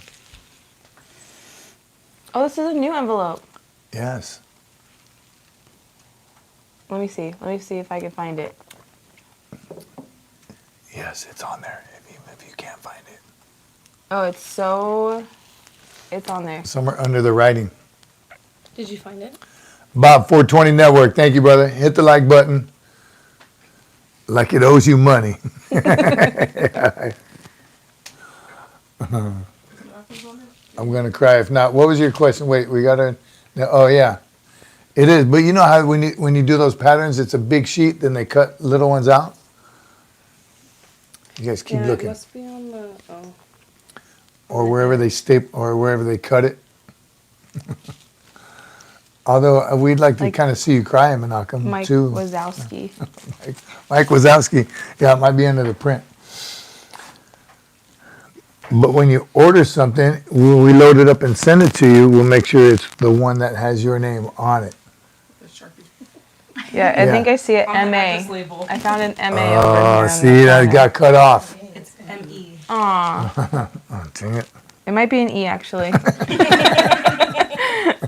Oh, this is a new envelope. Yes. Let me see. Let me see if I can find it. Yes, it's on there, even if you can't find it. Oh, it's on there. Somewhere under the writing. Did you find it? Bob 420 Network, thank you, brother. Hit the like button. Like it owes you money. Malcolm's on it? I'm going to cry if not. What was your question? Wait, we got to. Oh, yeah. It is. But you know how when you do those patterns, it's a big sheet, then they cut little ones out? You guys keep Yeah, it looking. must be on the, oh. Or wherever they or wherever they cut it. Although we'd like to Like kind of see you cry, Menachem, Mike too. Wazowski. Mike Wazowski. Yeah, it might be under the print. But when you order something, when we load it up and send it to you, we'll make sure it's the one that has your name on it. The Sharpie. Yeah, I Yeah. think I see it. On the MA. address label. I found an MA over here. Oh, in see, the that corner. got cut off. It's M-E. Aw. Oh, dang it. It might be an E, actually.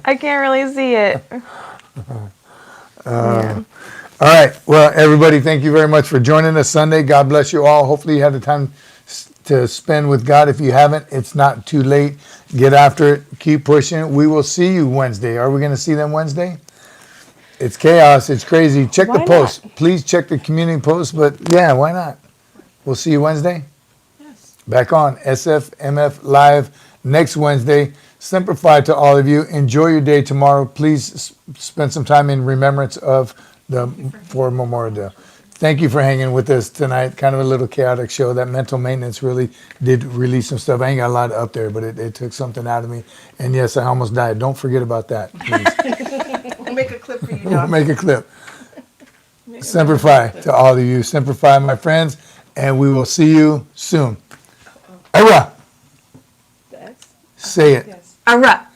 I can't really see it. Yeah. All right. Well, everybody, thank you very much for joining us Sunday. God bless you all. Hopefully you had the time to spend with God. If you haven't, it's not too late. Get after it. Keep pushing. We will see you Wednesday. Are we going to see them Wednesday? It's chaos. It's crazy. Check Why the post. Please check the community post. But yeah, why not? We'll see you Wednesday. Yes. Back on SFMF Live next Wednesday. Semper Fi to all of you. Enjoy your day tomorrow. Please spend some time in remembrance of the for Memorial Day. Thank you for hanging with us tonight. Kind of a little chaotic show. That mental maintenance really did release some stuff. I ain't got a lot up there, but it took something out of me. And yes, I almost died. Don't forget about that, please. We'll make a clip for you, We'll Doc. make a clip. Semper Fi to all of you. Semper Fi, my friends. And we will see you soon. Ira, The X? say it. Yes. URAH.